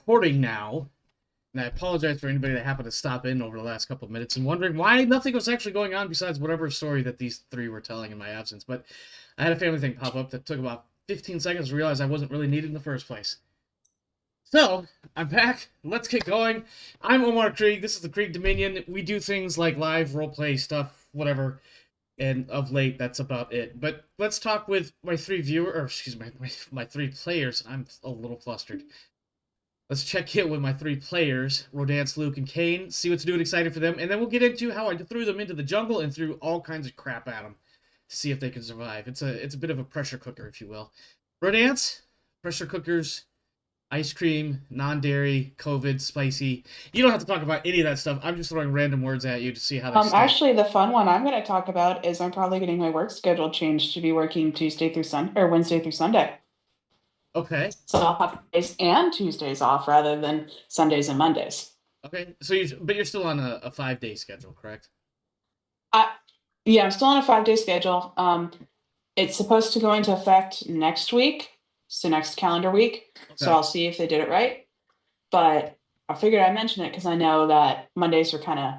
recording now, and I apologize for anybody that happened to stop in over the last couple of minutes and wondering why nothing was actually going on besides whatever story that these three were telling in my absence. But I had a family thing pop up that took about 15 seconds to realize I wasn't really needed in the first place. So, I'm back. Let's get going. I'm Omar Krieg. This is the Krieg Dominion. We do things like live roleplay stuff, whatever. And of late, that's about it. But let's talk with my three viewers, or excuse me, my three players. I'm a little flustered. Let's check in with my three players, Rodance, Luke, and Kane, see what's new and exciting for them, and then we'll get into how I threw them into the jungle and threw all kinds of crap at them to see if they can survive. It's a bit of a pressure cooker, if you will. Rodance, pressure cookers, ice cream, non-dairy, COVID, spicy. You don't have to talk about any of that stuff. I'm just throwing random words at you to see how they stick. Actually, the fun one I'm going to talk about is I'm probably getting my work schedule changed to be working Tuesday through Sunday or Wednesday through Sunday. Okay. So I'll have Mondays and Tuesdays off rather than Sundays and Mondays. Okay. So you're still on a 5-day schedule, correct? Yeah, I'm still on a 5-day schedule. It's supposed to go into effect next week, so next calendar week. So Okay. I'll see if they did it right. But I figured I'd mention it because I know that Mondays are kind of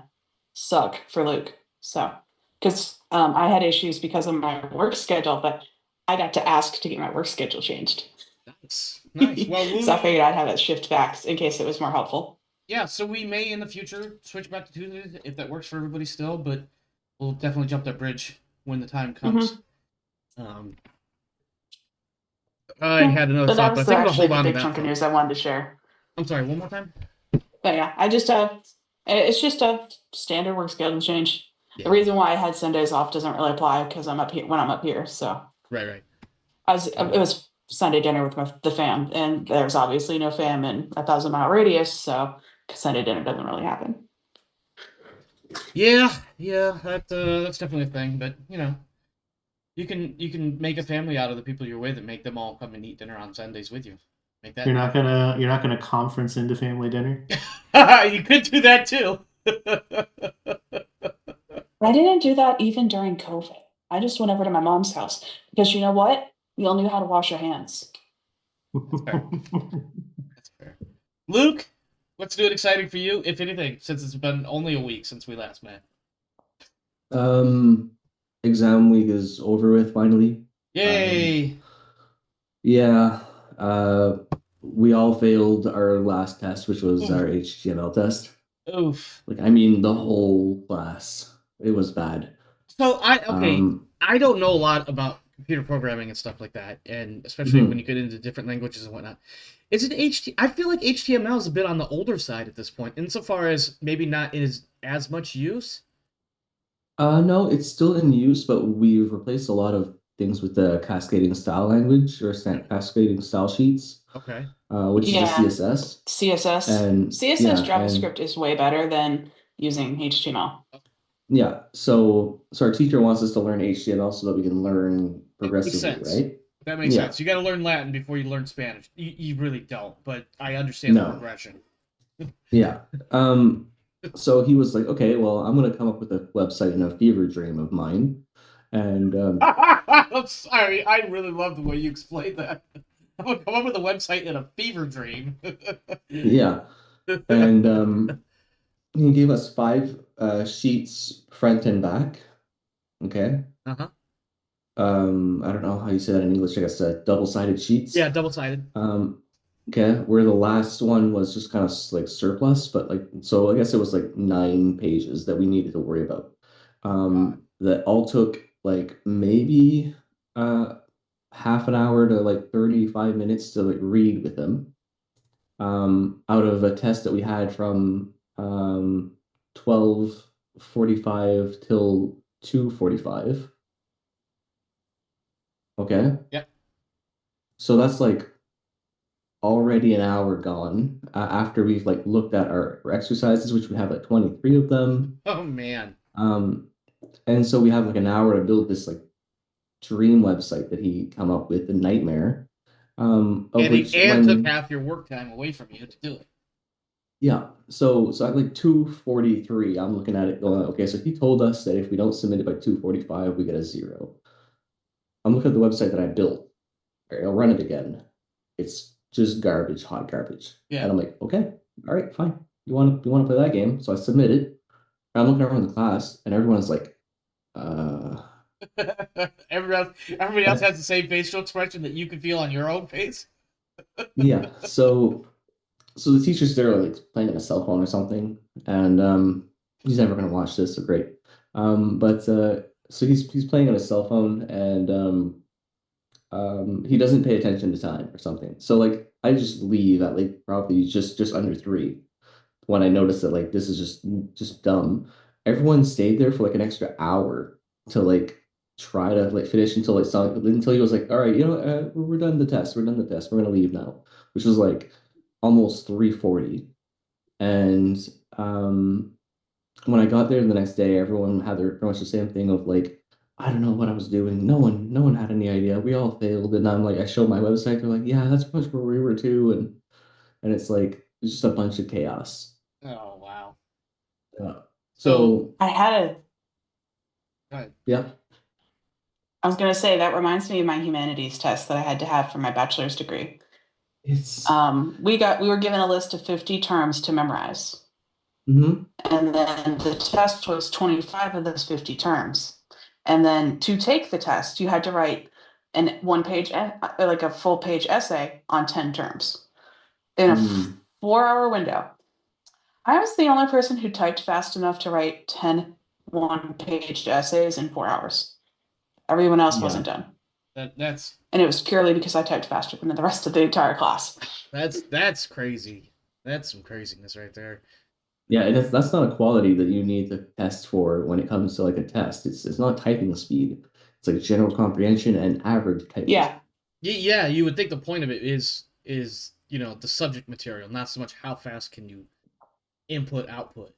suck for Luke. So, because I had issues because of my work schedule, but I got to ask to get my work schedule changed. Nice. Nice. Well, So I figured I'd have it shift back in case it was more helpful. yeah, so we may in the future switch back to Tuesdays if that works for everybody still, but we'll definitely jump that bridge when the time comes. Um, I had another But that thought, but I was think I'm gonna actually hold the on to big that chunk of thought. news I wanted to share. I'm sorry, one more time? But yeah, it's just a standard work schedule change. The Yeah. reason why I had Sundays off doesn't really apply because I'm up here when I'm up here. So Right, right. it was Sunday dinner with the fam, and there's obviously no fam in a 1,000-mile radius, so Sunday dinner doesn't really happen. Yeah, yeah, that's definitely a thing, but you can make a family out of the people you're with and make them all come and eat dinner on Sundays with you. Make that You're not gonna conference into family dinner. you could do that too. I didn't do that even during COVID. I just went over to my mom's house because you know what? We all knew how to wash our hands. That's fair. That's fair. Luke, what's new and exciting for you, if anything, since it's been only a week since we last met? Um, Exam week is over with finally. Yay! Yeah, we all failed our last test, which was Oof. our HTML test. Oof. Like, I mean, the whole class. It was bad. So Um, I don't know a lot about computer programming and stuff like that, and especially when mhm. you get into different languages and whatnot. Is it I feel like HTML is a bit on the older side at this point, insofar as maybe not is as much use. No, it's still in use, but we've replaced a lot of things with the cascading style language or cascading style sheets, Okay. which is the Yeah, CSS. CSS. And CSS yeah, and JavaScript is way better than using HTML. yeah, so our teacher wants us to learn HTML so that we can learn Makes progressively, sense. right? That makes Yeah, sense. You got to learn Latin before you learn Spanish. You really don't, but I understand the no, progression. yeah. So he was like, okay, well, I'm gonna come up with a website in a fever dream of mine, and I'm sorry. I really love the way you explained that. I'm gonna come up with a website in a fever dream. yeah, and he gave us five sheets front and back. Okay. Uh-huh. I don't know how you say that in English. I guess double-sided Yeah, sheets. double-sided. Okay, where the last one was just kind of like surplus, but like so I guess it was like 9 pages that we needed to worry about. God. That all took like maybe half an hour to like 35 minutes to like read with them. Out of a test that we had from 12:45 till 2:45. Okay. Yep. So that's like already an hour gone after we've like looked at our exercises, which we have like 23 of them. Oh man. Um, and so we have like an hour to build this like dream website that he come up with, a nightmare. Of And he which and took when half your work time away from you to do it. yeah, so at like 2:43, I'm looking at it going, okay, so he told us that if we don't submit it by 2:45, we get a zero. I'm looking at the website that I built. All right, I'll run it again. It's just garbage, hot garbage. Yeah. And I'm like, okay, all right, fine. You want to play that game? So I submit it. I'm looking around the class, and everyone's like, Everybody else has the same facial expression that you can feel on your own face. yeah. So the teacher's there like playing on a cell phone or something, and he's never gonna watch this, so great. But so he's playing on a cell phone, and he doesn't pay attention to time or something. So like I just leave at like probably just under 3 when I noticed that like this is just dumb. Everyone stayed there for like an extra hour to like try to like finish until like until he was like, all right, we're done the test. We're done the test. We're gonna leave now, which was like almost 3:40. And when I got there the next day, everyone had their pretty much the same thing of like, I don't know what I was doing. No one had any idea. We all failed. And I'm like, I showed my website. They're like, yeah, that's pretty much where we were too. And it's like it's just a bunch of chaos. Oh wow. Yeah. So- So I had a. Go ahead. yeah. I was gonna say that reminds me of my humanities test that I had to have for my bachelor's degree. It's We were given a list of 50 terms to memorize, mhm. and then the test was 25 of those 50 terms. And then to take the test, you had to write an 1-page, like a full page essay on 10 terms in a Mm. 4-hour window. I was the only person who typed fast enough to write 10 1-page essays in 4 hours. Everyone else Yeah. wasn't done. That's And it was purely because I typed faster than the rest of the entire class. that's crazy. That's some craziness right there. Yeah, and that's not a quality that you need to test for when it comes to like a test. It's not typing speed. It's like general comprehension and average typing. Yeah. Yeah, you would think the point of it is the subject material, not so much how fast can you input output.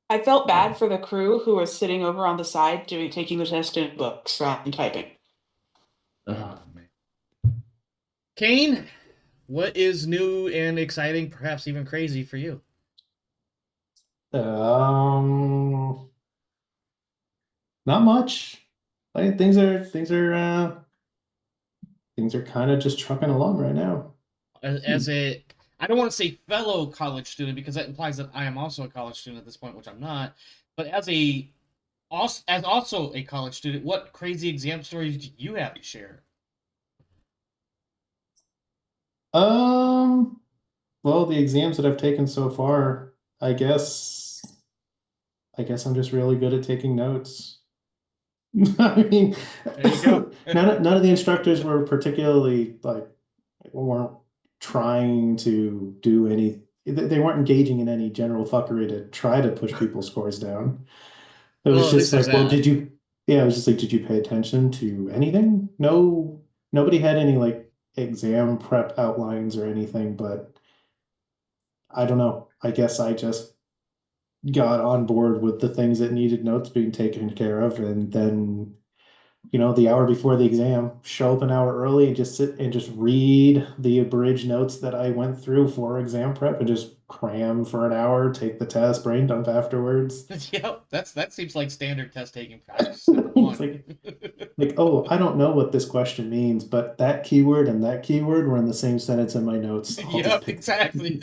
I felt bad for the crew who was sitting over on the side taking the test in books rather than typing. Oh man. Kane, what is new and exciting, perhaps even crazy for you? Not much. I think things are kind of just trucking along right now. As a, I don't want to say fellow college student because that implies that I am also a college student at this point, which I'm not. But as also a college student, what crazy exam stories do you have to share? Well, the exams that I've taken so far, I guess I'm just really good at taking notes. I mean, There you go. none of the instructors were particularly like weren't trying to do any. They weren't engaging in any general fuckery to try to push people's scores down. It was Well, at least just like, there's well, that. did you? Yeah, it was just like, did you pay attention to anything? No, nobody had any like exam prep outlines or anything, but I don't know. I guess I just got on board with the things that needed notes being taken care of, and then the hour before the exam, show up an hour early and just sit and just read the abridged notes that I went through for exam prep and just cram for an hour, take the test, brain dump afterwards. Yep, that seems like standard test taking practice number It's one. like, oh, I don't know what this question means, but that keyword and that keyword were in the same sentence in my notes. I'll just Yep, pick- exactly.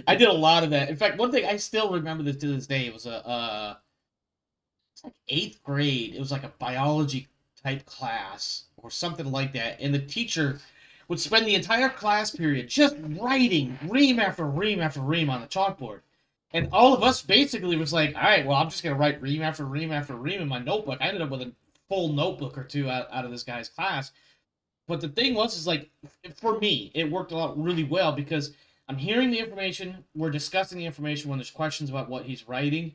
I did a lot of that. In fact, one thing I still remember this to this day was it's like 8th grade. It was like a biology type class or something like that, and the teacher would spend the entire class period just writing ream after ream after ream on the chalkboard. And all of us basically was like, all right, well, I'm just going to write ream after ream after ream in my notebook. I ended up with a full notebook or two out of this guy's class. But the thing was, is like, for me, it worked a lot really well because I'm hearing the information, we're discussing the information when there's questions about what he's writing.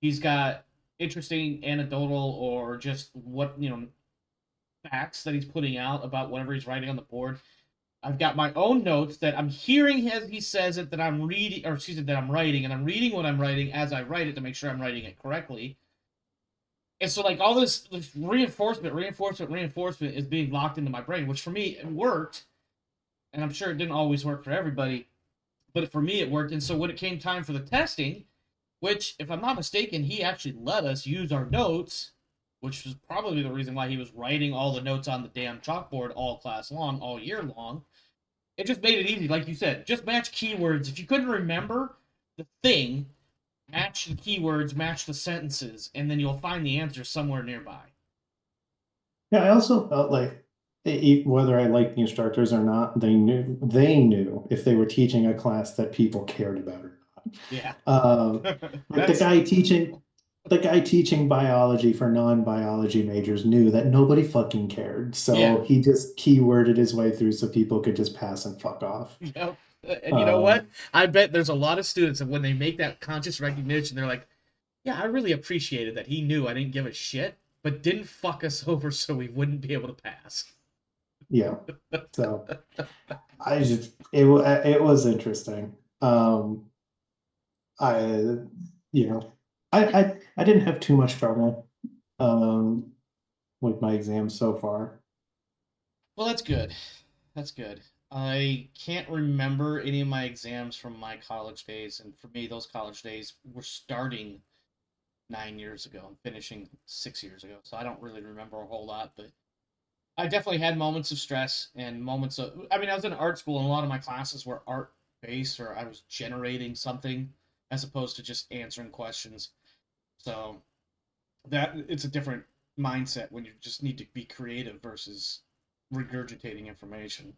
He's got interesting anecdotal or just facts that he's putting out about whatever he's writing on the board. I've got my own notes that I'm hearing as he says it that I'm reading, or excuse me, that I'm writing, and I'm reading what I'm writing as I write it to make sure I'm writing it correctly. And so, like, all this reinforcement is being locked into my brain, which for me, it worked. And I'm sure it didn't always work for everybody, but for me, it worked. And so when it came time for the testing, which, if I'm not mistaken, he actually let us use our notes, which was probably the reason why he was writing all the notes on the damn chalkboard all class long, all year long. It just made it easy, like you said. Just match keywords. If you couldn't remember the thing, match the keywords, match the sentences, and then you'll find the answer somewhere nearby. Yeah, I also felt like whether I liked the instructors or not, they knew if they were teaching a class that people cared about or not. Yeah. Like the guy teaching biology for non-biology majors knew that nobody fucking cared. So Yeah. he just keyworded his way through so people could just pass and fuck off. Yep. And you know what? I bet there's a lot of students that when they make that conscious recognition, they're like, yeah, I really appreciated that he knew I didn't give a shit, but didn't fuck us over so we wouldn't be able to pass. Yeah. So it was interesting. I you know I didn't have too much trouble with my exams so far. Well, that's good. That's good. I can't remember any of my exams from my college days, and for me, those college days were starting 9 years ago and finishing 6 years ago, so I don't really remember a whole lot, but I definitely had moments of stress and moments of. I mean, I was in art school, and a lot of my classes were art based, or I was generating something as opposed to just answering questions. So that it's a different mindset when you just need to be creative versus regurgitating information.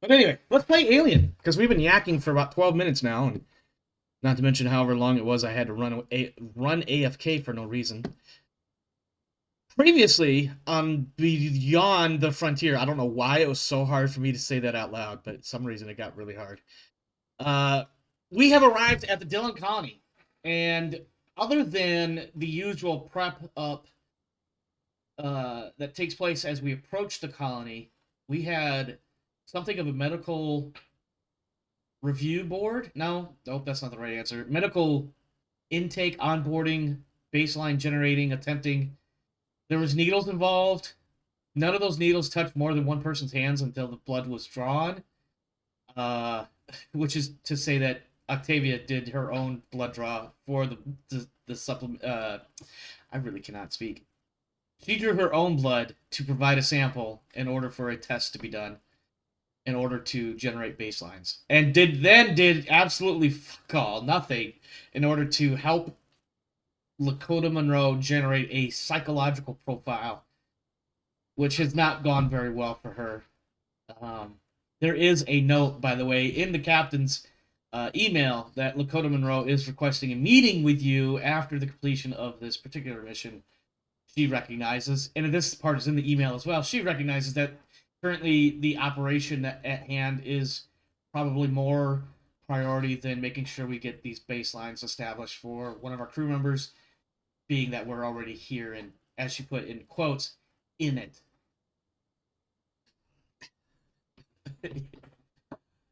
But anyway, let's play Alien because we've been yakking for about 12 minutes now, and not to mention however long it was I had to run AFK for no reason. Previously on Beyond the Frontier, I don't know why it was so hard for me to say that out loud, but for some reason it got really hard. We have arrived at the Dillon colony, and other than the usual prep up that takes place as we approach the colony, we had something of a medical review board. Nope, that's not the right answer. Medical intake, onboarding, baseline generating, attempting. There was needles involved. None of those needles touched more than one person's hands until the blood was drawn. Which is to say that Octavia did her own blood draw for the supplement. I really cannot speak. She drew her own blood to provide a sample in order for a test to be done, in order to generate baselines, and did absolutely fuck all, nothing, in order to help Lakota Monroe generate a psychological profile, which has not gone very well for her. There is a note, by the way, in the captain's email that Lakota Monroe is requesting a meeting with you after the completion of this particular mission. She recognizes, and this part is in the email as well, she recognizes that currently the operation at hand is probably more priority than making sure we get these baselines established for one of our crew members, being that we're already here and, as she put in quotes, in it.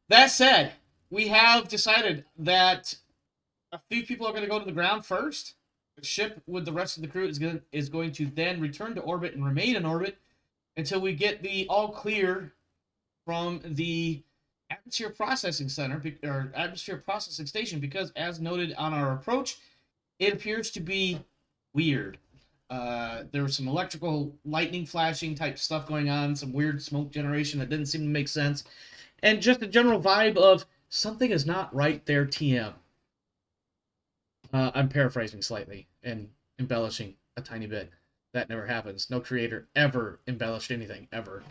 That said, we have decided that a few people are going to go to the ground first. The ship with the rest of the crew is going to then return to orbit and remain in orbit until we get the all clear from the atmosphere processing center, or atmosphere processing station, because as noted on our approach, it appears to be weird. There was some electrical lightning flashing type stuff going on, some weird smoke generation that didn't seem to make sense, and just a general vibe of something is not right there, TM. I'm paraphrasing slightly and embellishing a tiny bit. That never happens. No creator ever embellished anything, ever.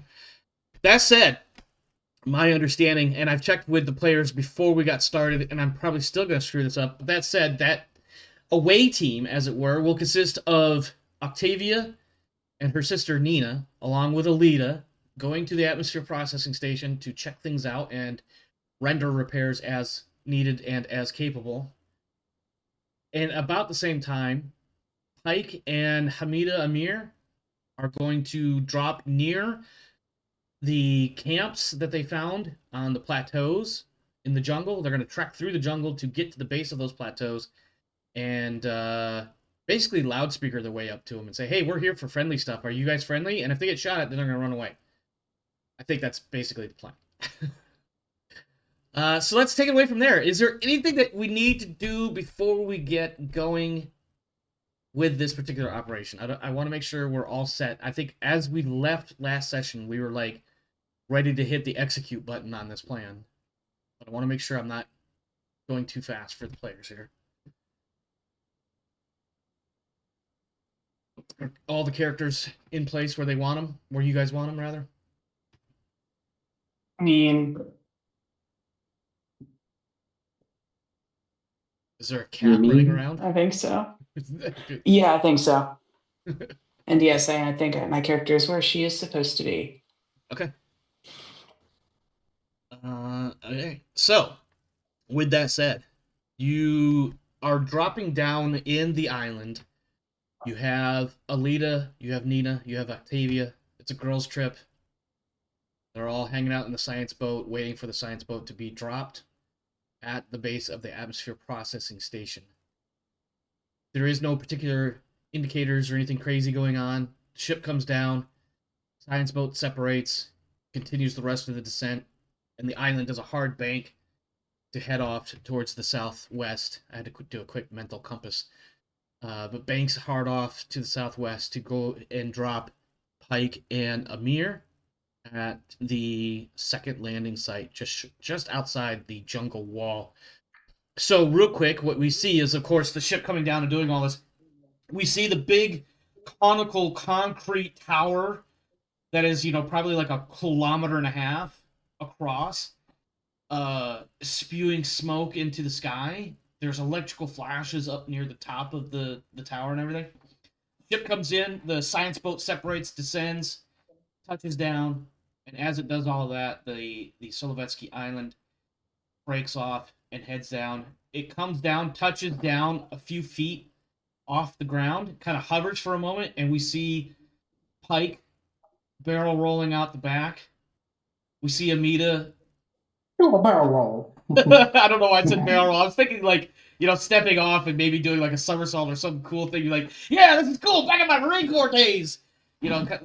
That said, my understanding, and I've checked with the players before we got started, and I'm probably still going to screw this up, but that said, that away team, as it were, will consist of Octavia and her sister Nina, along with Alita, going to the atmosphere processing station to check things out and render repairs as needed and as capable. And about the same time, Pike and Hamida Amir are going to drop near the camps that they found on the plateaus in the jungle. They're going to trek through the jungle to get to the base of those plateaus and basically loudspeaker their way up to them and say, hey, we're here for friendly stuff. Are you guys friendly? And if they get shot at, then they're going to run away. I think that's basically the plan. So let's take it away from there. Is there anything that we need to do before we get going with this particular operation? I want to make sure we're all set. I think as we left last session, we were like, ready to hit the execute button on this plan. But I want to make sure I'm not going too fast for the players here. Are all the characters in place where they want them? Where you guys want them, rather? I mean, Is there a You cat running mean? around? I think so. Yeah, I think so. And yes, I think my character is where she is supposed to be. Okay. Okay. So, with that said, you are dropping down in the island. You have Alita, you have Nina, you have Octavia. It's a girls' trip. They're all hanging out in the science boat, waiting for the science boat to be dropped at the base of the atmosphere processing station. There is no particular indicators or anything crazy going on. The ship comes down, science boat separates, continues the rest of the descent, and the island does a hard bank to head off towards the southwest. I had to do a quick mental compass. But banks hard off to the southwest to go and drop Pike and Amir at the second landing site, just outside the jungle wall. So, real quick, what we see is, of course, the ship coming down and doing all this. We see the big conical concrete tower that is, probably like a kilometer and a half across, spewing smoke into the sky. There's electrical flashes up near the top of the tower and everything. Ship comes in, the science boat separates, descends, touches down, and as it does all of that, the Solovetsky Island breaks off and heads down. It comes down, touches down a few feet off the ground, kind of hovers for a moment, and we see Pike barrel rolling out the back. We see Amita. Do a barrel roll. I don't know why I said barrel roll. I was thinking like, stepping off and maybe doing like a somersault or some cool thing. You're like, yeah, this is cool. Back in my Marine Corps days.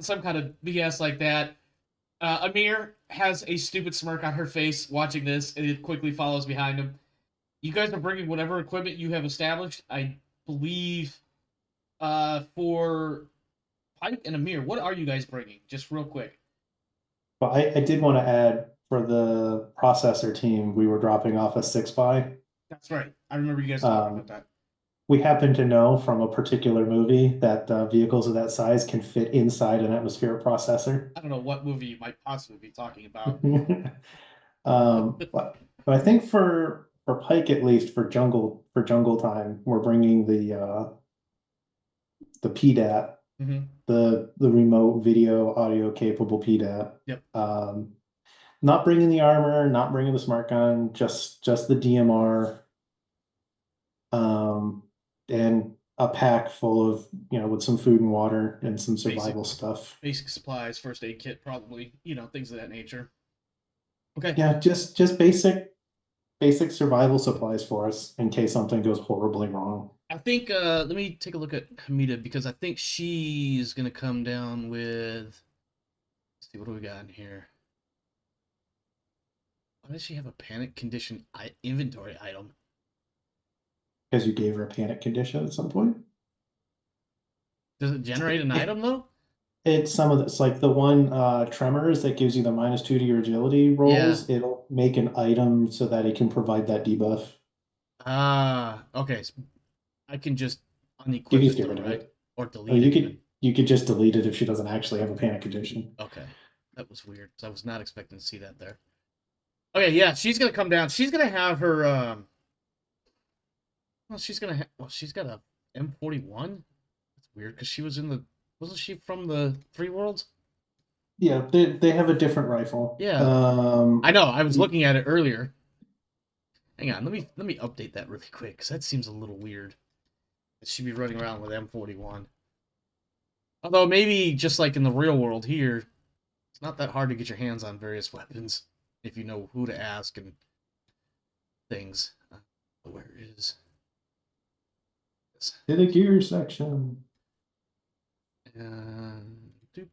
Some kind of BS like that. Amir has a stupid smirk on her face watching this, and it quickly follows behind him. You guys are bringing whatever equipment you have established. I believe for Pike and Amir, what are you guys bringing? Just real quick. But I did want to add for the processor team, we were dropping off a 6x. That's right. I remember you guys talking about that. We happen to know from a particular movie that vehicles of that size can fit inside an atmospheric processor. I don't know what movie you might possibly be talking about. But I think for Pike, at least for jungle time, we're bringing the PDAT, Mm-hmm. the remote video audio capable PDAT. Yep. Not bringing the armor, not bringing the smart gun, just the DMR. And a pack full of, with some food and water and some survival stuff. Basic supplies, first aid kit, probably, things of that nature. Okay. Yeah, just basic survival supplies for us in case something goes horribly wrong. I think let me take a look at Hamida, because I think she's gonna come down with, let's see, what do we got in here? Why does she have a panic condition inventory item? Because you gave her a panic condition at some point. Does it generate an item though? It's like the one tremors that gives you the -2 to your agility rolls. Yeah. It'll make an item so that it can provide that debuff. Okay. So I can just You unequip can it, just get though, rid of right? it. Or Or delete you it. could just delete it if she doesn't actually have a panic condition. Okay. That was weird. I was not expecting to see that there. Okay, yeah, she's gonna come down. She's gonna have her she's got a M41. That's weird, because she was wasn't she from the Three Worlds? Yeah, they have a different rifle. Yeah. I know, I was looking at it earlier. Hang on, let me update that really quick, because that seems a little weird. She'd be running around with M41. Although maybe just like in the real world here, it's not that hard to get your hands on various weapons if you know who to ask and things. Where is this? In the gear section. Doop.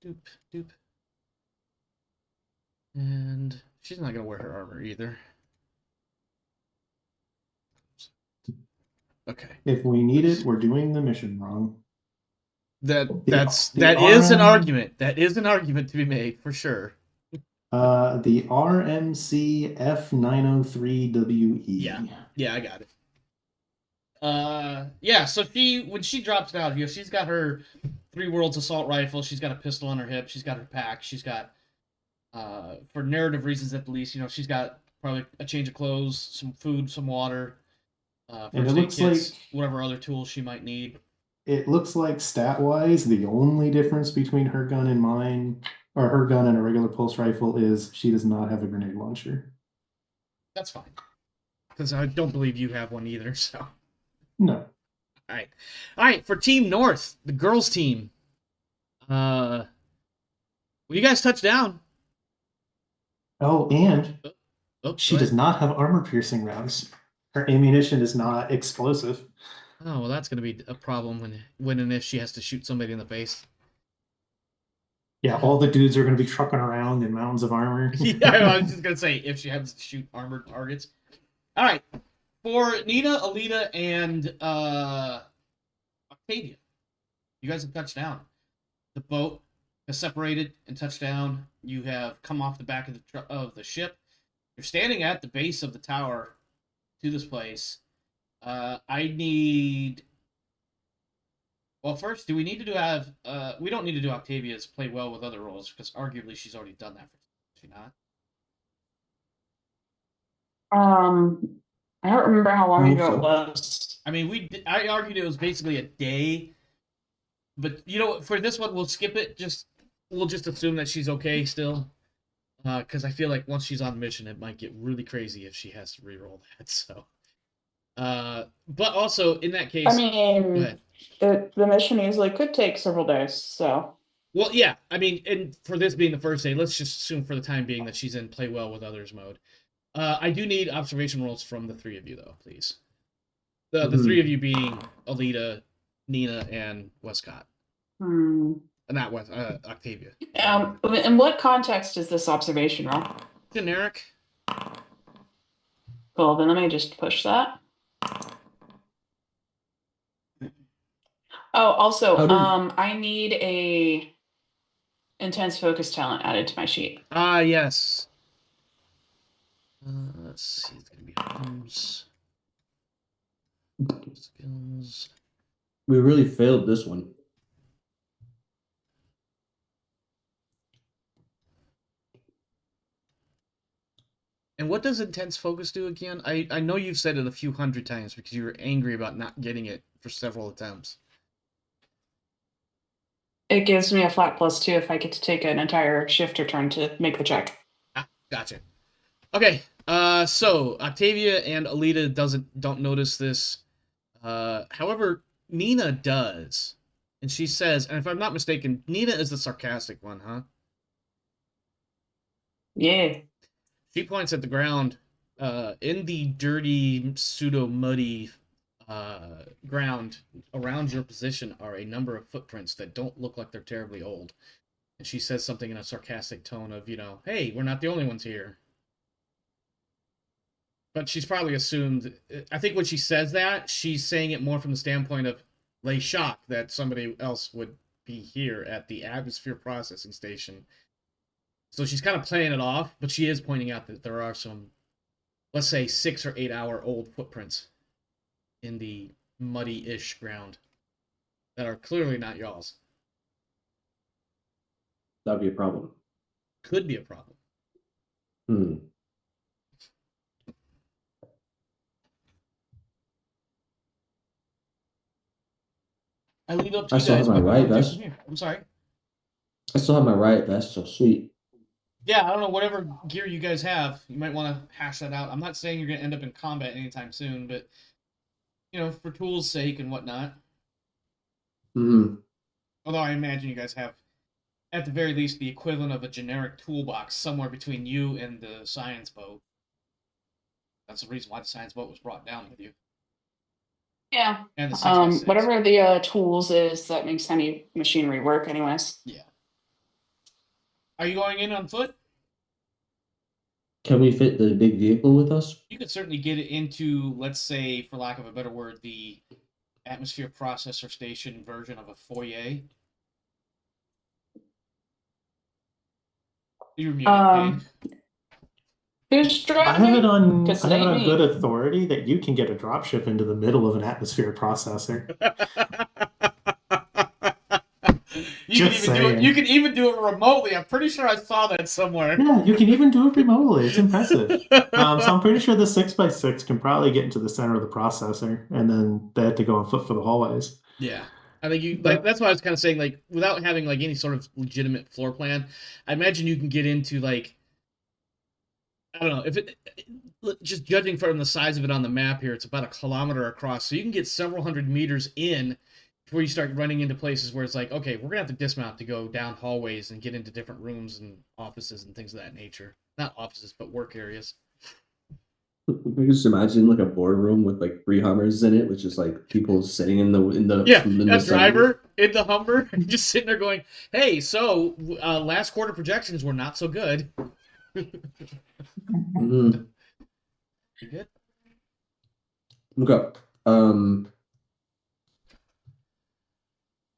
Doop. Doop. And she's not gonna wear her armor either. Okay. If we need it, we're doing the mission wrong. That the is an RM argument. That is an argument to be made for sure. The RMC F903WE. Yeah, I got it. Yeah. So when she drops down, she's got her 3 Worlds assault rifle. She's got a pistol on her hip. She's got her pack. She's got, for narrative reasons at the least, she's got probably a change of clothes, some food, some water, And it first aid looks kits, like whatever other tools she might need. it looks like stat-wise, the only difference between her gun and mine, or her gun and a regular pulse rifle, is she does not have a grenade launcher. That's fine, because I don't believe you have one either. So, No. all right. For Team North, the girls' team. When you guys touch down, Oh, and she go does ahead. not have armor-piercing rounds. Her ammunition is not explosive. Oh well, that's gonna be a problem when and if she has to shoot somebody in the face. Yeah, all the dudes are going to be trucking around in mountains of armor. Yeah, I was just gonna say if she has to shoot armored targets. All right, for Nina, Alita, and Octavia, you guys have touched down. The boat has separated and touched down. You have come off the back of the ship. You're standing at the base of the tower to this place. I need. Well, first, do we need to have? We don't need to do Octavia's play well with other roles because arguably she's already done that. Is she not? I don't remember how long I ago hope it was. I mean, I argued it was basically a day, but for this one we'll skip it. We'll just assume that she's okay still, because I feel like once she's on mission, it might get really crazy if she has to reroll that. So, but also in that case, I go mean, ahead. the mission easily could take several days. So, Well, yeah, I mean, and for this being the first day, let's just assume for the time being that she's in play well with others mode. I do need observation rolls from the 3 of you, though, please. The 3 of you being Alita, Nina, and Westcott. Not West, Octavia. in what context is this observation roll? Generic. Cool. Then let me just push that. Oh, also, I need a intense focus talent added to my sheet. Ah, yes. Let's see. It's gonna be arms. Skills. We really failed this one. And what does intense focus do again? I know you've said it a few hundred times because you were angry about not getting it for several attempts. It gives me a flat +2 if I get to take an entire shift or turn to make the check. Ah, gotcha. Okay. So Octavia and Alita don't notice this. However, Nina does, and she says, and if I'm not mistaken, Nina is the sarcastic one, huh? Yeah. She points at the ground. In the dirty, pseudo-muddy ground around your position are a number of footprints that don't look like they're terribly old. And she says something in a sarcastic tone of, hey, we're not the only ones here. But she's probably assumed, I think when she says that, she's saying it more from the standpoint of lay shock that somebody else would be here at the atmosphere processing station. So she's kind of playing it off, but she is pointing out that there are some, let's say, 6 or 8 hour old footprints in the muddy-ish ground that are clearly not y'all's. That'd be a problem. Could be a problem. I leave up to I you still guys. have my What do you riot want to do vest. from here? I'm sorry. I still have my riot vest, so sweet. Yeah, I don't know, whatever gear you guys have, you might want to hash that out. I'm not saying you're going to end up in combat anytime soon, but, for tools' sake and whatnot. Although I imagine you guys have, at the very least, the equivalent of a generic toolbox somewhere between you and the science boat. That's the reason why the science boat was brought down with you. Yeah. And the 6x6. Whatever the tools is that makes any machinery work anyways. Yeah. Are you going in on foot? Can we fit the big vehicle with us? You could certainly get it into, let's say, for lack of a better word, the atmosphere processor station version of a foyer. You're muted, Kate. Who's I driving have it me? on Because I it have it ain't on good me. authority that you can get a dropship into the middle of an atmosphere processor. Just saying. You can even do it remotely. I'm pretty sure I saw that somewhere. Yeah, you can even do it remotely. It's impressive. So I'm pretty sure the 6x6 can probably get into the center of the processor, and then they have to go on foot for the hallways. Yeah. I think you like But that's why I was kind of saying, like, without having like any sort of legitimate floor plan, I imagine you can get into like, I don't know, if it just judging from the size of it on the map here, it's about a kilometer across. So you can get several hundred meters in before you start running into places where it's like, okay, we're gonna have to dismount to go down hallways and get into different rooms and offices and things of that nature. Not offices, but work areas. I just imagine like a boardroom with like 3 Hummers in it, which is like people sitting in the Yeah, in the a sunroof. driver in the Humber just sitting there going, "Hey, so last quarter projections were not so good." Mhm. You good? Okay.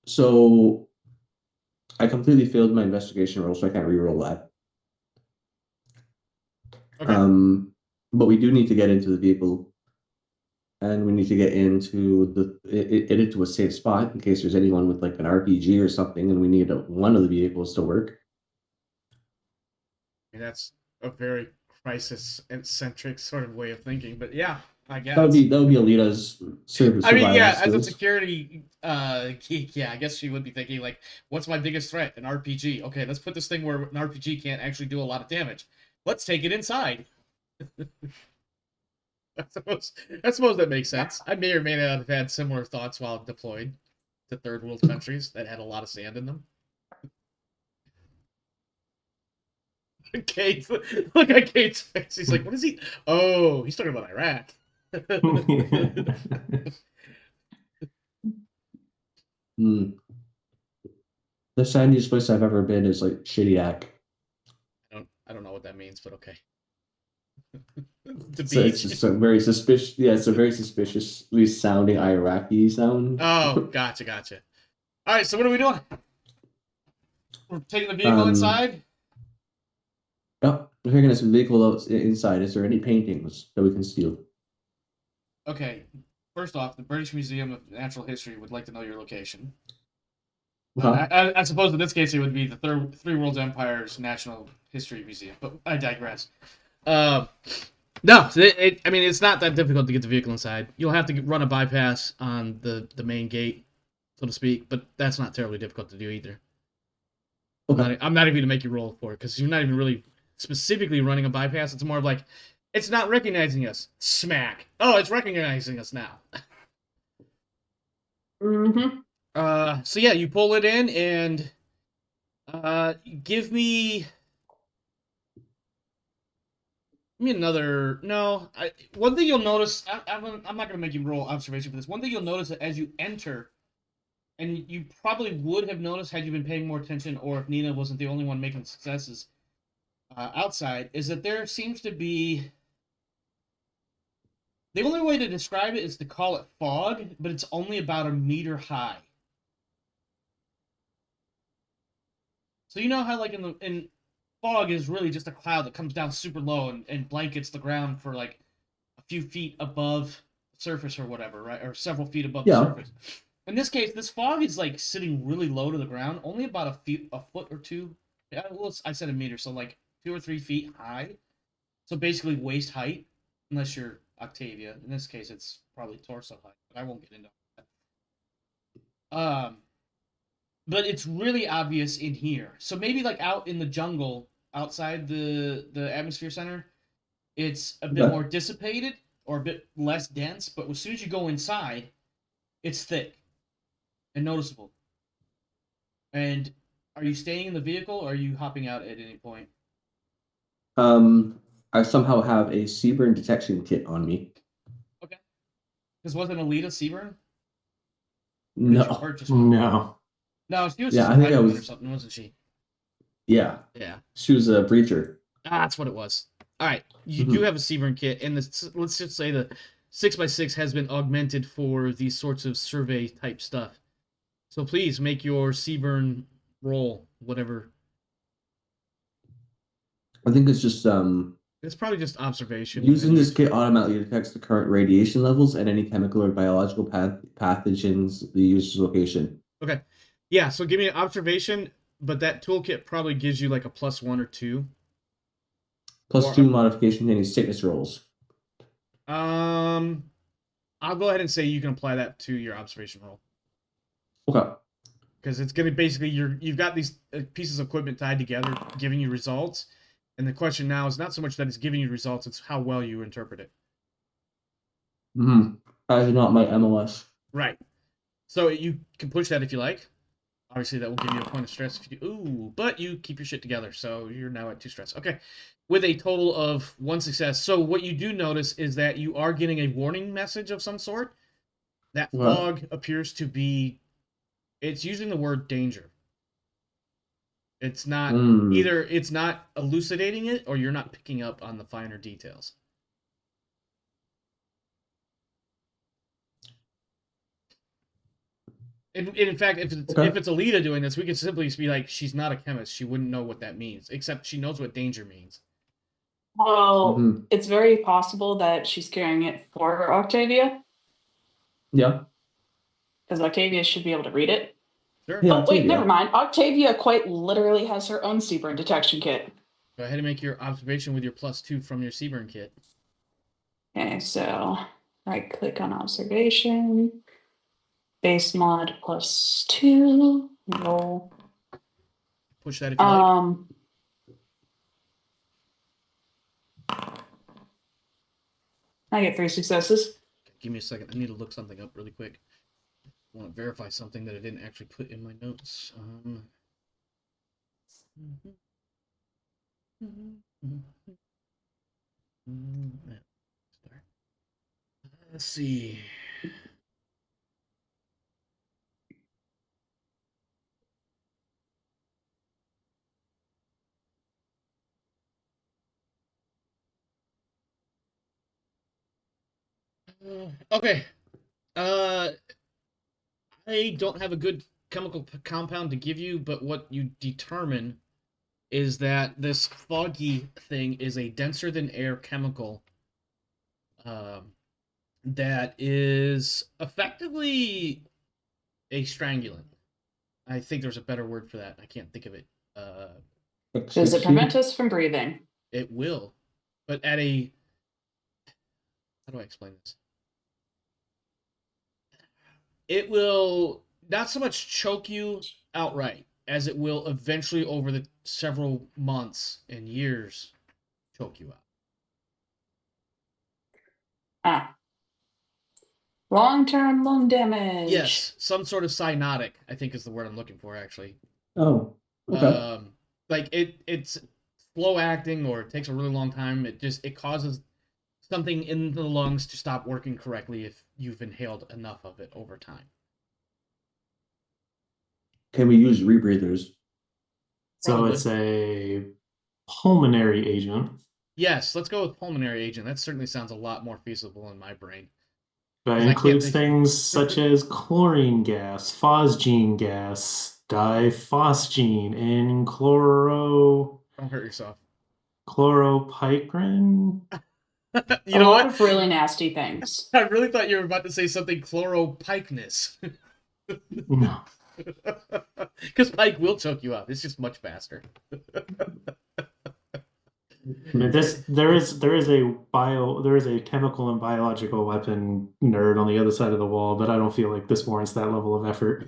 So I completely failed my investigation roll, so I can't reroll that. Okay. But we do need to get into the vehicle, and we need to get into into a safe spot in case there's anyone with like an RPG or something, and we need one of the vehicles to work. I mean, that's a very crisis-centric sort of way of thinking, but yeah, I That would guess. be Alita's I mean, survival yeah, as a skills. security geek, yeah, I guess she would be thinking like, "What's my biggest threat? An RPG. Okay, let's put this thing where an RPG can't actually do a lot of damage. Let's take it inside." I suppose that makes sense. I may or may not have had similar thoughts while deployed to third world countries that had a lot of sand in them. Kate, look at Kate's face. He's like, "What is he? Oh, he's talking about Iraq." Hmm. The sandiest place I've ever been is like Shitty. I don't know what that means, but okay. The So it's beach. just a very suspicious. Yeah, it's a very suspiciously sounding Iraqi sound. Oh, gotcha. All right, so what are we doing? We're taking the vehicle Um. inside. Oh, we're taking this vehicle inside. Is there any paintings that we can steal? Okay. First off, the British Museum of Natural History would like to know your location. Huh? I suppose in this case it would be the Three Worlds Empire's National History Museum, but I digress. Um, no, I mean it's not that difficult to get the vehicle inside. You'll have to run a bypass on the main gate, so to speak, but that's not terribly difficult to do either. Okay. I'm not even gonna make you roll for it because you're not even really specifically running a bypass. It's more of like it's not recognizing us. Smack. Oh, it's recognizing us now. Mm-hmm. So yeah, you pull it in and give me another. No, one thing you'll notice. I'm not gonna make you roll observation for this. One thing you'll notice that as you enter, and you probably would have noticed had you been paying more attention, or if Nina wasn't the only one making successes outside, is that there seems to be. The only way to describe it is to call it fog, but it's only about a meter high. So you know how like in fog is really just a cloud that comes down super low and blankets the ground for like a few feet above the surface or whatever, right? Or several feet above the Yeah. surface. In this case, this fog is like sitting really low to the ground, only about a foot or two. Yeah, well, I said a meter, so like 2 or 3 feet high. So basically waist height, unless you're Octavia. In this case, it's probably torso height, but I won't get into that. But it's really obvious in here. So maybe like out in the jungle, outside the atmosphere center, it's a bit Okay. more dissipated or a bit less dense. But as soon as you go inside, it's thick and noticeable. And are you staying in the vehicle or are you hopping out at any point? I somehow have a Seaburn detection kit on me. Okay. This wasn't Alita Seaburn? Or did you No. purchase one? No. No, she was Yeah, just I a think I highwayman or was. something, wasn't she? Yeah, Yeah. she was a breacher. That's what it was. All right, you do Mhm. have a Seaburn kit, and let's just say the 6x6 has been augmented for these sorts of survey type stuff. So please make your Seaburn roll, whatever. I think it's just It's probably just observation. using this kit automatically detects the current radiation levels and any chemical or biological pathogens the user's location. Okay. Yeah, so give me an observation, but that toolkit probably gives you like a +1 or 2. Plus Or- 2 modification to any sickness rolls. I'll go ahead and say you can apply that to your observation roll. Okay. Because it's going to basically, you've got these pieces of equipment tied together, giving you results. And the question now is not so much that it's giving you results, it's how well you interpret it. That is not my MOS. Right. So you can push that if you like. Obviously, that will give you a point of stress if you do. Ooh, but you keep your shit together, so you're now at 2 stress. Okay. With a total of 1 success. So what you do notice is that you are getting a warning message of some sort. That fog appears to be... It's using the word danger. It's not either it's not elucidating it or you're not picking up on the finer details. In fact, if it's Alita doing this, we could simply be like, she's not a chemist. She wouldn't know what that means, except she knows what danger means. Well, it's very possible that she's carrying it for Octavia, Yeah. because Octavia should be able to read it. Sure. Yeah, Oh, wait, Octavia. never mind. Octavia quite literally has her own Seaburn detection kit. Go ahead and make your observation with your +2 from your Seaburn kit. Okay, so right click on observation. Base mod +2. Roll. Push that if you like. I get 3 successes. Give me a second. I need to look something up really quick. I want to verify something that I didn't actually put in my notes. Let's see. Okay. I don't have a good chemical compound to give you, but what you determine is that this foggy thing is a denser than air chemical that is effectively a strangulant. I think there's a better word for that. I can't think of it. Does it prevent us from breathing? It will, but at a... How do I explain this? It will not so much choke you outright as it will eventually over the several months and years choke you out. Long-term lung damage. Yes, some sort of cyanotic, I think is the word I'm looking for, actually. Oh, okay. Like it's slow acting or it takes a really long time. It causes something in the lungs to stop working correctly if you've inhaled enough of it over time. Can we use rebreathers? So Probably. it's a pulmonary agent. Yes, let's go with pulmonary agent. That certainly sounds a lot more feasible in my brain. That 'Cause I can't includes think- things such as chlorine gas, phosgene gas, diphosgene, and Don't hurt yourself. chloropycrin. You know a lot what? of really nasty things. I really thought you were about to say something chloropicness. No. Because pike will choke you out. It's just much faster. I mean, there is a chemical and biological weapon nerd on the other side of the wall, but I don't feel like this warrants that level of effort.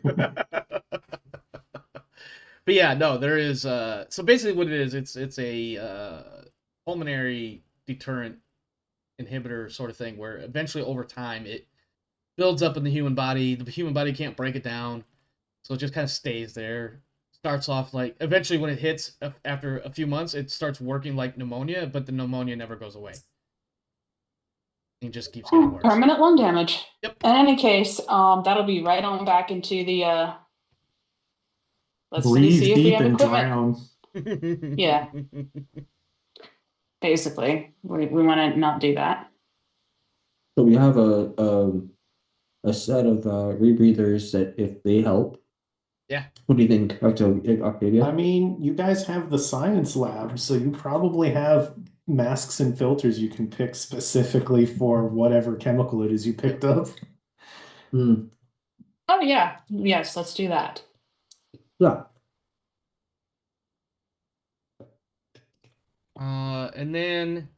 But yeah, no, there is. So basically, what it is, it's a pulmonary deterrent inhibitor sort of thing, where eventually over time it builds up in the human body. The human body can't break it down, so it just kind of stays there. Starts off like eventually when it hits after a few months, it starts working like pneumonia, but the pneumonia never goes away. It just keeps getting worse. Permanent lung damage. Yep. In any case, that'll be right on back into the let's Breathe see if we deep have and equipment. drown. Yeah. Uh, Basically, we want to not do that. So we have a set of rebreathers that if they help. Yeah. What do you think, Octavia? I mean, you guys have the science lab, so you probably have masks and filters you can pick specifically for whatever chemical it is you picked up. Hmm. Oh yeah, yes, let's do that. Yeah. And then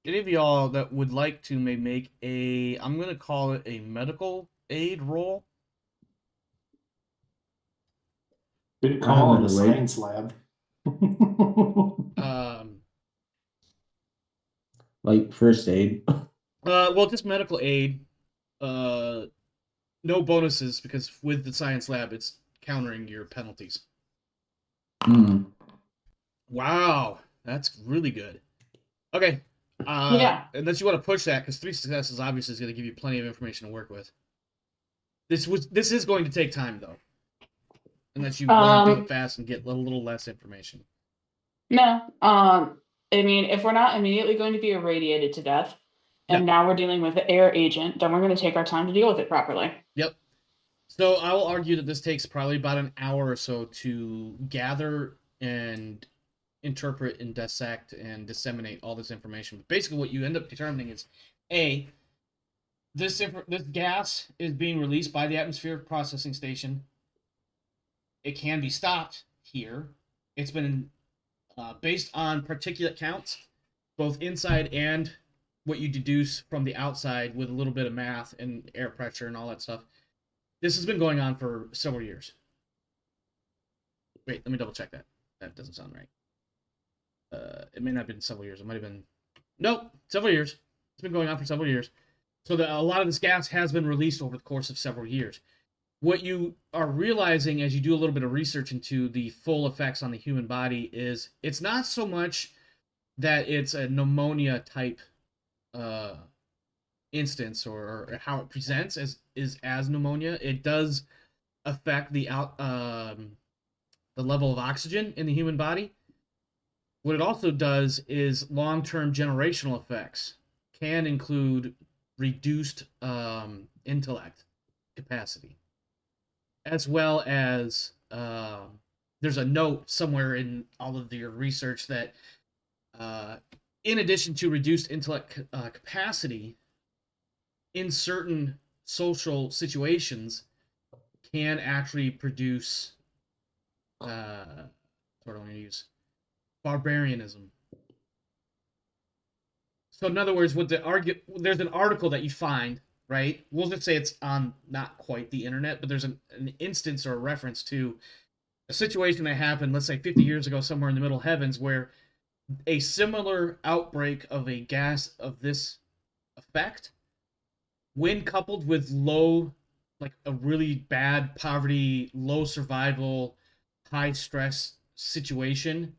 any of y'all that would like to may make I'm gonna call it a medical aid roll. Good I call on haven't the read- science lab. Like first aid. Well, just medical aid. No bonuses because with the science lab, it's countering your penalties. Hmm. Wow, that's really good. Okay. Yeah. Unless you want to push that, because 3 successes obviously is going to give you plenty of information to work with. This is going to take time though, unless you want to do it fast and get a little less information. No. I mean, if we're not immediately going to be irradiated to death, and No. now we're dealing with the air agent, then we're going to take our time to deal with it properly. Yep. So I will argue that this takes probably about an hour or so to gather and interpret and dissect and disseminate all this information. But basically, what you end up determining is, A, this gas is being released by the atmospheric processing station. It can be stopped here. It's been based on particulate counts, both inside and what you deduce from the outside with a little bit of math and air pressure and all that stuff. This has been going on for several years. Wait, let me double check that. That doesn't sound right. It may not have been several years. It might have been... Nope, several years. It's been going on for several years. So a lot of this gas has been released over the course of several years. What you are realizing as you do a little bit of research into the full effects on the human body is it's not so much that it's a pneumonia type instance or how it presents as pneumonia. It does affect the level of oxygen in the human body. What it also does is long-term generational effects can include reduced intellect capacity, as well as there's a note somewhere in all of your research that in addition to reduced intellect capacity, in certain social situations can actually produce what do I want to use? Barbarianism. So in other words, there's an article that you find, right? We'll just say it's on not quite the internet, but there's an instance or a reference to a situation that happened, let's say 50 years ago, somewhere in the middle heavens, where a similar outbreak of a gas of this effect, when coupled with low, like a really bad poverty, low survival, high stress situation,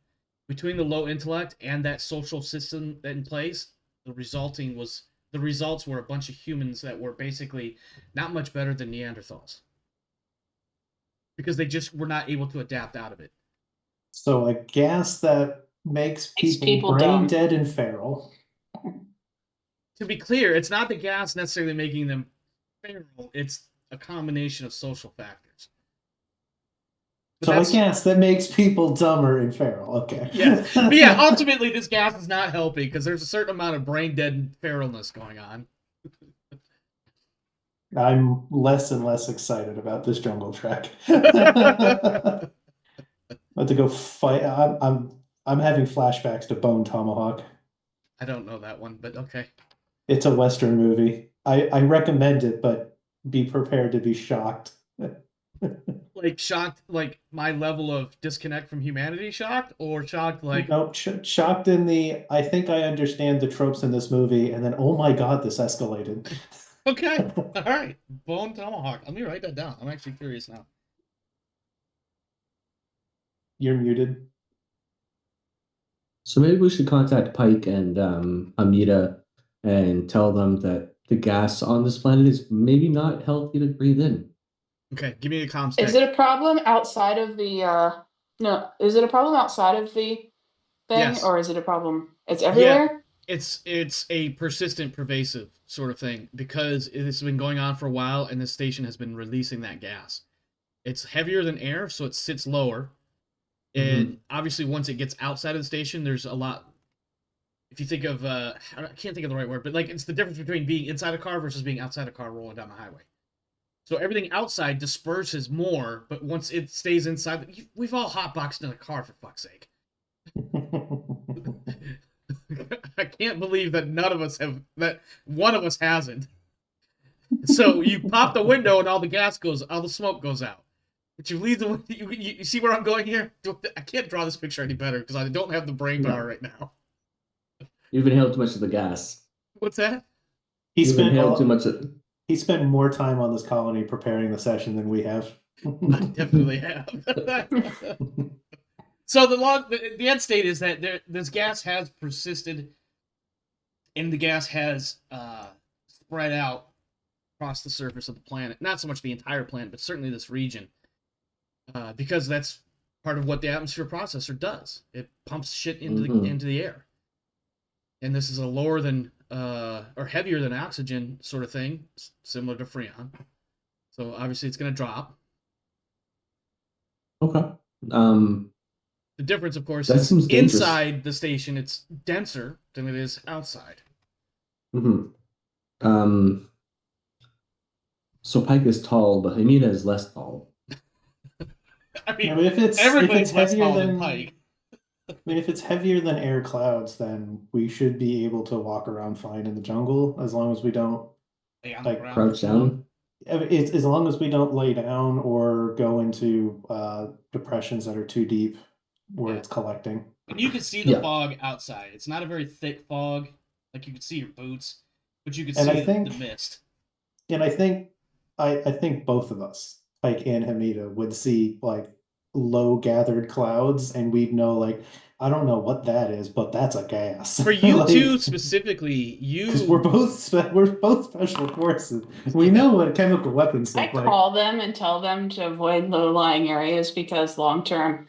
between the low intellect and that social system in place, the results were a bunch of humans that were basically not much better than Neanderthals because they just were not able to adapt out of it. So a gas that makes people brain dumb. dead and feral. To be clear, it's not the gas necessarily making them feral, it's a combination of social factors. So a gas that makes people dumber and feral. Okay. Yeah. But yeah, ultimately this gas is not helping because there's a certain amount of brain dead and feralness going on. I'm less and less excited about this jungle trek. About to go fight. I'm having flashbacks to Bone Tomahawk. I don't know that one, but okay. It's a Western movie. I recommend it, but be prepared to be shocked. Like shocked, like my level of disconnect from humanity shocked, or shocked like Nope, shocked in the I think I understand the tropes in this movie, and then oh my god, this escalated. okay, all right, Bone Tomahawk. Let me write that down. I'm actually curious now. You're muted. So maybe we should contact Pike and Amita and tell them that the gas on this planet is maybe not healthy to breathe in. Okay, give me a comms. Is it a problem outside of the no, is it a problem outside of the thing, Yes. or is it a problem? It's everywhere? It's a persistent, pervasive sort of thing because it's been going on for a while, and this station has been releasing that gas. It's heavier than air, so it sits lower. And obviously, once it gets outside of the station, there's a lot. If you think of, I can't think of the right word, but like it's the difference between being inside a car versus being outside a car rolling down the highway. So everything outside disperses more, but once it stays inside, we've all hotboxed in a car for fuck's sake. I can't believe that none of us have, that one of us hasn't. So you pop the window and all the smoke goes out. But you leave the window, you see where I'm going here? I can't draw this picture any better because I don't have the brain power right now. You've inhaled too much of the gas. What's that? You've inhaled too much of. He spent more time on this colony preparing the session than we have. I definitely have. So the end state is that this gas has persisted, and the gas has spread out across the surface of the planet. Not so much the entire planet, but certainly this region, because that's part of what the atmosphere processor does. It pumps shit into the air, and this is a lower than or heavier than oxygen sort of thing, similar to Freon. So obviously it's going to drop. Okay. The difference, of course, is inside the station, it's denser than it is outside. So Pike is tall, but Hamida is less tall. I mean, everybody's less heavier tall than Pike. I mean, if it's heavier than air clouds, then we should be able to walk around fine in the jungle as long as we don't crouch down. As long as we don't lay down or go into depressions that are too deep where it's collecting. And you can see the fog outside. It's not a very thick fog, like you can see your boots, but you can see the mist. And I think both of us, Pike and Hamida, would see like low gathered clouds, and we'd know like, I don't know what that is, but that's a gas. For you two specifically, because we're both special forces. We know what chemical weapons look like. I call them and tell them to avoid low-lying areas because long-term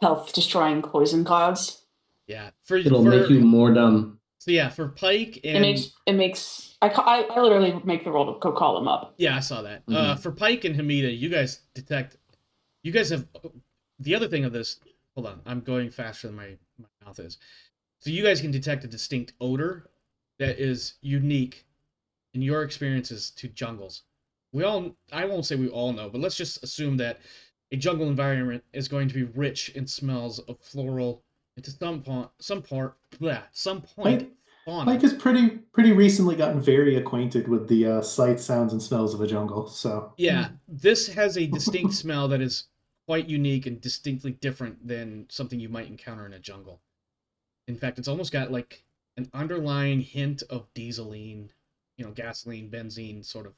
health-destroying poison clouds. Yeah, it'll make you more dumb. So yeah, for Pike and it makes I literally make the roll to go call them up. Yeah, I saw that. For Pike and Hamida, you guys have the other thing of this. Hold on, I'm going faster than my mouth is. So you guys can detect a distinct odor that is unique in your experiences to jungles. I won't say we all know, but let's just assume that a jungle environment is going to be rich in smells of floral, and to some point, fauna. Mike has pretty recently gotten very acquainted with the sights, sounds, and smells of a jungle. So yeah, this has a distinct smell that is quite unique and distinctly different than something you might encounter in a jungle. In fact, it's almost got like an underlying hint of dieseline, gasoline, benzene sort of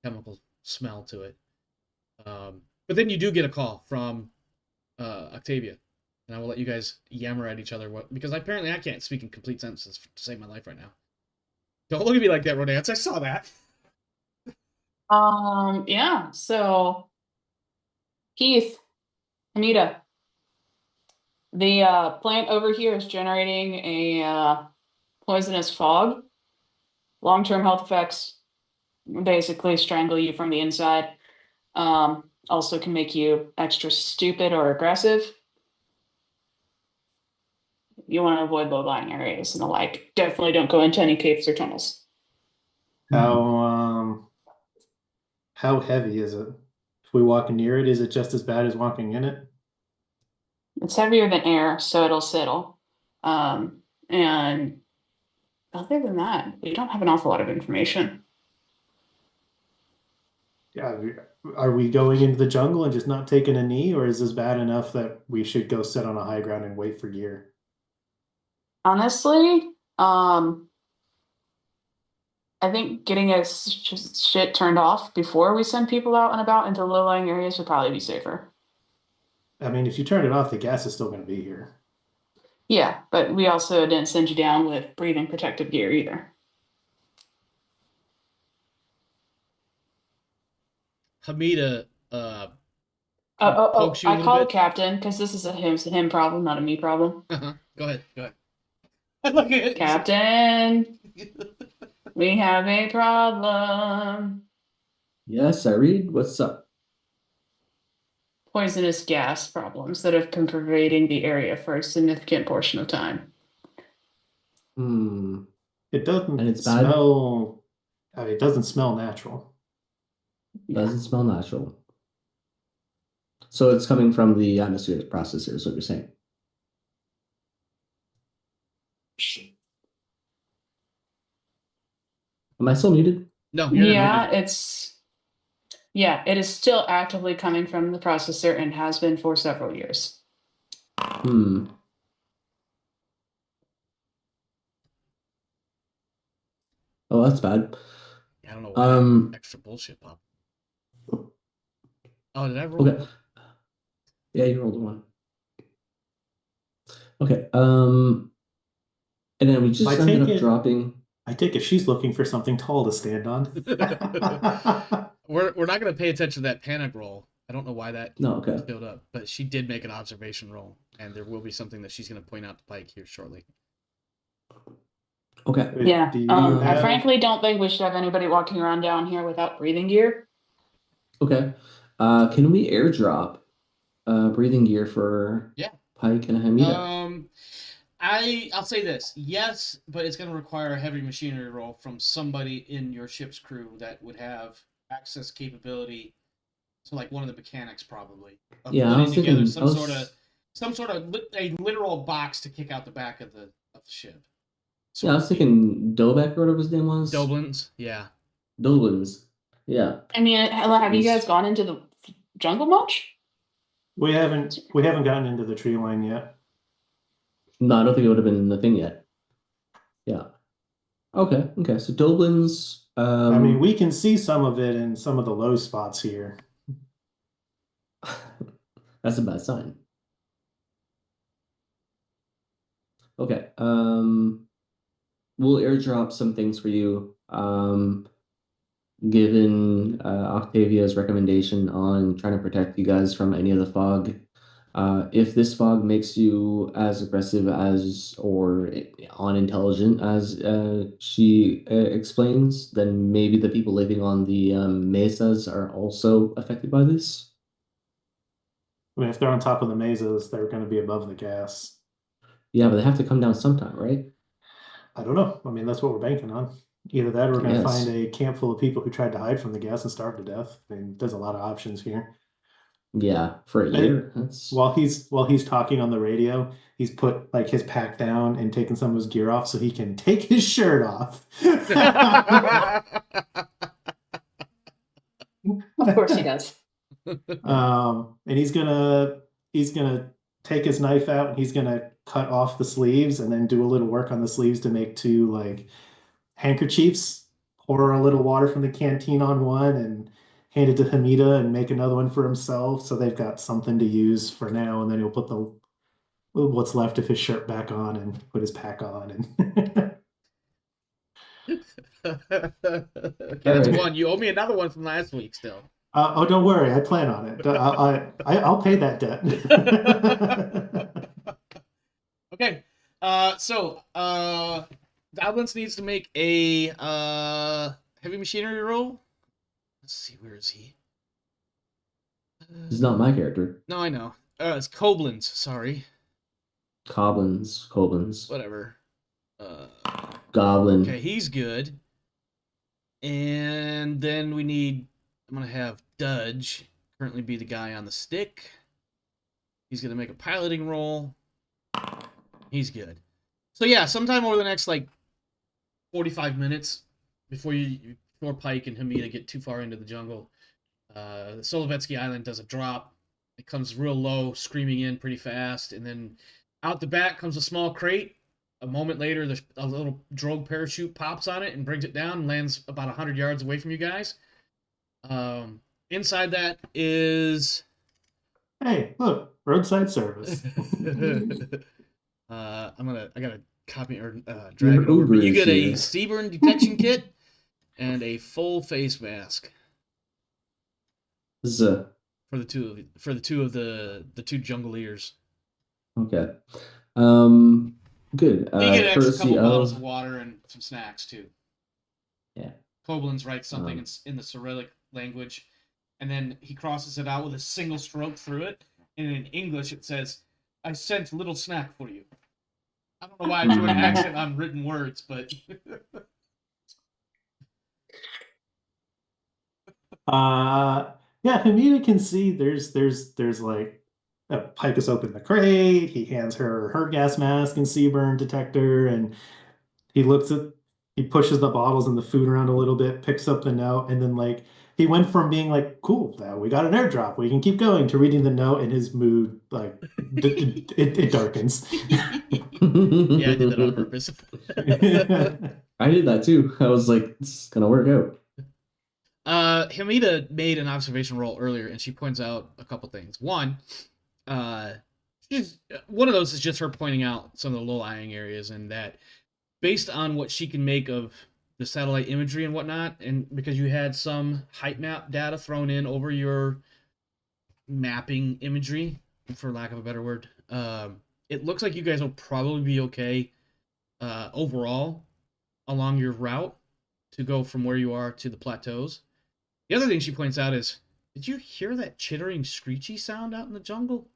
chemical smell to it. But then you do get a call from Octavia, and I will let you guys yammer at each other because apparently I can't speak in complete sentences to save my life right now. Don't look at me like that, Rodance. I saw that. Yeah. So, Keith, Anita, the plant over here is generating a poisonous fog. Long-term health effects basically strangle you from the inside. Also can make you extra stupid or aggressive. You want to avoid low-lying areas and the like. Definitely don't go into any caves or tunnels. How heavy is it? If we walk near it, is it just as bad as walking in it? It's heavier than air, so it'll settle. And other than that, we don't have an awful lot of information. Yeah, are we going into the jungle and just not taking a knee, or is this bad enough that we should go sit on a high ground and wait for gear? Honestly, I think getting us shit turned off before we send people out and about into low-lying areas would probably be safer. I mean, if you turn it off, the gas is still going to be here. Yeah, but we also didn't send you down with breathing protective gear either. Hamida, I called Captain because this is a him problem, not a me problem. Go ahead. Look at Captain, we have a problem. Yes, I read. What's up? Poisonous gas problems that have been pervading the area for a significant portion of time. Hmm. It And doesn't it's bad. smell. I mean, it doesn't smell natural. Doesn't smell natural. So it's coming from the atmospheric processor, is what you're saying. Am I still muted? No, you're not Yeah, muted. it is still actively coming from the processor and has been for several years. Hmm. Oh, that's bad. I don't know why that Um. extra bullshit pop. Oh, did I roll? Okay. Yeah, you rolled a 1. Okay. And then we just I ended take up it. dropping. I take it she's looking for something tall to stand on. We're not gonna pay attention to that panic roll. I don't know why that No, okay. showed up, but she did make an observation roll, and there will be something that she's gonna point out to Pike here shortly. Okay. Wait, Yeah. do you I have? frankly don't think we should have anybody walking around down here without breathing gear. Okay. Can we airdrop breathing gear for Yeah. Pike and Hamida? I'll say this, yes, but it's gonna require a heavy machinery roll from somebody in your ship's crew that would have access capability to like one of the mechanics probably of Yeah, I putting was together thinking. some sort of a literal box to kick out the back of the ship. Yeah, I was thinking Dobek or whatever his name was. Doblins, yeah. Doblins. Yeah. I mean, have you guys gone into the jungle much? We haven't gotten into the tree line yet. No, I don't think it would have been the thing yet. Yeah. Okay. Okay. So Doblins. I mean, we can see some of it in some of the low spots here. That's a bad sign. Okay. We'll airdrop some things for you. Given Octavia's recommendation on trying to protect you guys from any of the fog. If this fog makes you as aggressive as or unintelligent as she explains, then maybe the people living on the mesas are also affected by this. I mean, if they're on top of the mesas, they're going to be above the gas. Yeah, but they have to come down sometime, right? I don't know. I mean, that's what we're banking on. Either that or we're I going to guess. find a camp full of people who tried to hide from the gas and starved to death. I mean, there's a lot of options here. Yeah, for a year. That's While he's talking on the radio, he's put like his pack down and taken some of his gear off so he can take his shirt off. Of course he does. And he's gonna take his knife out and he's gonna cut off the sleeves and then do a little work on the sleeves to make 2 like handkerchiefs. Pour a little water from the canteen on one and hand it to Hamida and make another one for himself. So they've got something to use for now. And then he'll put the what's left of his shirt back on and put his pack on. And Okay, that's right. one. You owe me another one from last week still. Oh, don't worry, I plan on it. I'll pay that debt. Okay. Goblins needs to make a heavy machinery roll. Let's see, where is he? This is not my character. No, I know. It's Koblins, sorry. Koblins. Whatever. Goblin. Okay, he's good. And then we need, I'm going to have Dudge currently be the guy on the stick. He's going to make a piloting roll. He's good. So yeah, sometime over the next like 45 minutes before Pike and Hamida get too far into the jungle, the Solovetsky Island does a drop. It comes real low, screaming in pretty fast, and then out the back comes a small crate. A moment later, there's a little drogue parachute pops on it and brings it down and lands about 100 yards away from you guys. Inside that is... Hey, look, roadside service. I gotta copy or drag it over. But you get a Seaburn detection kit and a full face mask for the two of the two jungleers. Okay. Good. You get an extra Courtesy couple bottles of of water and some snacks too. yeah. Koblenz writes something Um, in the Cyrillic language, and then he crosses it out with a single stroke through it. And in English, it says, "I sent a little snack for you." I don't know why I drew an accent on written words, but Yeah, Hamida can see there's like Pike has opened the crate, he hands her her gas mask and CBRN detector, and he looks at he pushes the bottles and the food around a little bit, picks up the note, and then like he went from being like, cool, now we got an airdrop, we can keep going, to reading the note, and his mood like it darkens. yeah, I did that on purpose. I did that too. I was like, it's gonna work out. Hamida made an observation roll earlier, and she points out a couple things. One, one of those is just her pointing out some of the low-lying areas, and that based on what she can make of the satellite imagery and whatnot, and because you had some height map data thrown in over your mapping imagery, for lack of a better word, it looks like you guys will probably be okay overall along your route to go from where you are to the plateaus. The other thing she points out is, did you hear that chittering, screechy sound out in the jungle?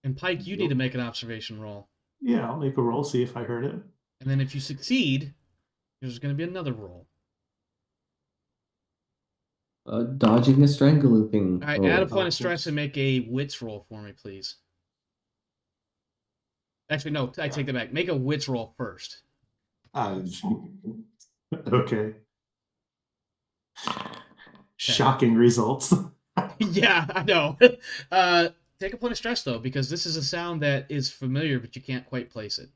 And Pike, you need to make an observation roll. Yeah, I'll make a roll, see if I heard it. And then if you succeed, there's going to be another roll. Dodging a strangling thing. All right, Oh, add a point oh, of stress oops. and make a wits roll for me, please. Actually, no, I take that back. Make a wits roll first. Okay. Shocking results. Yeah, I know. Take a point of stress, though, because this is a sound that is familiar, but you can't quite place it.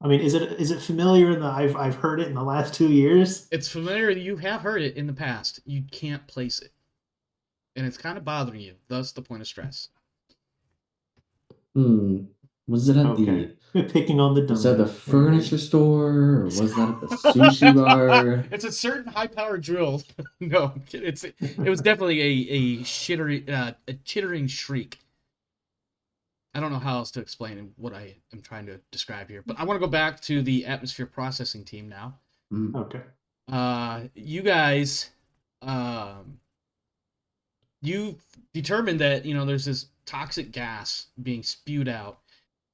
I mean, is it familiar in the I've heard it in the last 2 years? It's familiar. You have heard it in the past. You can't place it. And it's kind of bothering you. Thus, the point of stress. Was it at Okay. Picking on the was that the dummy. furniture store, or was that at the sushi bar? It's a certain high-powered drill. No, it was definitely a chittering shriek. I don't know how else to explain what I am trying to describe here, but I want to go back to the atmosphere processing team now. Okay. You guys, you determined that there's this toxic gas being spewed out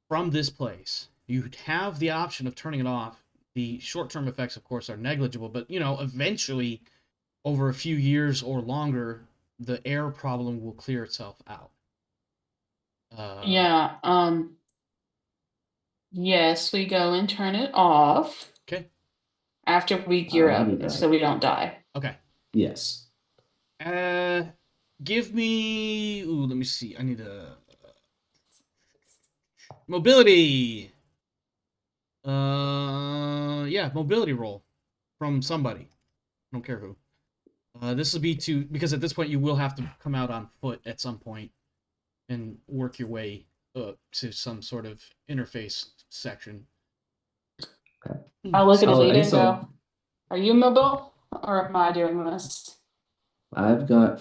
from this place. You have the option of turning it off. The short-term effects, of course, are negligible, but eventually, over a few years or longer, the air problem will clear itself out. Yeah. Yes, we go and turn it off Okay. after we gear I'll do up that. so we don't die. Okay. Yes. Give me. Ooh, let me see. I need a mobility. Yeah, mobility roll from somebody. I don't care who. This will be because at this point you will have to come out on foot at some point and work your way up to some sort of interface section. Okay. I'll look at So, Alita and so go, "Are you mobile or am I doing this?" I've got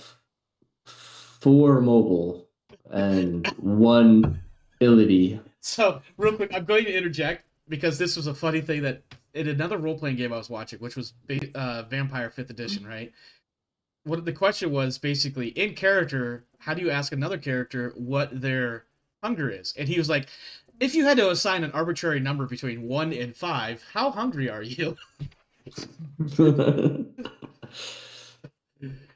4 mobile and 1 ability. So, real quick, I'm going to interject because this was a funny thing that in another role-playing game I was watching, which was Vampire 5th Edition, right? What the question was basically, in character, how do you ask another character what their hunger is? And he was like, if you had to assign an arbitrary number between 1 and 5, how hungry are you?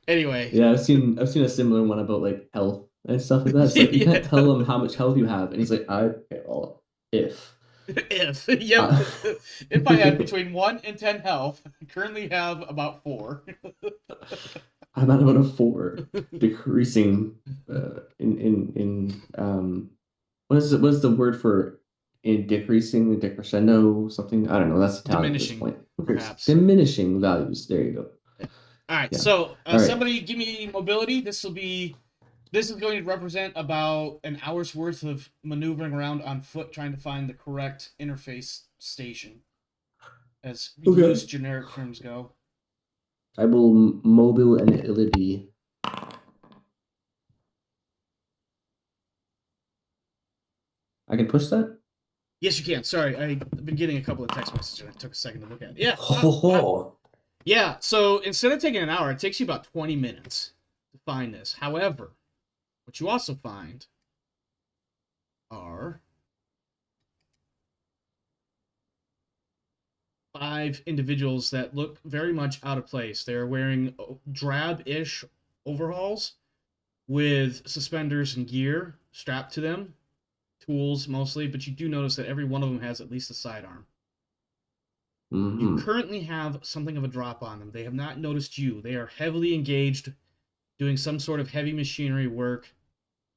Anyway. Yeah, I've seen a similar one about like health and stuff like that. It's like you can't tell him how much health you have, and he's like, if If I had between 1 and 10 health, I currently have about 4. I'm at about a 4, decreasing in what's the word for in decreasing, decrescendo, something? I don't know. That's Italian at this Diminishing, point. perhaps. Diminishing values. There you go. All right, Yeah. so All right. somebody give me mobility. This is going to represent about an hour's worth of maneuvering around on foot trying to find the correct interface station, as loose generic terms go. I will mobile and ability. I can push that? Yes, you can. Sorry, I've been getting a couple of text messages and it took a second to look at it. Yeah. Yeah, so instead of taking an hour, it takes you about 20 minutes to find this. However, what you also find are 5 individuals that look very much out of place. They're wearing drab-ish overalls with suspenders and gear strapped to them, tools mostly, but you do notice that every one of them has at least a sidearm. You currently have something of a drop on them. They have not noticed you. They are heavily engaged, doing some sort of heavy machinery work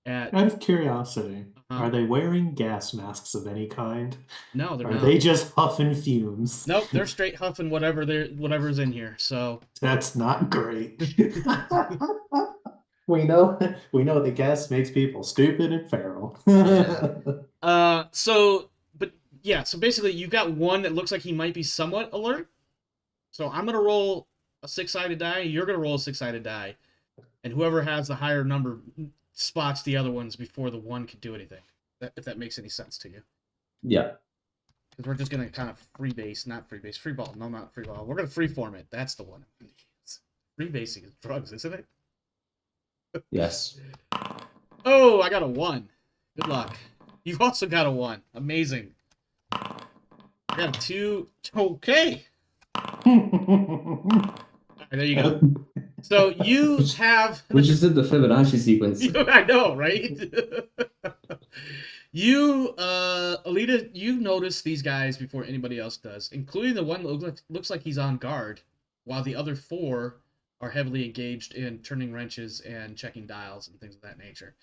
at... Out of curiosity, are they wearing gas masks of any kind? No, they're Or are not. they just huffing fumes? Nope, they're straight huffing whatever's in here. So That's not great. We know that gas makes people stupid and feral. So basically you got one that looks like he might be somewhat alert. So I'm gonna roll a 6-sided die, you're gonna roll a 6-sided die, and whoever has the higher number spots the other ones before the one can do anything. If that makes any sense to you. Yeah. Because we're just gonna kind of free ball. No, not free ball. We're gonna freeform it. That's the one. Free basing is drugs, isn't it? Yes. Oh, I got a 1. Good luck. You've also got a 1. Amazing. I got a 2. Okay. All right, there you go. So you have... We just did the Fibonacci sequence. I know, right? Alita, you notice these guys before anybody else does, including the one that looks like he's on guard, while the other 4 are heavily engaged in turning wrenches and checking dials and things of that nature.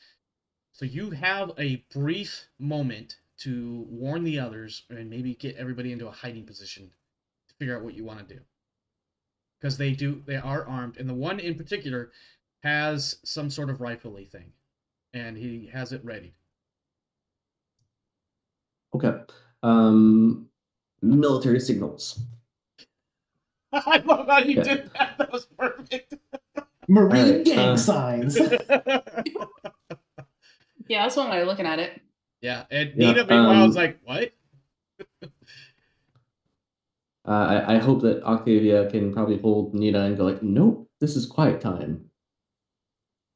So you have a brief moment to warn the others and maybe get everybody into a hiding position to figure out what you want to do. Because they are armed, and the one in particular has some sort of rifle-y thing, and he has it ready. Okay. Military signals. I love how you did that. That was perfect. Marine gang signs. Yeah, that's one way of looking at it. Yeah, and Nina, meanwhile, was like, what? I hope that Octavia can probably hold Nina and go like, nope, this is quiet time.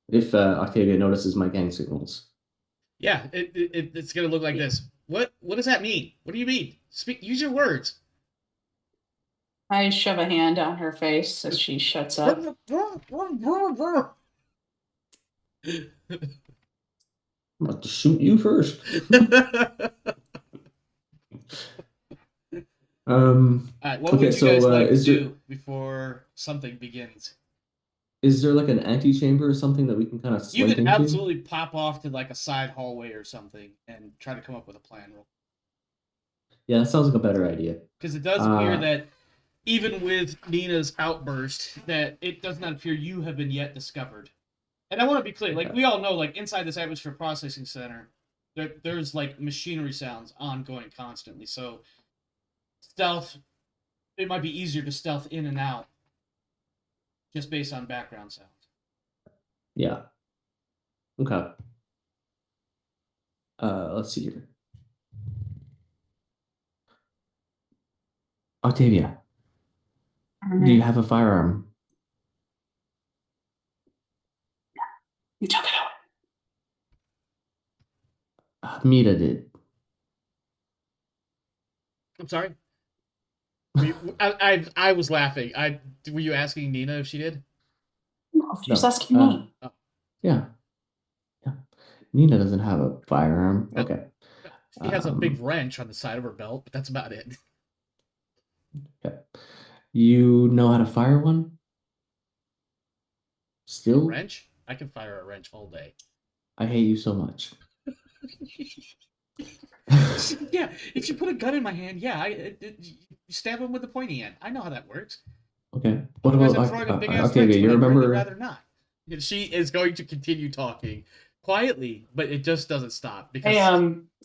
If Octavia notices my gang signals. Yeah, it's gonna look like this. What does that mean? What do you mean? Use your words. I shove a hand on her face as she shuts up. I'm about to shoot you first. Alright, what would you guys like to do before something begins? Is there like an antechamber or something that we can kind of slink You can into? absolutely pop off to like a side hallway or something and try to come up with a plan. Yeah, that sounds like a better idea. Because it does appear that even with Nina's outburst, that it does not appear you have been yet discovered. And I want to be clear, like we all know, like inside this atmosphere processing center, there's like machinery sounds ongoing constantly. So stealth, it might be easier to stealth in and out just based on background sounds. Yeah. Okay. Let's see here. Octavia, do you have a firearm? You took it away. Mita did. I'm sorry. I was laughing. Were you asking Nina if she did? No, she's asking me. Yeah. Nina doesn't have a firearm. No. Okay. She has a big wrench on the side of her belt, but that's about it. Okay. You know how to fire one? Still? Wrench? I can fire a wrench all day. I hate you so much. Yeah, if you put a gun in my hand, yeah, you stab him with the pointy end. I know how that works. Okay. What about Octavia? You remember? Rather not. She is going to continue talking quietly, but it just doesn't stop because. Hey,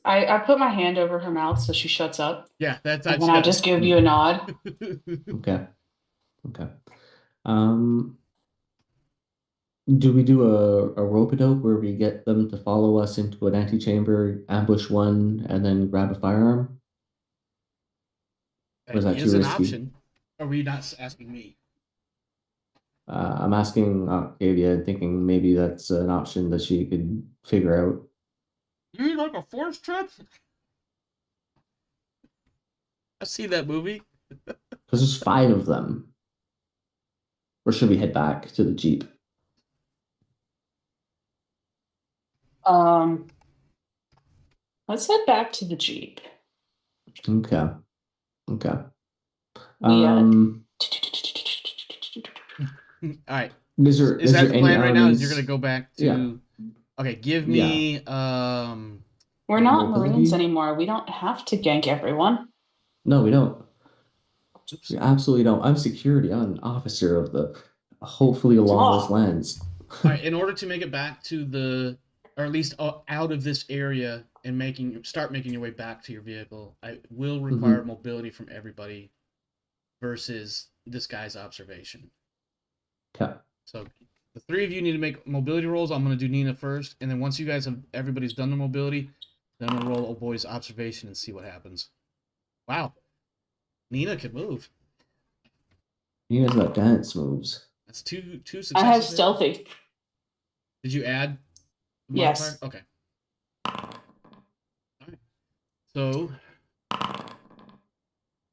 I put my hand over her mouth so she shuts up. Yeah, that's. And then I just give you a nod. Okay. Do we do a rope-a-dope where we get them to follow us into an antechamber, ambush one, and then grab a firearm? Or is That that too is an risky? option. Are we not asking me? I'm asking Octavia and thinking maybe that's an option that she could figure out. You mean like a force trip? I've seen that movie. Because there's 5 of them. Or should we head back to the Jeep? Um, let's head back to the Jeep. Okay. Okay. We Um, All right. is there Is is that there the any plan right now? Is you're gonna elements? go back Yeah. to? Okay, give Yeah. me We're not Marines Mobility? anymore. We don't have to gank everyone. No, we don't. Oops. We absolutely don't. I'm security. I'm an officer of the hopefully lawless Oh, lands. All right. In order to make it back to the, or at least out of this area and start making your way back to your vehicle, I will require Mhm. mobility from everybody versus this guy's observation. Okay. So the 3 of you need to make mobility rolls. I'm gonna do Nina first, and then once you guys have everybody's done the mobility, then we'll roll old boy's observation and see what happens. Wow, Nina can move. You guys got dance moves. That's two I have successes there. stealthy. Did you add the modifier? Yes. Okay. All right. So,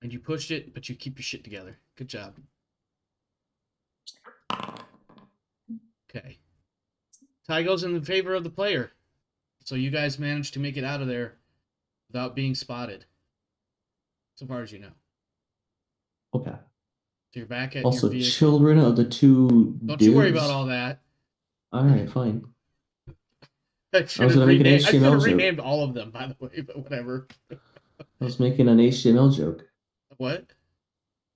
and you pushed it, but you keep your shit together. Good job. Okay. Tie goes in favor of the player. So you guys managed to make it out of there without being spotted, so far as you know. Okay. So you're back at your Also, vehicle. children of the 2 Don't you worry about divs. all that. All right, fine. I I should was have gonna make an renamed. I should HTML have joke. renamed all of them, by the way. But whatever. I was making an HTML joke. What?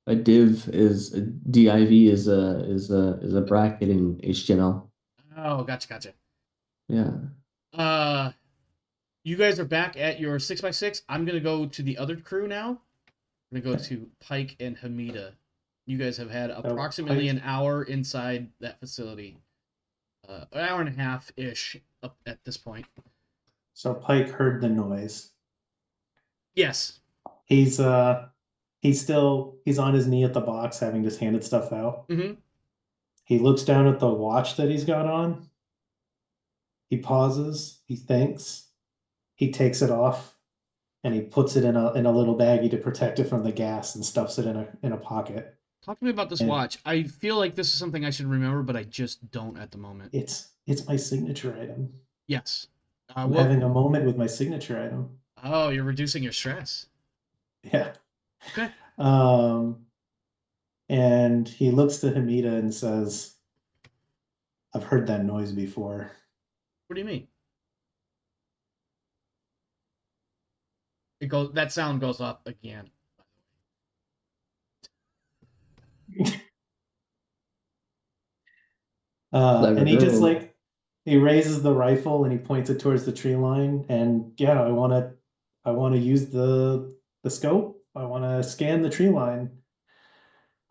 A div is a div is a bracket in HTML. Oh, gotcha. Yeah. Uh, you guys are back at your 6x6. I'm gonna go to the other crew now. I'm gonna go to Pike and Hamida. You guys have had approximately Pike. an hour inside that facility. An hour and a half ish up at this point. So Pike heard the noise. Yes. He's he's on his knee at the box having just handed stuff out. Mm-hmm. He looks down at the watch that he's got on. He pauses, he thinks, he takes it off, and he puts it in a little baggie to protect it from the gas and stuffs it in a pocket. Talk to me about this And watch. I feel like this is something I should remember, but I just don't at the moment. it's my signature item. Yes. I'm having a moment with my signature item. Oh, you're reducing your stress. Yeah. Okay. And he looks to Hamida and says, I've heard that noise before. What do you mean? That sound goes off again. Clever And he just girl. he raises the rifle and he points it towards the tree line. And yeah, I wanna use the scope. I wanna scan the tree line.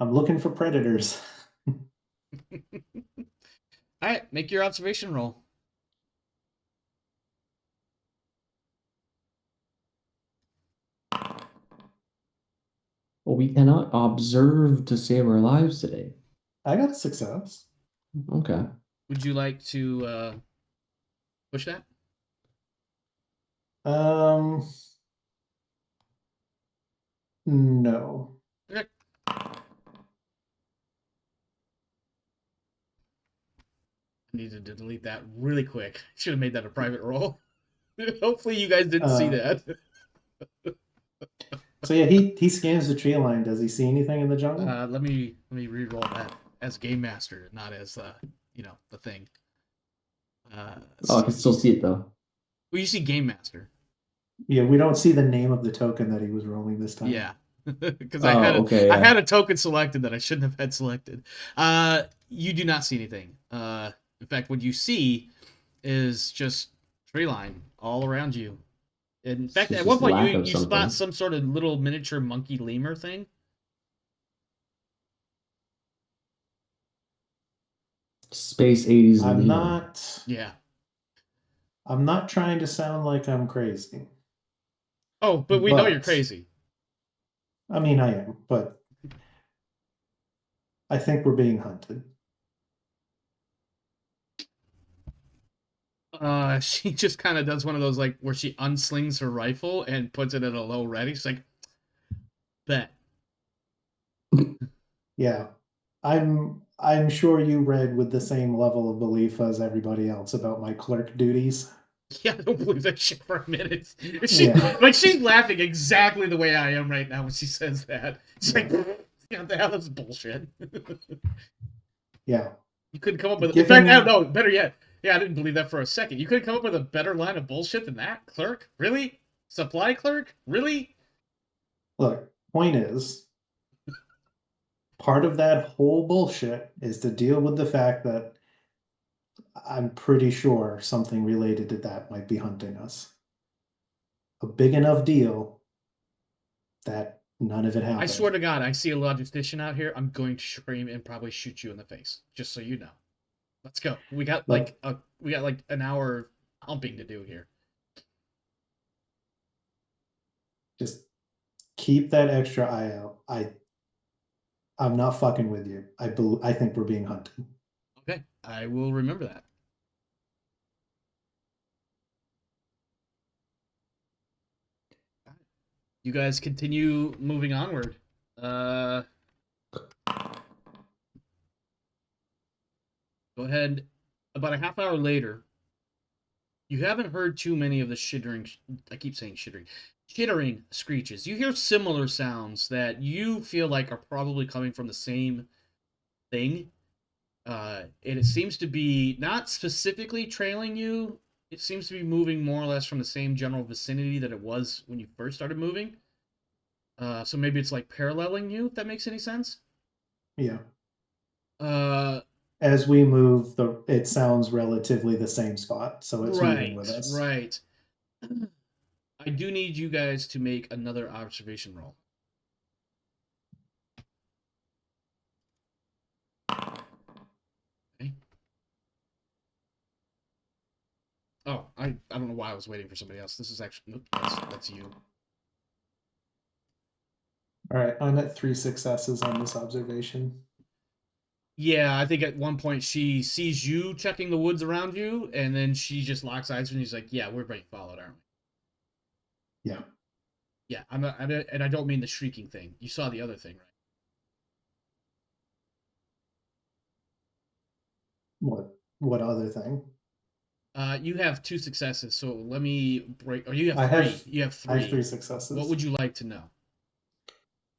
I'm looking for predators. All right, make your observation roll. Well, we cannot observe to save our lives today. I got a success. Okay. Would you like to push that? No. Okay. I needed to delete that really quick. Should have made that a private roll. Hopefully you guys didn't see that. So yeah, he scans the tree line. Does he see anything in the jungle? Let me re-roll that as game master, not as the thing. Oh, I can still see it though. Well, you see game master. Yeah, we don't see the name of the token that he was rolling this time. Yeah, because Oh, okay, I yeah. had a token selected that I shouldn't have had selected. You do not see anything. In fact, what you see is just tree line all around you. In fact, It's at one just point lack you of spot something. some sort of little miniature monkey lemur thing. Space 80s I'm Leon. not. Yeah. I'm not trying to sound like I'm crazy. Oh, but we know you're But- crazy. I mean, I am, but I think we're being hunted. She just kind of does one of those like where she unslings her rifle and puts it at a low ready. She's like, bet. Yeah. I'm sure you read with the same level of belief as everybody else about my clerk duties. Yeah, I don't believe that shit for a minute. Yeah. Like she's laughing exactly the way I am right now when she says that. She's like, "Yeah, what the hell is bullshit." Yeah. You couldn't come up with. In Given- fact, I don't know. Better yet, yeah, I didn't believe that for a second. You couldn't come up with a better line of bullshit than that, clerk? Really? Supply clerk? Really? Look, point is, part of that whole bullshit is to deal with the fact that I'm pretty sure something related to that might be hunting us. A big enough deal that none of it happened. I swear to God, I see a logistician out here. I'm going to scream and probably shoot you in the face, just so you know. Let's go. We got like an hour humping to do here. Just keep that extra eye out. I'm not fucking with you. I think we're being hunted. Okay, I will remember that. You guys continue moving onward. Go ahead. About a half hour later, you haven't heard too many of the shittering. I keep saying chittering screeches. You hear similar sounds that you feel like are probably coming from the same thing. And it seems to be not specifically trailing you. It seems to be moving more or less from the same general vicinity that it was when you first started moving. So maybe it's like paralleling you, if that makes any sense. Yeah. Uh, As we move, it sounds relatively the same spot, so it's moving with us. right. I do need you guys to make another observation roll. Okay. Oh, I don't know why I was waiting for somebody else. This is actually nope, that's you. All right, I'm at 3 successes on this observation. Yeah, I think at one point she sees you checking the woods around you, and then she just locks eyes with you and she's like, "Yeah, we're being followed, aren't we?" Yeah. Yeah, and I don't mean the shrieking thing. You saw the other thing, right? What other thing? You have 2 successes, so let me break. Or you have I 3. have- You have I have 3. 3 successes. What would you like to know?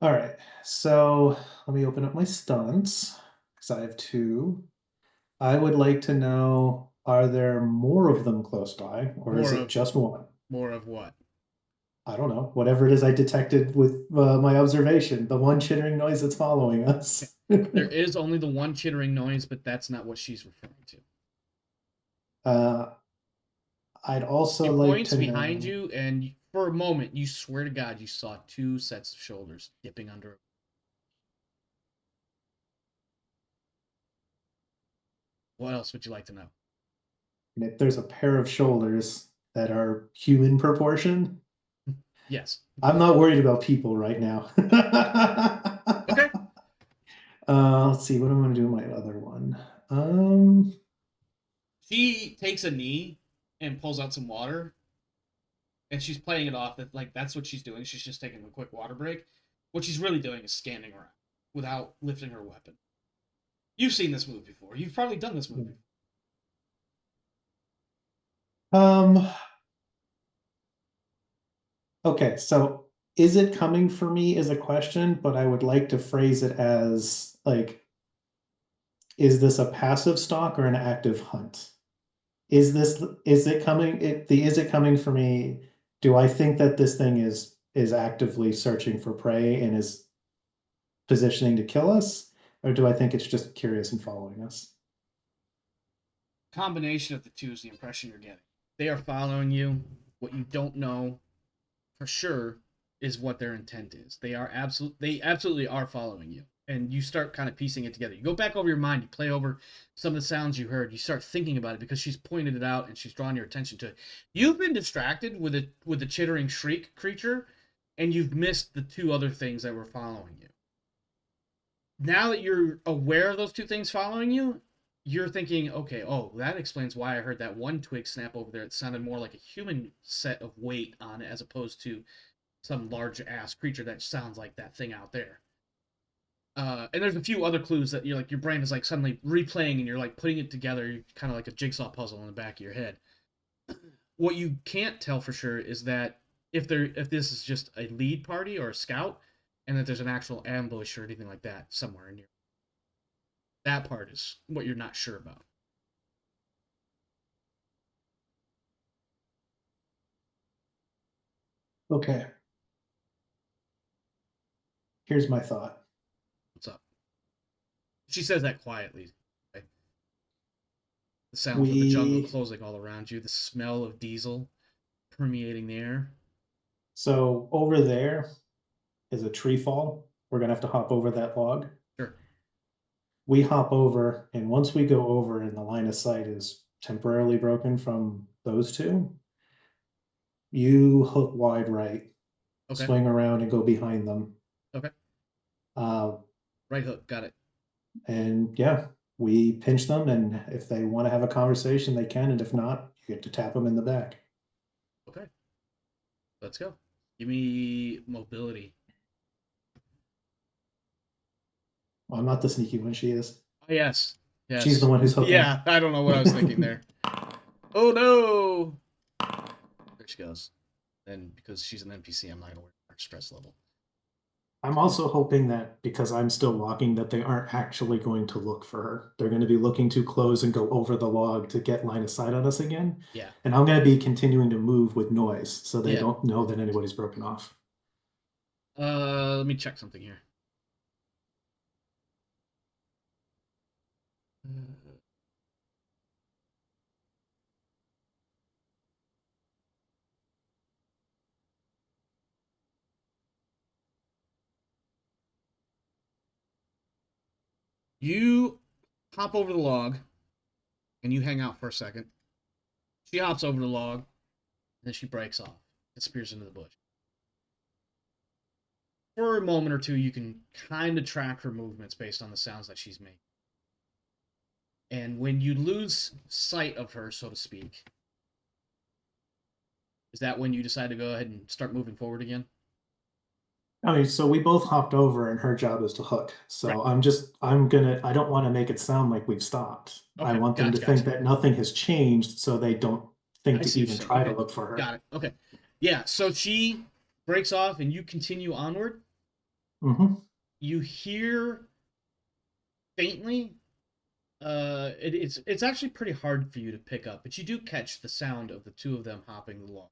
All right, so let me open up my stunts because I have 2. I would like to know, are there more of them close by, or is More it of- just one? More of what? I don't know. Whatever it is I detected with my observation, the one chittering noise that's following us. There is only the one chittering noise, but that's not what she's referring to. I'd also She like points to behind know... you, and for a moment, you swear to God, you saw 2 sets of shoulders dipping under. What else would you like to know? And if there's a pair of shoulders that are human proportion, Yes. I'm not worried about people right now. Okay. Let's see, what am I going to do with my other one? She takes a knee and pulls out some water, and she's playing it off that like that's what she's doing. She's just taking a quick water break. What she's really doing is scanning around without lifting her weapon. You've seen this move before. You've probably done this movie. Okay, so is it coming for me is a question, but I would like to phrase it as like, is this a passive stalk or an active hunt? Is it coming for me? Do I think that this thing is actively searching for prey and is positioning to kill us? Or do I think it's just curious and following us? Combination of the two is the impression you're getting. They are following you. What you don't know for sure is what their intent is. They absolutely are following you. and you start kind of piecing it together. You go back over your mind, you play over some of the sounds you heard, you start thinking about it because she's pointed it out and she's drawn your attention to it. You've been distracted with the chittering shriek creature, and you've missed the two other things that were following you. Now that you're aware of those two things following you, you're thinking, okay, oh, that explains why I heard that one twig snap over there. It sounded more like a human set of weight on it as opposed to some large ass creature that sounds like that thing out there. And there's a few other clues that you're like, your brain is like suddenly replaying and you're like putting it together, kind of like a jigsaw puzzle in the back of your head. What you can't tell for sure is that if this is just a lead party or a scout, and that there's an actual ambush or anything like that somewhere near. That part is what you're not sure about. Okay. Here's my thought. What's up? She says that quietly. Okay? The sounds of the jungle closing all around you, the smell of diesel permeating the air. So over there is a tree fall. We're gonna have to hop over that log. Sure. We hop over, and once we go over and the line of sight is temporarily broken from those two, you hook wide right, Okay. swing around and go behind them. Okay. Uh, Right hook, got it. and yeah, we pinch them, and if they want to have a conversation, they can, and if not, you get to tap them in the back. Okay. Let's go. Give me mobility. Well, I'm not the sneaky one, she is. Oh, yes. Yes. She's the one who's hooking. Yeah, I don't know what I was thinking there. Oh no! There she goes. And because she's an NPC, I'm not gonna worry about her stress level. I'm also hoping that because I'm still walking, that they aren't actually going to look for her. They're going to be looking to close and go over the log to get line of sight on us again. Yeah. And I'm going to be continuing to move with noise so they Yeah. don't know that anybody's broken off. Let me check something here. You hop over the log and you hang out for a second. She hops over the log, and then she breaks off, disappears into the bush. For a moment or two, you can kind of track her movements based on the sounds that she's making. And when you lose sight of her, so to speak, is that when you decide to go ahead and start moving forward again? I mean, so we both hopped over and her job is to hook. So Right. I don't want to make it sound like we've stopped. I Okay, want them to think that nothing has changed so they don't think I to see what even you're saying. try Okay. to look for her. Got it. Okay. Yeah, so she breaks off and you continue onward. Mm-hmm. You hear faintly, it's actually pretty hard for you to pick up, but you do catch the sound of the two of them hopping the log.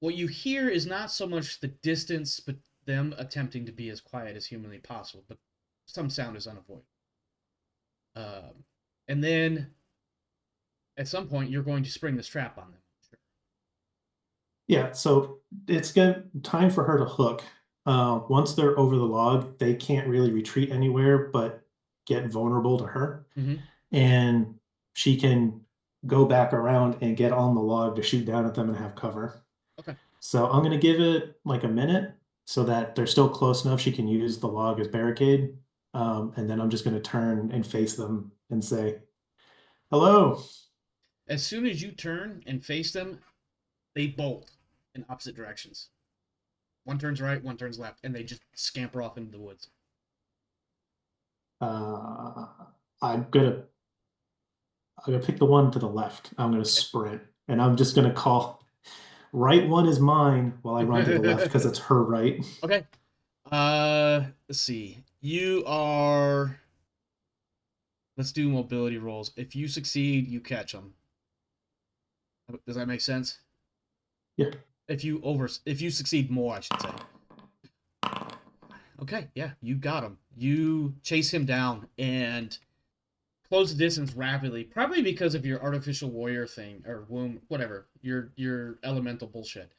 What you hear is not so much the distance, but them attempting to be as quiet as humanly possible, but some sound is unavoidable. And then at some point you're going to spring this trap on them. Sure. Yeah, so it's time for her to hook. Once they're over the log, they can't really retreat anywhere but get vulnerable to her. Mm-hmm. And she can go back around and get on the log to shoot down at them and have cover. Okay. So I'm going to give it like a minute so that they're still close enough she can use the log as barricade. And then I'm just going to turn and face them and say, hello. As soon as you turn and face them, they bolt in opposite directions. One turns right, one turns left, and they just scamper off into the woods. I'm gonna pick the one to the left. I'm gonna sprint, and I'm just gonna call. Right one is mine while I run to the left because it's her right. Okay. Let's see. You are. Let's do mobility rolls. If you succeed, you catch them. Does that make sense? Yeah. If you succeed more, I should say. Okay, yeah, you got him. You chase him down and close the distance rapidly, probably because of your artificial warrior thing or womb, whatever, your elemental bullshit.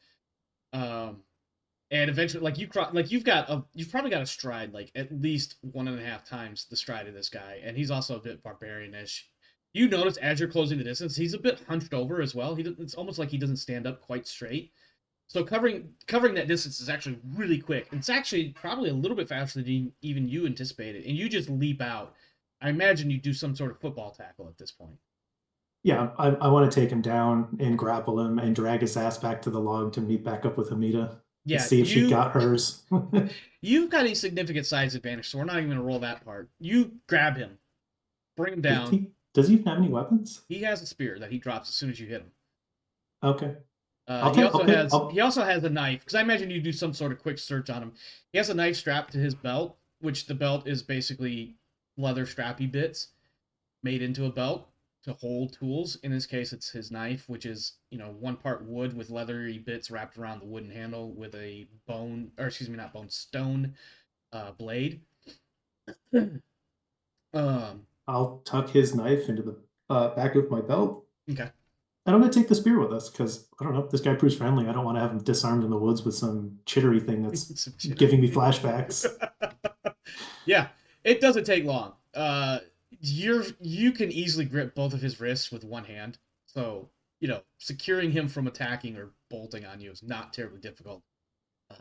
And eventually, like you've probably got a stride like at least 1.5 times the stride of this guy, and he's also a bit barbarianish. You notice as you're closing the distance, he's a bit hunched over as well. It's almost like he doesn't stand up quite straight. So covering that distance is actually really quick. It's actually probably a little bit faster than even you anticipated, and you just leap out. I imagine you do some sort of football tackle at this point. Yeah, I want to take him down and grapple him and drag his ass back to the log to meet back up with Hamida and Yeah, see if she got hers. you've got a significant size advantage, so we're not even going to roll that part. You grab him, bring him down. Does he even have any weapons? He has a spear that he drops as soon as you hit him. Okay. He also has a knife, because I imagine you do some sort of quick search on him. He has a knife strapped to his belt, which the belt is basically leather strappy bits made into a belt to hold tools. In this case, it's his knife, which is, one part wood with leathery bits wrapped around the wooden handle with a stone blade. I'll tuck his knife into the back of my belt. Okay. And I'm going to take the spear with us because, I don't know, if this guy proves friendly. I don't want to have him disarmed in the woods with some chittery thing that's giving me flashbacks. Yeah, it doesn't take long. You can easily grip both of his wrists with one hand. So, securing him from attacking or bolting on you is not terribly difficult.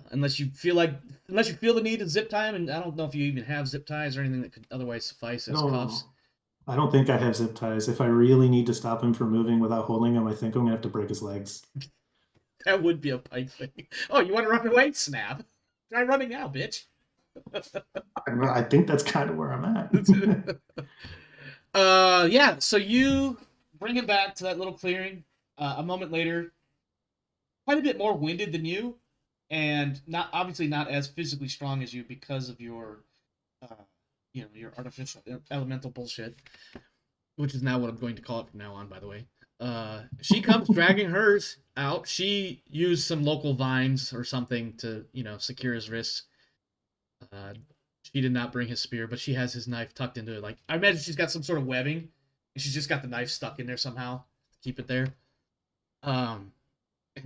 Unless you feel the need to zip tie him, and I don't know if you even have zip ties or anything that could otherwise suffice as cuffs. I don't think I have zip ties. If I really need to stop him from moving without holding him, I think I'm going to have to break his legs. That would be a pipe thing. Oh, you want to run away? Snap. Try running now, bitch. I think that's kind of where I'm at. Yeah, so you bring him back to that little clearing. A moment later, quite a bit more winded than you, and obviously not as physically strong as you because of your your artificial elemental bullshit, which is now what I'm going to call it from now on, by the way. She comes dragging hers out. She used some local vines or something to, secure his wrists. She did not bring his spear, but she has his knife tucked into it. Like, I imagine she's got some sort of webbing, and she's just got the knife stuck in there somehow to keep it there. And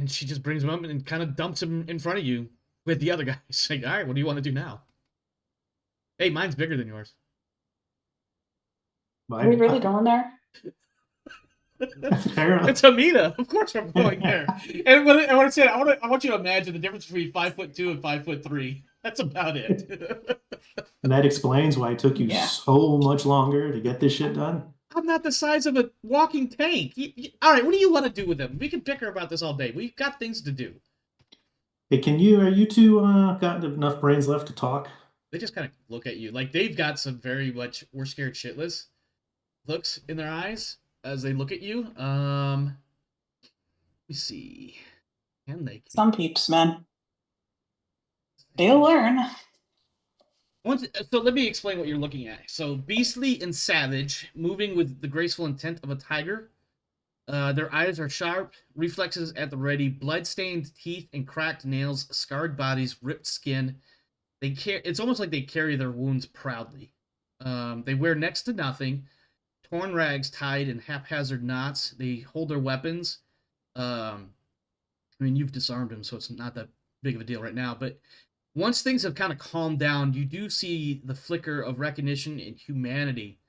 she just brings him up and kind of dumps him in front of you with the other guy. She's like, all right, what do you want to do now? Hey, mine's bigger than yours. Are we really going there? It's Hamida. Of course we're going there. And what I said, I want you to imagine the difference between 5'2" and 5'3". That's about it. And that explains why it took you so much longer to get this shit done. I'm not the size of a walking tank. All right, what do you want to do with him? We can bicker about this all day. We've got things to do. Hey, are you two got enough brains left to talk? They just kind of look at you. Like, they've got some very much we're scared shitless looks in their eyes as they look at you. Let me see. Some peeps, man. They'll learn. So let me explain what you're looking at. So, beastly and savage, moving with the graceful intent of a tiger. Their eyes are sharp, reflexes at the ready, blood-stained teeth and cracked nails, scarred bodies, ripped skin. It's almost like they carry their wounds proudly. They wear next to nothing, torn rags tied in haphazard knots. They hold their weapons. You've disarmed them, so it's not that big of a deal right now. But once things have kind of calmed down, you do see the flicker of recognition and humanity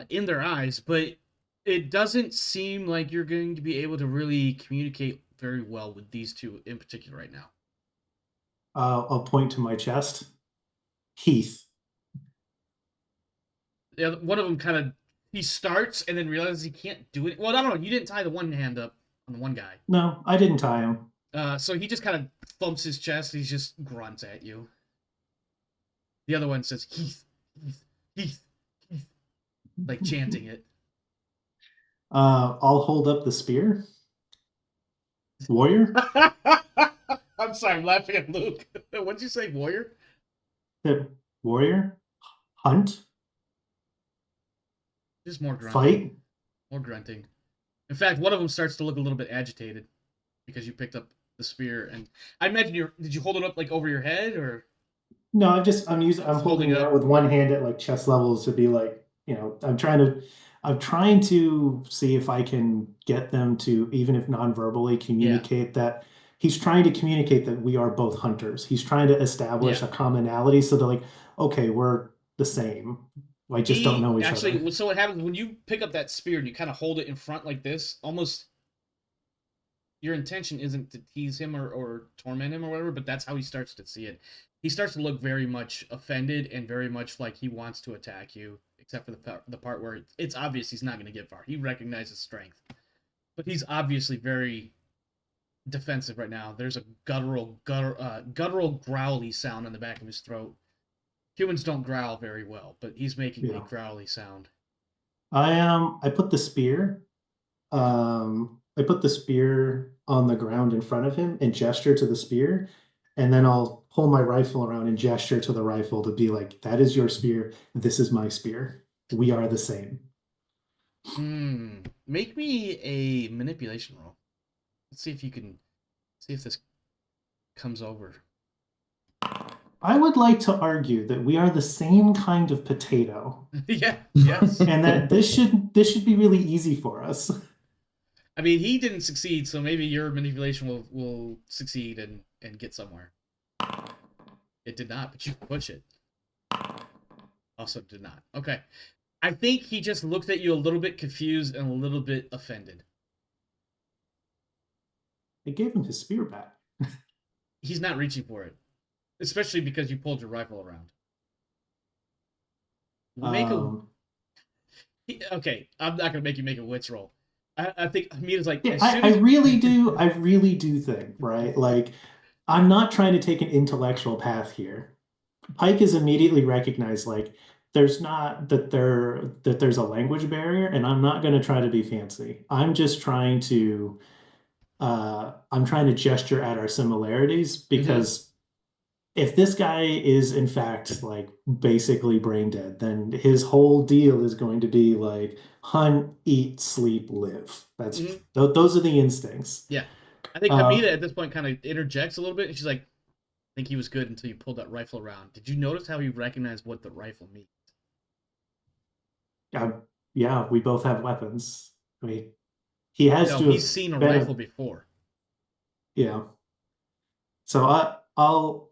in their eyes. But it doesn't seem like you're going to be able to really communicate very well with these two in particular right now. I'll point to my chest. Heath. Yeah, one of them he starts and then realizes he can't do it. Well, I don't know. You didn't tie the one hand up on the one guy. No, I didn't tie him. So he just kind of thumps his chest. He just grunts at you. The other one says, Heath, Heath, Heath, Heath, like chanting it. I'll hold up the spear. Warrior? I'm sorry, I'm laughing at Luke. What'd you say, warrior? Warrior? Hunt? Just more grunting. Fight? More grunting. In fact, one of them starts to look a little bit agitated because you picked up the spear. And I imagine did you hold it up like over your head or? No, I'm holding it up with one hand at like chest levels to be like, I'm trying to see if I can get them to, even if non-verbally, communicate that he's trying to communicate that we are both hunters. He's trying to establish Yeah. a commonality so they're like, okay, we're the same. I just don't know each Actually, other. so what happens when you pick up that spear and you kind of hold it in front like this, almost your intention isn't to tease him or torment him or whatever, but that's how he starts to see it. He starts to look very much offended and very much like he wants to attack you, except for the part where it's obvious he's not going to get far. He recognizes strength, but he's obviously very defensive right now. There's a guttural growly sound in the back of his throat. Humans don't growl very well, but he's making a growly sound. I put the spear on the ground in front of him and gesture to the spear, and then I'll pull my rifle around and gesture to the rifle to be like, that is your spear, this is my spear. We are the same. Make me a manipulation roll. Let's see if you can see if this comes over. I would like to argue that we are the same kind of potato. Yeah, yes. And that this should be really easy for us. I mean, he didn't succeed, so maybe your manipulation will succeed and get somewhere. It did not, but you push it. Also did not. Okay. I think he just looked at you a little bit confused and a little bit offended. I gave him his spear back. He's not reaching for it. Especially because you pulled your rifle around. Okay, I'm not gonna make you make a wits roll. I think Hamid like. Yeah, I really do think, right? Like, I'm not trying to take an intellectual path here. Pike is immediately recognized, like, there's a language barrier, and I'm not going to try to be fancy. I'm just trying to gesture at our similarities, because if this guy is in fact like basically brain dead, then his whole deal is going to be like hunt, eat, sleep, live. That's those are the instincts. Yeah. I think Hamida at this point kind of interjects a little bit, and she's like, I think he was good until you pulled that rifle around. Did you notice how he recognized what the rifle means? Yeah, we both have weapons. I mean, he has to. He's seen a rifle before. Yeah. So I'll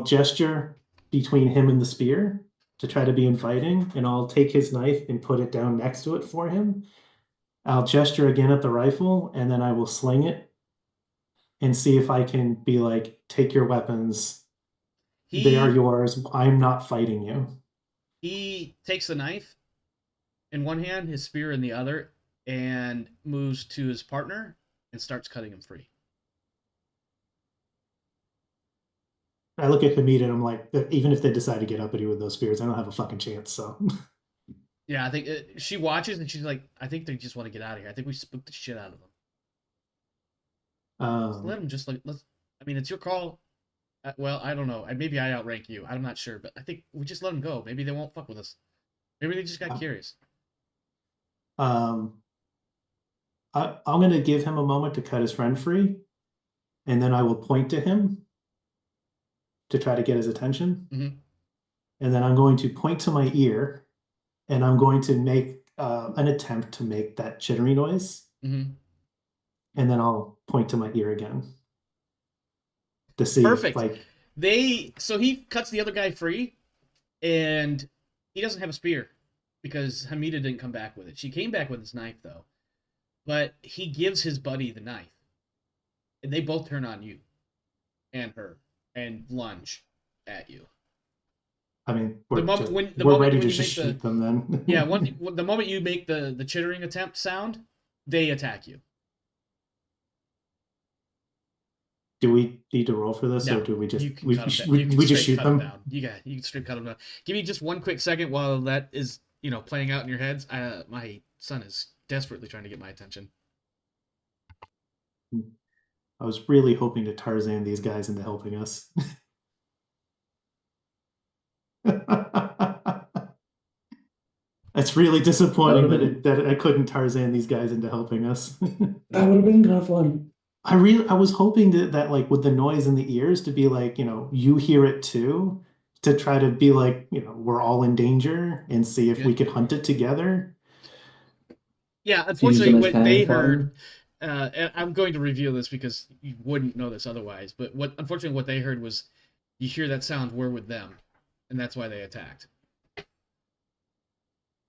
gesture between him and the spear to try to be inviting, and I'll take his knife and put it down next to it for him. I'll gesture again at the rifle, and then I will sling it and see if I can be like, take your weapons. They are yours. I'm not fighting you. He takes the knife in one hand, his spear in the other, and moves to his partner and starts cutting him free. I look at Hamid and I'm like, even if they decide to get up at you with those spears, I don't have a fucking chance. So, yeah, I think she watches and she's like, I think they just want to get out of here. I think we spooked the shit out of them. Let them just like, I mean, it's your call. Well, I don't know. Maybe I outrank you. I'm not sure, but I think we just let them go. Maybe they won't fuck with us. Maybe they just got curious. I'm gonna give him a moment to cut his friend free, and then I will point to him to try to get his attention. And then I'm going to point to my ear, and I'm going to make an attempt to make that chittery noise. And then I'll point to my ear again to see. Perfect. So he cuts the other guy free, and he doesn't have a spear because Hamida didn't come back with it. She came back with his knife though, but he gives his buddy the knife, and they both turn on you and her and lunge at you. I mean, we're ready to just shoot them then. Yeah, the moment you make the chittering attempt sound, they attack you. Do we need to roll for this, or do we just we just shoot them? You can straight cut them down. Give me just one quick second while that is playing out in your heads. My son is desperately trying to get my attention. I was really hoping to Tarzan these guys into helping us. It's really disappointing that I couldn't Tarzan these guys into helping us. That would have been kind of fun. I was hoping that like with the noise in the ears to be like, you hear it too, to try to be like, we're all in danger and see if we could hunt it together. Yeah, unfortunately what they heard, and I'm going to reveal this because you wouldn't know this otherwise. But unfortunately, what they heard was, you hear that sound, we're with them, and that's why they attacked.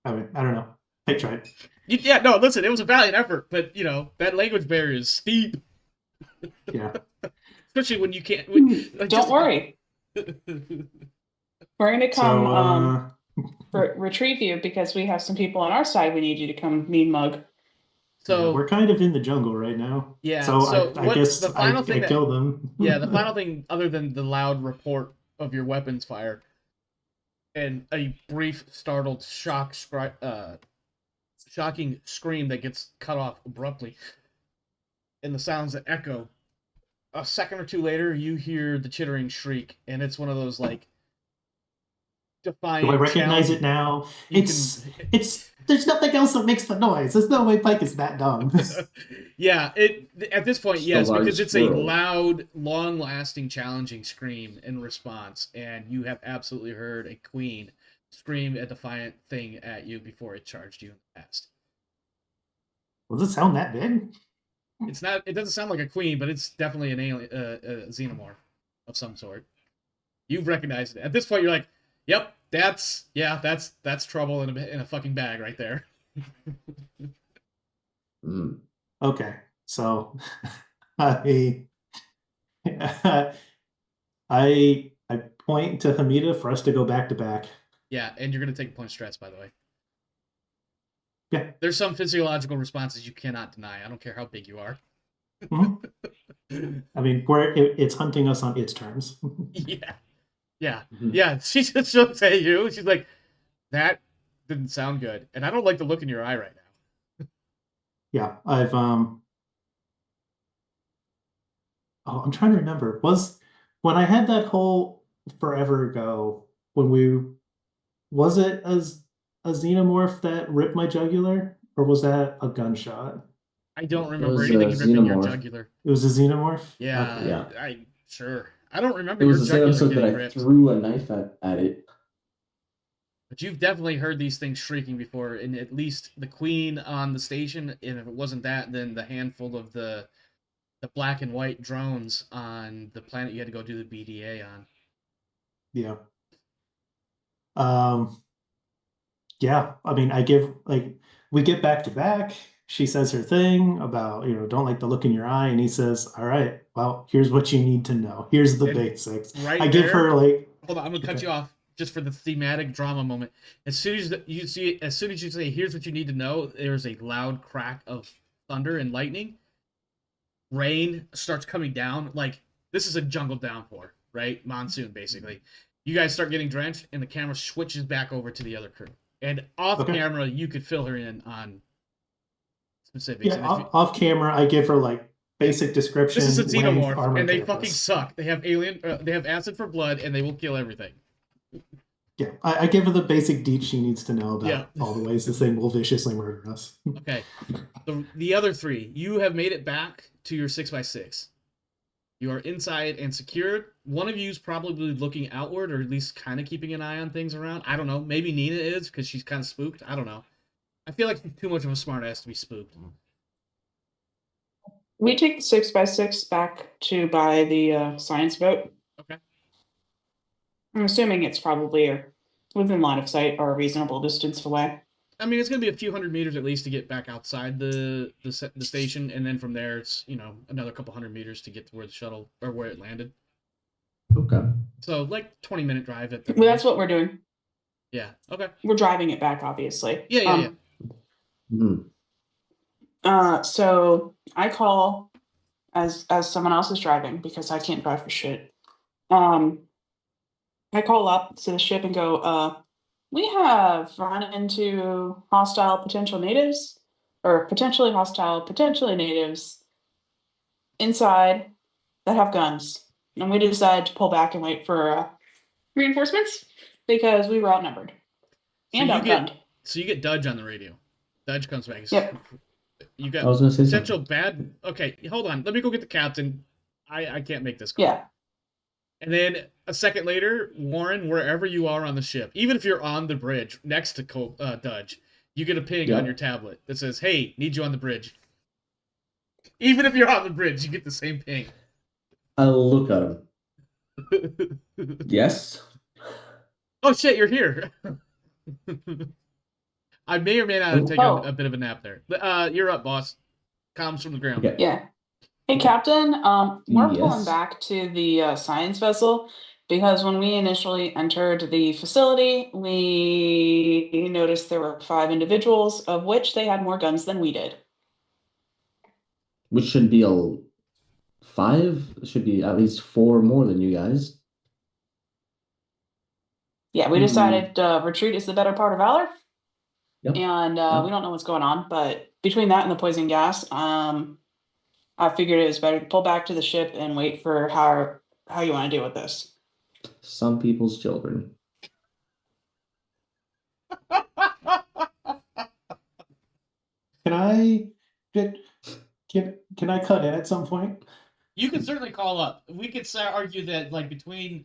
I mean, I don't know. I tried. Yeah, no, listen, it was a valiant effort, but that language barrier is steep, Yeah. especially when you can't. Don't worry. We're gonna come retrieve you because we have some people on our side we need you to come mean mug. So we're kind of in the jungle right now. Yeah. So I guess the final I thing kill them. Yeah, the final thing, other than the loud report of your weapons fire and a brief, startled, shocking scream that gets cut off abruptly, and the sounds that echo. A second or two later, you hear the chittering shriek, and it's one of those like defiant. Do I recognize it now? It's there's nothing else that makes the noise. There's no way Pike is that dumb. Yeah, at this point, Just yes, a large because it's squirrel. a loud, long-lasting, challenging scream in response, and you have absolutely heard a queen scream a defiant thing at you before it charged you in the past. Does it sound that big? It's not. It doesn't sound like a queen, but it's definitely an alien, a xenomorph of some sort. You've recognized it. At this point, you're like, "Yep, that's trouble in a fucking bag right there." Mm. Okay, so I I point to Hamida for us to go back to back. Yeah, and you're gonna take a punch stress, by the way. Yeah. There's some physiological responses you cannot deny. I don't care how big you are. Mhm. I mean, it's hunting us on its terms. Yeah. Mhm. Yeah. She just looks at you. She's like, that didn't sound good. And I don't like the look in your eye right now. Yeah, I'm trying to remember. Was when I had that whole forever ago, was it a xenomorph that ripped my jugular, or was that a gunshot? I don't It remember was anything a ripping your xenomorph. jugular. It was a xenomorph? Yeah. Okay. Yeah. Sure. I don't remember It was your the same jugular episode that getting I ripped. threw a knife at it. But you've definitely heard these things shrieking before, and at least the queen on the station, and if it wasn't that, then the handful of the black and white drones on the planet you had to go do the BDA on. Yeah. Yeah, I mean, we get back to back. She says her thing about, don't like the look in your eye, and he says, all right, well, here's what you need to know. Here's the And basics. right I give her Hold on, I'm gonna cut Okay. you off just for the thematic drama moment. As soon as you say, "Here's what you need to know," there's a loud crack of thunder and lightning. Rain starts coming down. Like, this is a jungle downpour, right? Monsoon, basically. You guys start getting drenched, and the camera switches back over to the other crew. And off Okay. camera, you could fill her in on specifics. Yeah, off camera, I give her basic description. This is a length, xenomorph, armor, and they carapace. fucking suck. They have they have acid for blood, and they will kill everything. Yeah, I give her the basic deets she needs to know about Yeah. all the ways this thing will viciously murder us. Okay. The other three, you have made it back to your 6x6. You are inside and secured. One of you is probably looking outward, or at least kind of keeping an eye on things around. I don't know. Maybe Nina is, because she's kind of spooked. I don't know. I feel like she's too much of a smartass to be spooked. We take the 6x6 back to buy the science boat. Okay. I'm assuming it's probably within line of sight or a reasonable distance away. I mean, it's going to be a few hundred meters at least to get back outside the station, and then from there, it's another couple hundred meters to get to where the shuttle or where it landed. Okay. So 20-minute drive at the. Well, that's what we're doing. Yeah. Okay. We're driving it back, obviously. Yeah. Mhm. So I call as someone else is driving because I can't drive for shit. I call up to the ship and go, we have run into hostile potential natives, or potentially hostile, potentially natives inside that have guns. And we decided to pull back and wait for reinforcements because we were outnumbered and outgunned. So you get Dudge on the radio. Dudge comes back. Yep. You got I was gonna say potential something. bad. Okay, hold on. Let me go get the captain. I can't make this call. Yeah. And then a second later, Warren, wherever you are on the ship, even if you're on the bridge next to Dudge, you get a ping on your tablet that says, "Hey, need you on the bridge." Even if you're on the bridge, you get the same ping. I'll look at him. Yes. Oh shit, you're here. I may or may not have taken a bit of a nap there. You're up, boss. Comms from the ground. Okay. Yeah. Hey, Captain. We're pulling Yes. back to the science vessel because when we initially entered the facility, we noticed there were 5 individuals, of which they had more guns than we did. Which should be a 5. It should be at least 4 more than you guys. Yeah, we decided retreat is the better part of valor. Yep. And Yep. we don't know what's going on, but between that and the poison gas, I figured it was better to pull back to the ship and wait for how you want to deal with this. Some people's children. Can I get can I cut in at some point? You can certainly call up. We could argue that, like, between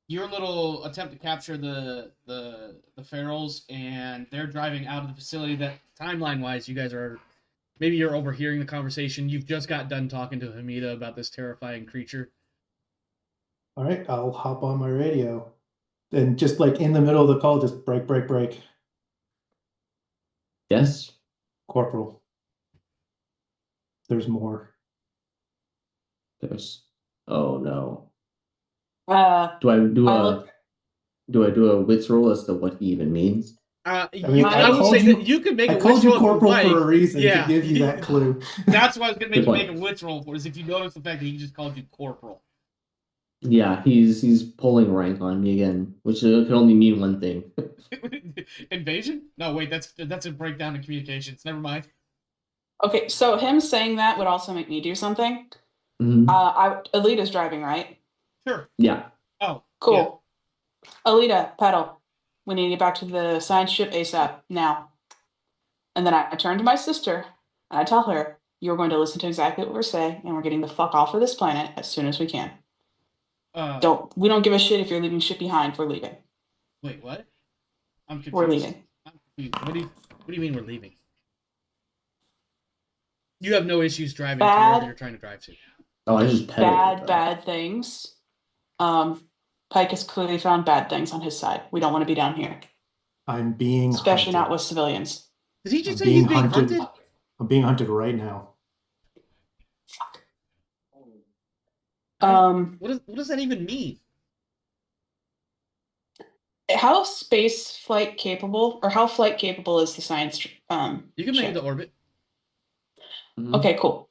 your little attempt to capture the ferals and they're driving out of the facility, that timeline-wise, you guys are... Maybe you're overhearing the conversation. You've just got done talking to Hamida about this terrifying creature. All right, I'll hop on my radio. And just like in the middle of the call, just break. Yes. Corporal. There's more. There's. Oh no. Do I do a wits roll as to what he even means? I mean, would say that you could make I a called wits you roll corporal if you for a like. reason Yeah. to give you that clue. That's why I was going to make Good you make point. a wits roll for, is if you notice the fact that he just called you corporal. Yeah, he's pulling rank on me again, which can only mean one thing. Invasion? No, wait, that's a breakdown in communications. Never mind. Okay, so him saying that would also make me do something. Mhm. Alita's driving, right? Sure. Yeah. Oh, Cool. Alita, pedal. We need to get back to the science ship ASAP now. And then I turn to my sister and I tell her, you're going to listen to exactly what we're saying, and we're getting the fuck off of this planet as soon as we can. Yeah. We don't give a shit if you're leaving shit behind. We're leaving. Wait, what? I'm confused. We're leaving. I'm confused. What do you mean we're leaving? You have no issues driving to wherever you're trying to drive to. Oh, I just pedaled. Bad things. Pike has clearly found bad things on his side. We don't want to be down here. I'm being Especially not hunted. with civilians. Did he just I'm say he's being hunted? I'm being hunted right now. What does that even mean? How space flight capable, or how flight capable is the science? You can make ship? it to orbit. Mhm. Okay, cool.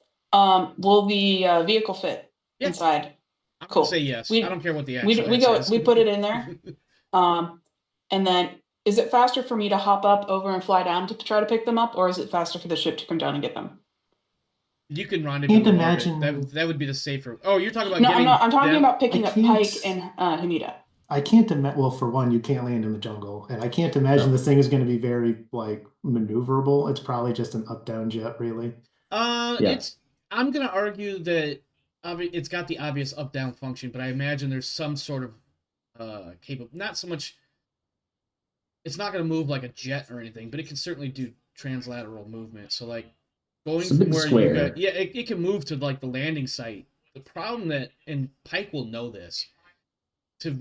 Will the vehicle fit inside? I'm Cool. gonna say yes. We- I don't care what the We actual answer is. we put it in there. And then is it faster for me to hop up over and fly down to try to pick them up, or is it faster for the ship to come down and get them? You can rendezvous. Can't in imagine- orbit. That would be the safer. Oh, you're talking about No, getting. I'm talking them? about picking I up can't- Pike and Hamida. I can't imagine. Well, for one, you can't land in the jungle, and I can't imagine No. this thing is going to be very like maneuverable. It's probably just an up-down jet, really. Yeah. I'm gonna argue that it's got the obvious up-down function, but I imagine there's some sort of capable. Not so much. It's not gonna move like a jet or anything, but it can certainly do translateral movement. So like going It's a from big where square. you got, it can move to like the landing site. The problem that, and Pike will know this, to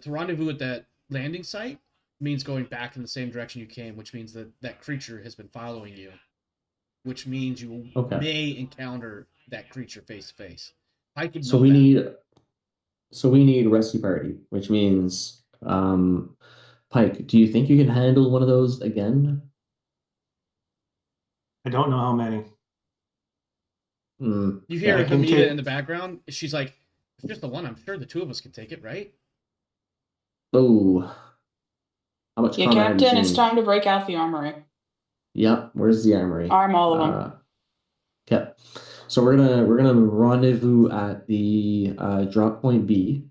rendezvous at that landing site means going back in the same direction you came, which means that creature has been following you, which means you may encounter that creature face to face. Pike would So know we need rescue party, which means Pike, do you think you can handle one of those again? I don't know how many. You hear I can Hamida take- in the background. She's like, "It's just the one. I'm sure the two of us can take it, right?" Oh, how much? Yeah, combat have you Captain, it's seen? time to break out the armory. Yep. Where's the armory? Arm all of them. Okay. So we're gonna rendezvous at the drop point B.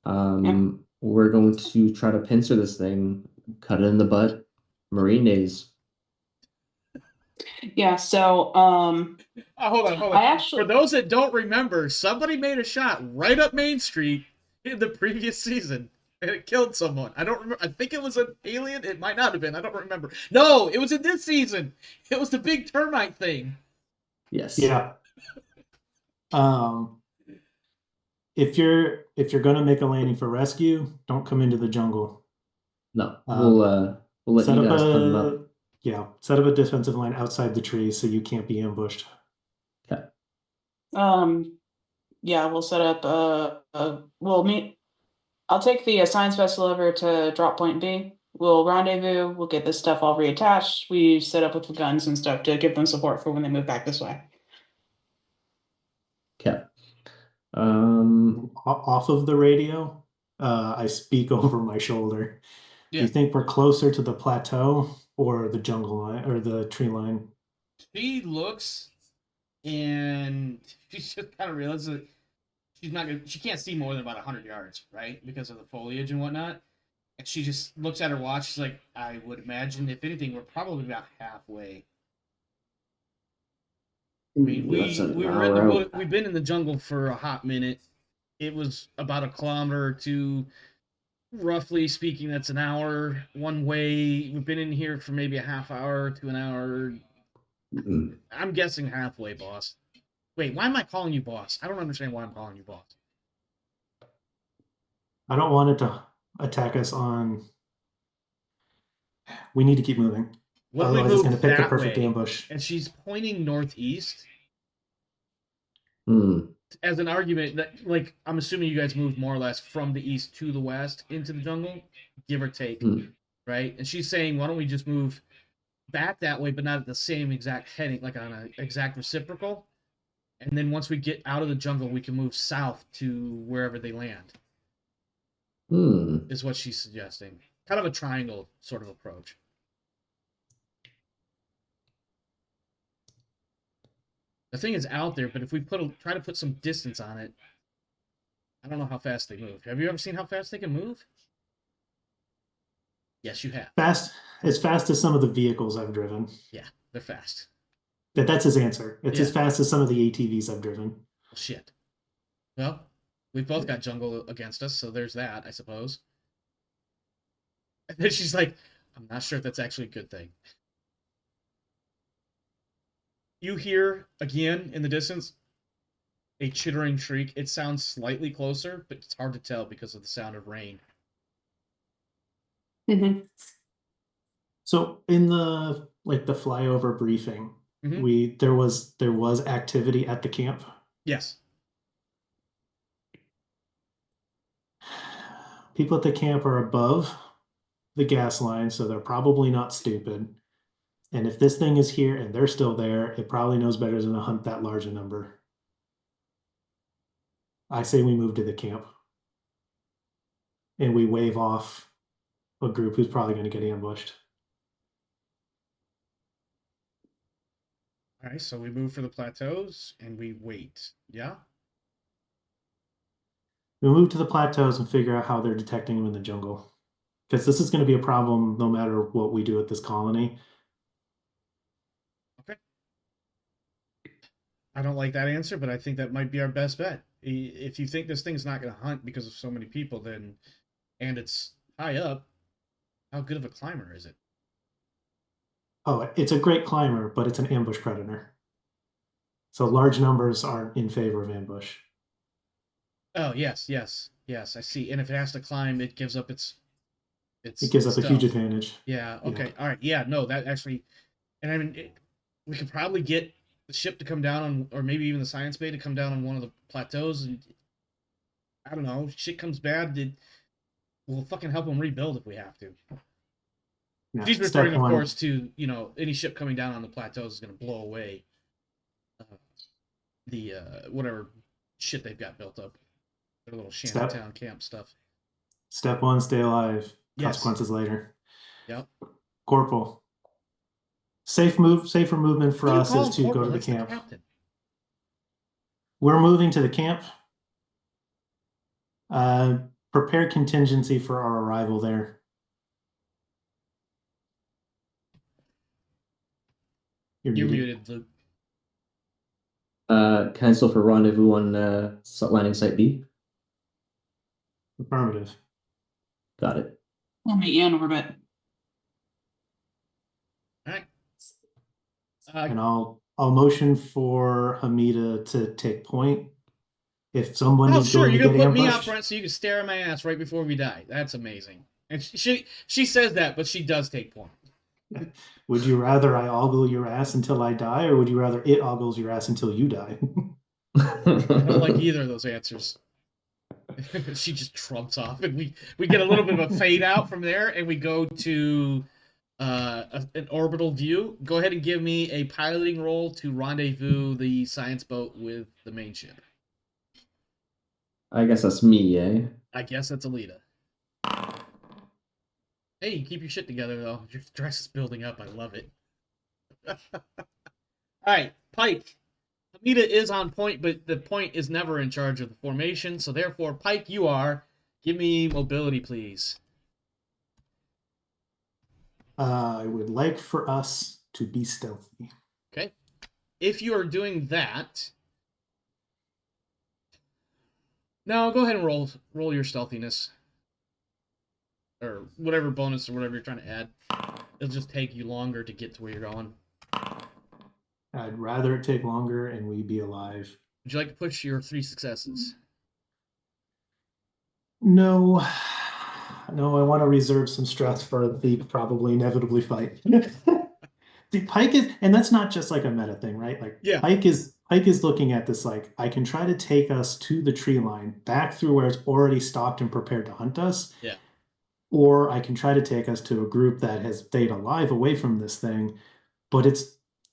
We're going to try to pincer this thing, cut it in the butt. Marine days. Yeah, so Hold on. I actually- For those that don't remember, somebody made a shot right up Main Street in the previous season, and it killed someone. I don't remember. I think it was an alien. It might not have been. I don't remember. No, it was in this season. It was the big termite thing. Yes. Yeah. If you're gonna make a landing for rescue, don't come into the jungle. No. Um, We'll let set you up guys climb up. set up a defensive line outside the trees so you can't be ambushed. Okay. Yeah, we'll set up. We'll meet. I'll take the science vessel over to drop point B. We'll rendezvous. We'll get this stuff all reattached. We set up with the guns and stuff to give them support for when they move back this way. Okay. Off of the radio, I speak over my shoulder. Do Yeah. you think we're closer to the plateau or the jungle line or the tree line? She looks and she just kind of realizes that she can't see more than about 100 yards, right? Because of the foliage and whatnot. And she just looks at her watch. She's like, I would imagine, if anything, we're probably about halfway. I mean, That's an we were in hour the out. we've been in the jungle for a hot minute. It was about a kilometer to, roughly speaking, that's an hour one way. We've been in here for maybe a half hour to an hour. Mm. I'm guessing halfway, boss. Wait, why am I calling you boss? I don't understand why I'm calling you boss. I don't want it to attack us on. We need to keep moving. When we Otherwise, it's going to move pick the that perfect way, ambush. and she's pointing northeast Hmm. as an argument that, like, I'm assuming you guys moved more or less from the east to the west into the jungle, give or take, right? And she's saying, why don't we just move back that way, but not at the same exact heading, like on an exact reciprocal. And then once we get out of the jungle, we can move south to wherever they land. Is what she's suggesting. Kind of a triangle sort of approach. The thing is out there, but if we try to put some distance on it, I don't know how fast they move. Have you ever seen how fast they can move? Yes, you have. Fast, as fast as some of the vehicles I've driven. Yeah, they're fast. That's his answer. It's as fast as some of the ATVs I've driven. Well, shit. Well, we've both got jungle against us, so there's that, I suppose. And then she's like, I'm not sure if that's actually a good thing. You hear, again, in the distance, a chittering shriek. It sounds slightly closer, but it's hard to tell because of the sound of rain. Mm-hmm. So in the flyover briefing, Mhm. there was activity at the camp. Yes. People at the camp are above the gas line, so they're probably not stupid. And if this thing is here and they're still there, it probably knows better than to hunt that large a number. I say we move to the camp. And we wave off a group who's probably going to get ambushed. All right, so we move for the plateaus and we wait. Yeah? We move to the plateaus and figure out how they're detecting them in the jungle. Because this is going to be a problem no matter what we do at this colony. Okay. I don't like that answer, but I think that might be our best bet. If you think this thing's not going to hunt because of so many people, then, and it's high up, how good of a climber is it? Oh, it's a great climber, but it's an ambush predator. So large numbers aren't in favor of ambush. Oh, yes, I see. And if it has to climb, it gives up its It gives up a huge stealth. advantage. Yeah, okay. Yeah. All right. Yeah, no, that actually, and I mean, we could probably get the ship to come down on, or maybe even the science bay to come down on one of the plateaus, and I don't know, shit comes bad, we'll fucking help them rebuild if we have to. Now, She's step referring, of one, course, to, any ship coming down on the plateaus is going to blow away the whatever shit they've got built up, their little shantytown camp stuff. Step one, stay alive. Yes. Consequences later. Yep. Corporal. Safer movement for Who do you us call is him to go corporal? to the That's camp. captain. We're moving to the camp. Prepare contingency for our arrival there. You're muted, Luke. Cancel for rendezvous on landing site B. Affirmative. Got it. We'll meet you in orbit. All right. And I'll I'll motion for Hamida to take point. If someone Oh, is sure. going to You're get gonna put me out ambushed, front so you can stare at my ass right before we die. That's amazing. And she says that, but she does take point. would you rather I ogle your ass until I die, or would you rather it ogles your ass until you die? I don't like either of those answers. She just trumps off, and we get a little bit of a fade out from there, and we go to an orbital view. Go ahead and give me a piloting roll to rendezvous the science boat with the main ship. I guess that's me, eh? I guess that's Alita. Hey, you keep your shit together though. Your stress is building up. I love it. All right, Pike. Hamida is on point, but the point is never in charge of the formation. So therefore, Pike, you are. Give me mobility, please. I would like for us to be stealthy. Okay. If you are doing that, no, go ahead and roll your stealthiness, or whatever bonus or whatever you're trying to add. It'll just take you longer to get to where you're going. I'd rather it take longer and we be alive. Would you like to push your 3 successes? No, no, I want to reserve some stress for the probably inevitably fight. The Pike is, and that's not just like a meta thing, right? Like Yeah. Pike is looking at this like I can try to take us to the tree line, back through where it's already stopped and prepared to hunt us. Yeah. Or I can try to take us to a group that has stayed alive away from this thing, but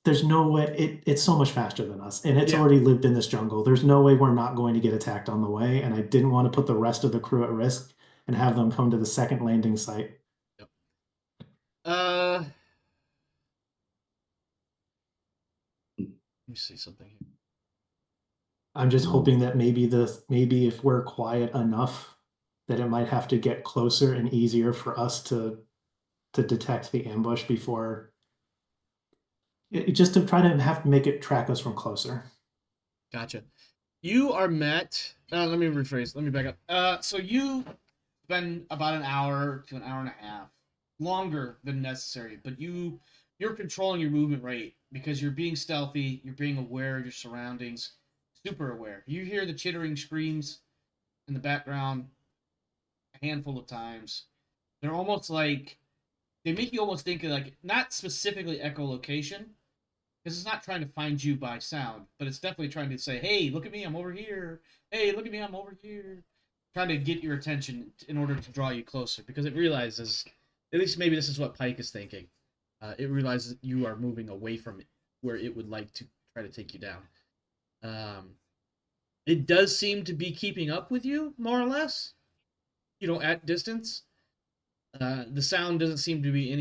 there's no way it's so much faster than us, and it's already lived in this jungle. There's no way we're not going to get attacked on the way, and I didn't want to put the rest of the crew at risk and have them come to the second landing site. Yep. Let me see something here. I'm just hoping that maybe if we're quiet enough that it might have to get closer and easier for us to detect the ambush before just to try to have to make it track us from closer. Gotcha. You are met. Let me rephrase. Let me back up. So you spend about an hour to an hour and a half, longer than necessary, but you're controlling your movement rate because you're being stealthy. You're being aware of your surroundings, super aware. You hear the chittering screams in the background a handful of times. They're almost like they make you almost think of like not specifically echolocation, because it's not trying to find you by sound, but it's definitely trying to say, hey, look at me, I'm over here. Hey, look at me, I'm over here. Trying to get your attention in order to draw you closer, because it realizes, at least maybe this is what Pike is thinking, it realizes you are moving away from it, where it would like to try to take you down. It does seem to be keeping up with you, more or less, at distance. The sound doesn't seem to be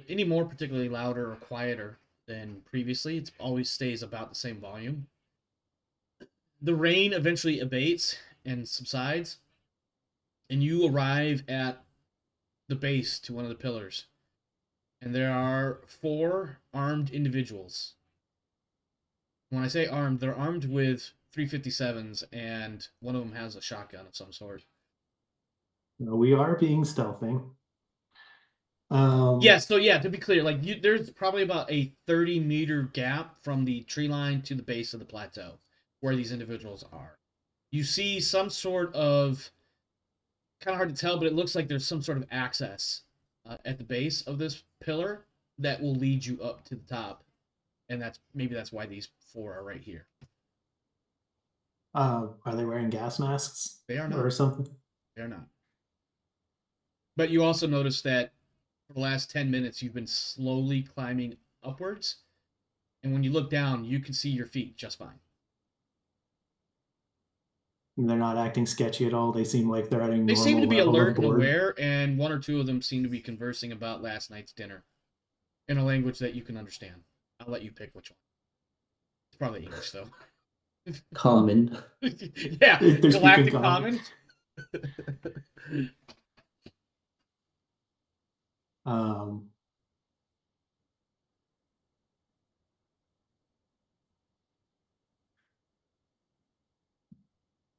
any more particularly louder or quieter than previously. It always stays about the same volume. The rain eventually abates and subsides, and you arrive at the base to one of the pillars. And there are 4 armed individuals. When I say armed, they're armed with 357s, and one of them has a shotgun of some sort. We are being stealthy. To be clear, there's probably about a 30-meter gap from the tree line to the base of the plateau where these individuals are. You see some sort of, kind of hard to tell, but it looks like there's some sort of access at the base of this pillar that will lead you up to the top, and that's why these 4 are right here. Are they wearing gas masks? They are not. Or something? They're not. But you also notice that for the last 10 minutes, you've been slowly climbing upwards. And when you look down, you can see your feet just fine. They're not acting sketchy at all. They seem like they're at a normal They seem to be level of alert and board. aware, and 1 or 2 of them seem to be conversing about last night's dinner in a language that you can understand. I'll let you pick which one. It's probably English, though. Common. Yeah, They're galactic speaking common.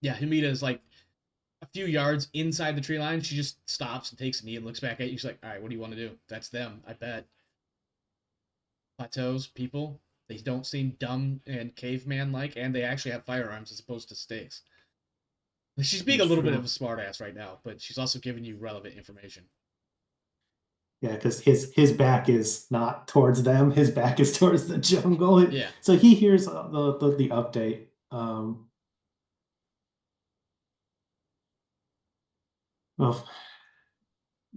Yeah, Hamida is like a few yards inside the tree line. She just stops and takes a knee and looks back at you. She's like, all right, what do you want to do? That's them, I bet. Plateaus, people. They don't seem dumb and caveman-like, and they actually have firearms as opposed to sticks. She's being a That's little bit true. of a smartass right now, but she's also giving you relevant information. Yeah, because his back is not towards them. His back is towards the jungle. Yeah. So he hears the update. Well,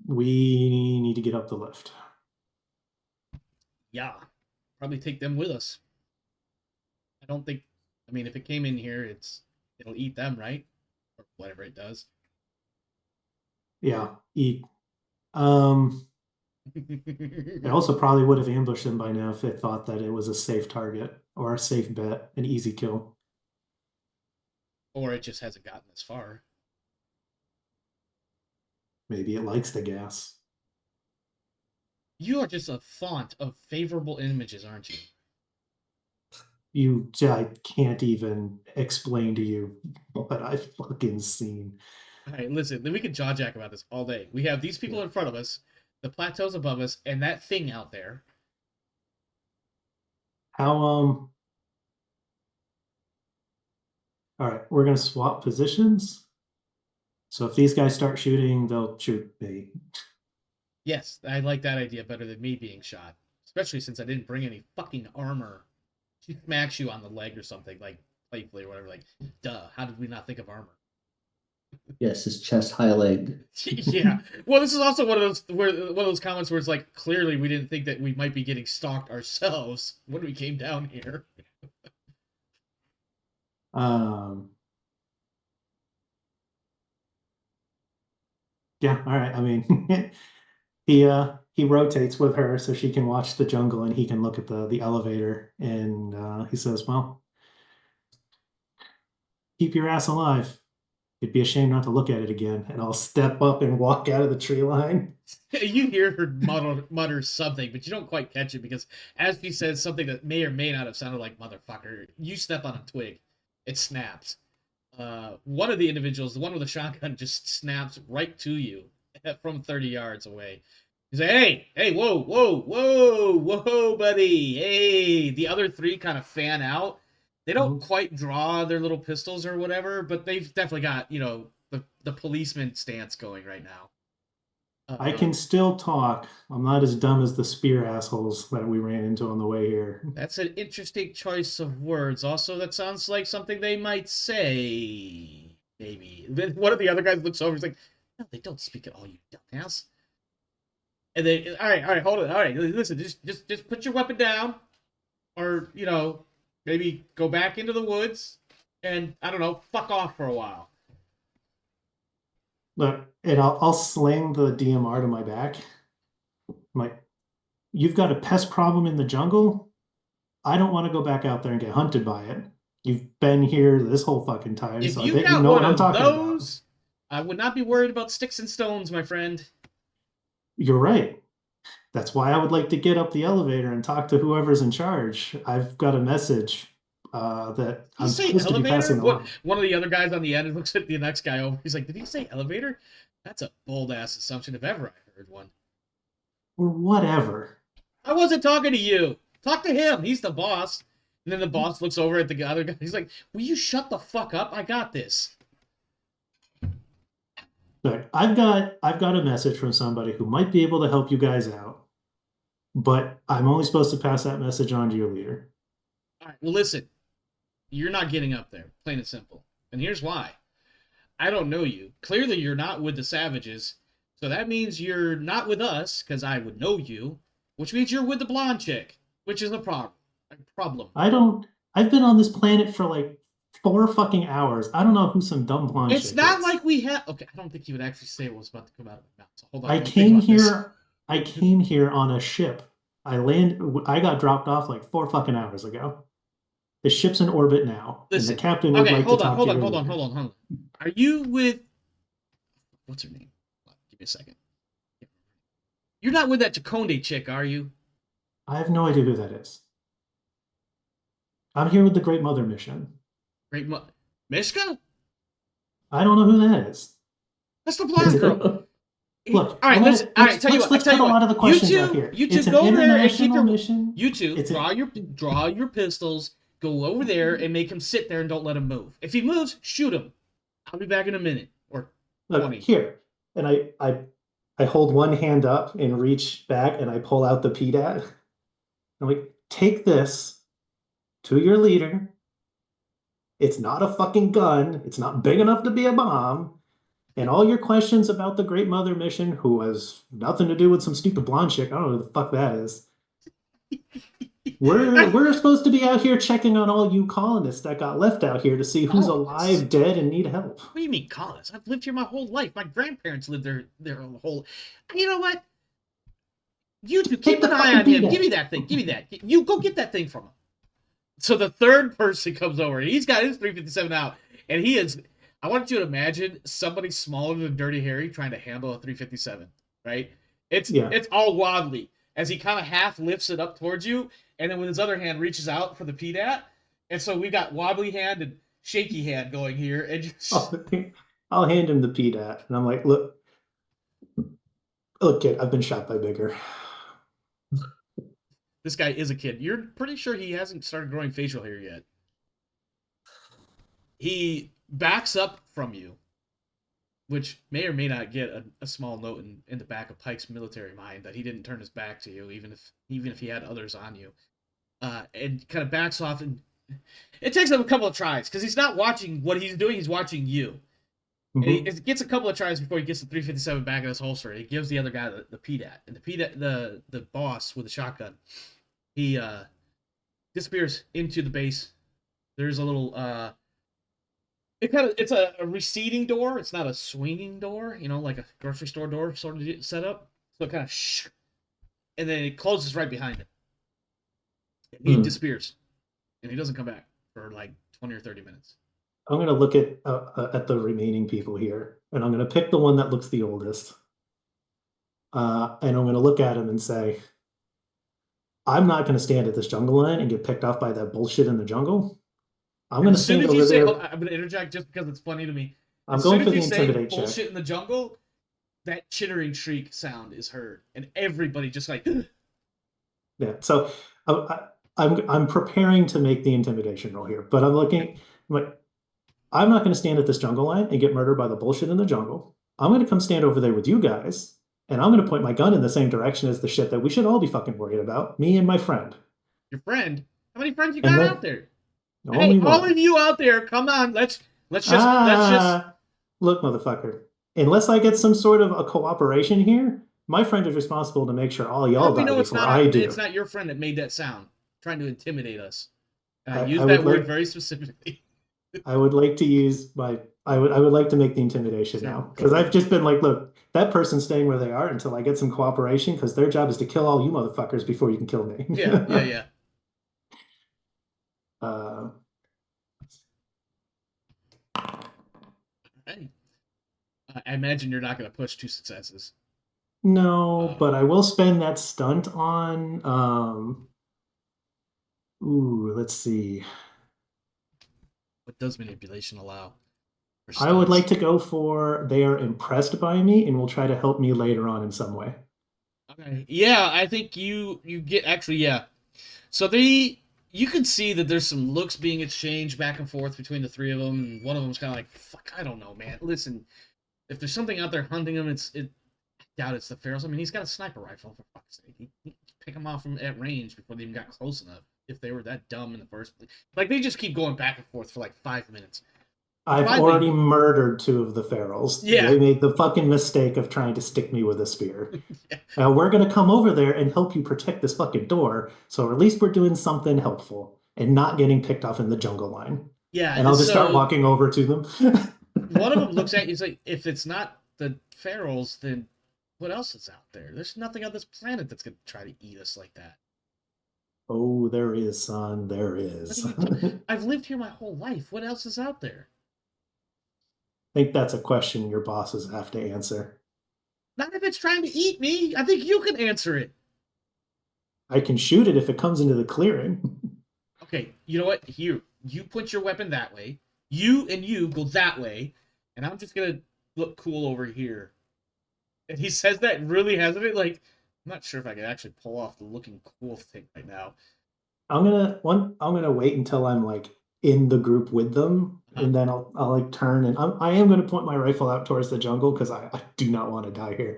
we need to get up the lift. Yeah. Probably take them with us. I don't think. I mean, if it came in here, it'll eat them, right? Or whatever it does. Yeah. He It also probably would have ambushed him by now if it thought that it was a safe target or a safe bet, an easy kill. Or it just hasn't gotten this far. Maybe it likes the gas. You are just a font of favorable images, aren't you? I can't even explain to you what I've fucking seen. All right, listen, we could jaw jack about this all day. We have these people in front of us, the plateaus above us, and that thing out there. How all right, we're gonna swap positions. So if these guys start shooting, they'll shoot me. Yes, I like that idea better than me being shot. Especially since I didn't bring any fucking armor. She smacks you on the leg or something, like playfully or whatever, like, duh, how did we not think of armor? Yes, his chest high leg. Yeah. Well, this is also one of those comments where it's like clearly we didn't think that we might be getting stalked ourselves when we came down here. Yeah, all right. I mean, he rotates with her so she can watch the jungle and he can look at the elevator and he says, "Well, keep your ass alive. It'd be a shame not to look at it again." And I'll step up and walk out of the tree line. You hear her mutter something, but you don't quite catch it because as she says something that may or may not have sounded like "motherfucker," you step on a twig, it snaps. One of the individuals, the one with the shotgun, just snaps right to you from 30 yards away. He's like, hey, whoa, whoa, whoa, whoa, buddy. Hey, the other three kind of fan out. They don't quite draw their little pistols or whatever, but they've definitely got, the policeman stance going right now. I can still talk. I'm not as dumb as the spear assholes that we ran into on the way here. That's an interesting choice of words. Also, that sounds like something they might say. Maybe. One of the other guys looks over. He's like, "No, they don't speak at all, you dumbass." And then, all right, hold it. All right, listen, just put your weapon down, or maybe go back into the woods, and I don't know, fuck off for a while. Look, and I'll sling the DMR to my back. I'm like, "You've got a pest problem in the jungle? I don't want to go back out there and get hunted by it. You've been here this whole fucking time, If so I you bet got you know one what I'm of talking those, I would not be worried about sticks and stones, my friend. You're right. That's why I would like to get up the elevator and talk to whoever's in charge. I've got a message that Did I'm he say supposed to be elevator? passing along." One of the other guys on the end looks at the next guy over. He's like, "Did he say elevator? That's a bold ass assumption if ever I heard one." Or whatever. I wasn't talking to you. Talk to him. He's the boss. And then the boss looks over at the other guy. He's like, "Will you shut the fuck up? I got this." Look, I've got a message from somebody who might be able to help you guys out, but I'm only supposed to pass that message on to your leader. All right. Well, listen. You're not getting up there. Plain and simple. And here's why. I don't know you. Clearly, you're not with the savages. So that means you're not with us, because I would know you. Which means you're with the blonde chick. Which is a problem. I've been on this planet for like 4 fucking hours. I don't know who some dumb blonde It's chick not is. like we have. Okay, I don't think you would actually say what was about to come out of my mouth. So hold on. I let me think came about this. here. I came here on a ship. I got dropped off like 4 fucking hours ago. The ship's in orbit now, Listen, and the captain would okay, like hold to on, talk hold to on, you. hold on, hold on, hold on. Are you with? What's her name? Give me a second. You're not with that Jaconde chick, are you? I have no idea who that is. I'm here with the Great Mother mission. Mishka? I don't know who that is. That's the blonde girl. Look, All right, I'm gonna, all right. Tell you let's what. Tell put you a lot of the what. questions out here. You two It's an go there and keep international your. mission. You two It's draw your pistols. Go over there and make him sit there and don't let him move. If he moves, shoot him. I'll be back in a minute or Look 20. here, and I hold one hand up and reach back, and I pull out the PDAT. I'm like, take this to your leader. It's not a fucking gun. It's not big enough to be a bomb. And all your questions about the Great Mother mission, who has nothing to do with some stupid blonde chick, I don't know who the fuck that is. We're supposed to be out here checking on all you colonists that got left out here to see who's alive, dead, and need help. What do you mean, colonists? I've lived here my whole life. My grandparents lived there their whole. You know what? You two keep an eye on him. Give me that thing. Give me that. You go get that thing from him. So the third person comes over, and he's got his 357 out, and he is. I want you to imagine somebody smaller than Dirty Harry trying to handle a 357, right? It's all wobbly as he kind of half lifts it up towards you, and then with his other hand reaches out for the PDAT, and so we got wobbly hand and shaky hand going here, and just... I'll hand him the PDAT, and I'm like, look, kid, I've been shot by bigger. This guy is a kid. You're pretty sure he hasn't started growing facial hair yet. He backs up from you, which may or may not get a small note in the back of Pike's military mind that he didn't turn his back to you, even if he had others on you, and kind of backs off. And it takes him a couple of tries because he's not watching what he's doing; he's watching you. Mm-hmm. And it gets a couple of tries before he gets the 357 back in his holster. He gives the other guy the PDAT, and the boss with the shotgun, he disappears into the base. There's a little it's a receding door. It's not a swinging door, like a grocery store door sort of set up. So it kind of and then it closes right behind him. He disappears, and he doesn't come back for like 20 or 30 minutes. I'm going to look at the remaining people here, and I'm going to pick the one that looks the oldest. And I'm going to look at him and say, I'm not going to stand at this jungle line and get picked off by that bullshit in the jungle. I'm going to stand over there. I'm going to interject just because it's funny to me. I'm going for the intimidate check. Bullshit in the jungle, that chittering shriek sound is heard, and everybody just like... Yeah, so I'm preparing to make the intimidation roll here, but I'm looking... I'm not going to stand at this jungle line and get murdered by the bullshit in the jungle. I'm going to come stand over there with you guys, and I'm going to point my gun in the same direction as the shit that we should all be fucking worried about, me and my friend. Your friend? How many friends you got out there? Only one. All of you out there, come on, let's just... Look, motherfucker, unless I get some sort of a cooperation here, my friend is responsible to make sure all y'all die before I do. It's not your friend that made that sound, trying to intimidate us. And I use that word very specifically. I would like to use I would like to make the intimidation now, because I've just been like, look, that person's staying where they are until I get some cooperation, because their job is to kill all you motherfuckers before you can kill me. Yeah. Hey. I imagine you're not going to push 2 successes. No, but I will spend that stunt on. Let's see. What does manipulation allow? I would like to go for they are impressed by me and will try to help me later on in some way. Okay. Yeah, I think you get yeah. So you can see that there's some looks being exchanged back and forth between the three of them, and one of them's kind of like, "Fuck, I don't know, man. Listen, if there's something out there hunting him, I doubt it's the Ferals. I mean, he's got a sniper rifle, for fuck's sake. He pick them off at range before they even got close enough. If they were that dumb in the first place, like they just keep going back and forth for like 5 minutes." I've already murdered 2 of the Ferals. Yeah. They made the fucking mistake of trying to stick me with a spear. We're going to come over there and help you protect this fucking door, so at least we're doing something helpful and not getting picked off in the jungle line. Yeah. And I'll just start walking over to them. One of them looks at you and is like, if it's not the Ferals, then what else is out there? There's nothing on this planet that's going to try to eat us like that. Oh, there is, son. There is. I've lived here my whole life. What else is out there? I think that's a question your bosses have to answer. Not if it's trying to eat me. I think you can answer it. I can shoot it if it comes into the clearing. Okay, you know what? Here, you put your weapon that way. You go that way. And I'm just going to look cool over here. And he says that really hesitant, like, I'm not sure if I can actually pull off the looking cool thing right now. I'm gonna wait until I'm like in the group with them, and then I'll like turn and I am gonna point my rifle out towards the jungle because I do not want to die here.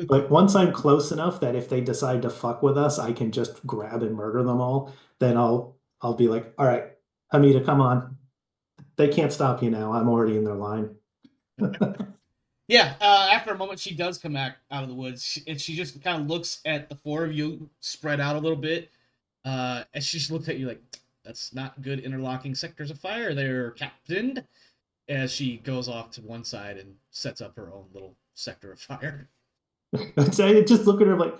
But once I'm close enough that if they decide to fuck with us, I can just grab and murder them all. Then I'll be like, all right, Hamida, come on. They can't stop you now. I'm already in their line. Yeah, after a moment, she does come back out of the woods, and she just kind of looks at the four of you spread out a little bit, and she just looks at you like, that's not good interlocking sectors of fire there, Captain, as she goes off to one side and sets up her own little sector of fire. So I just look at her like,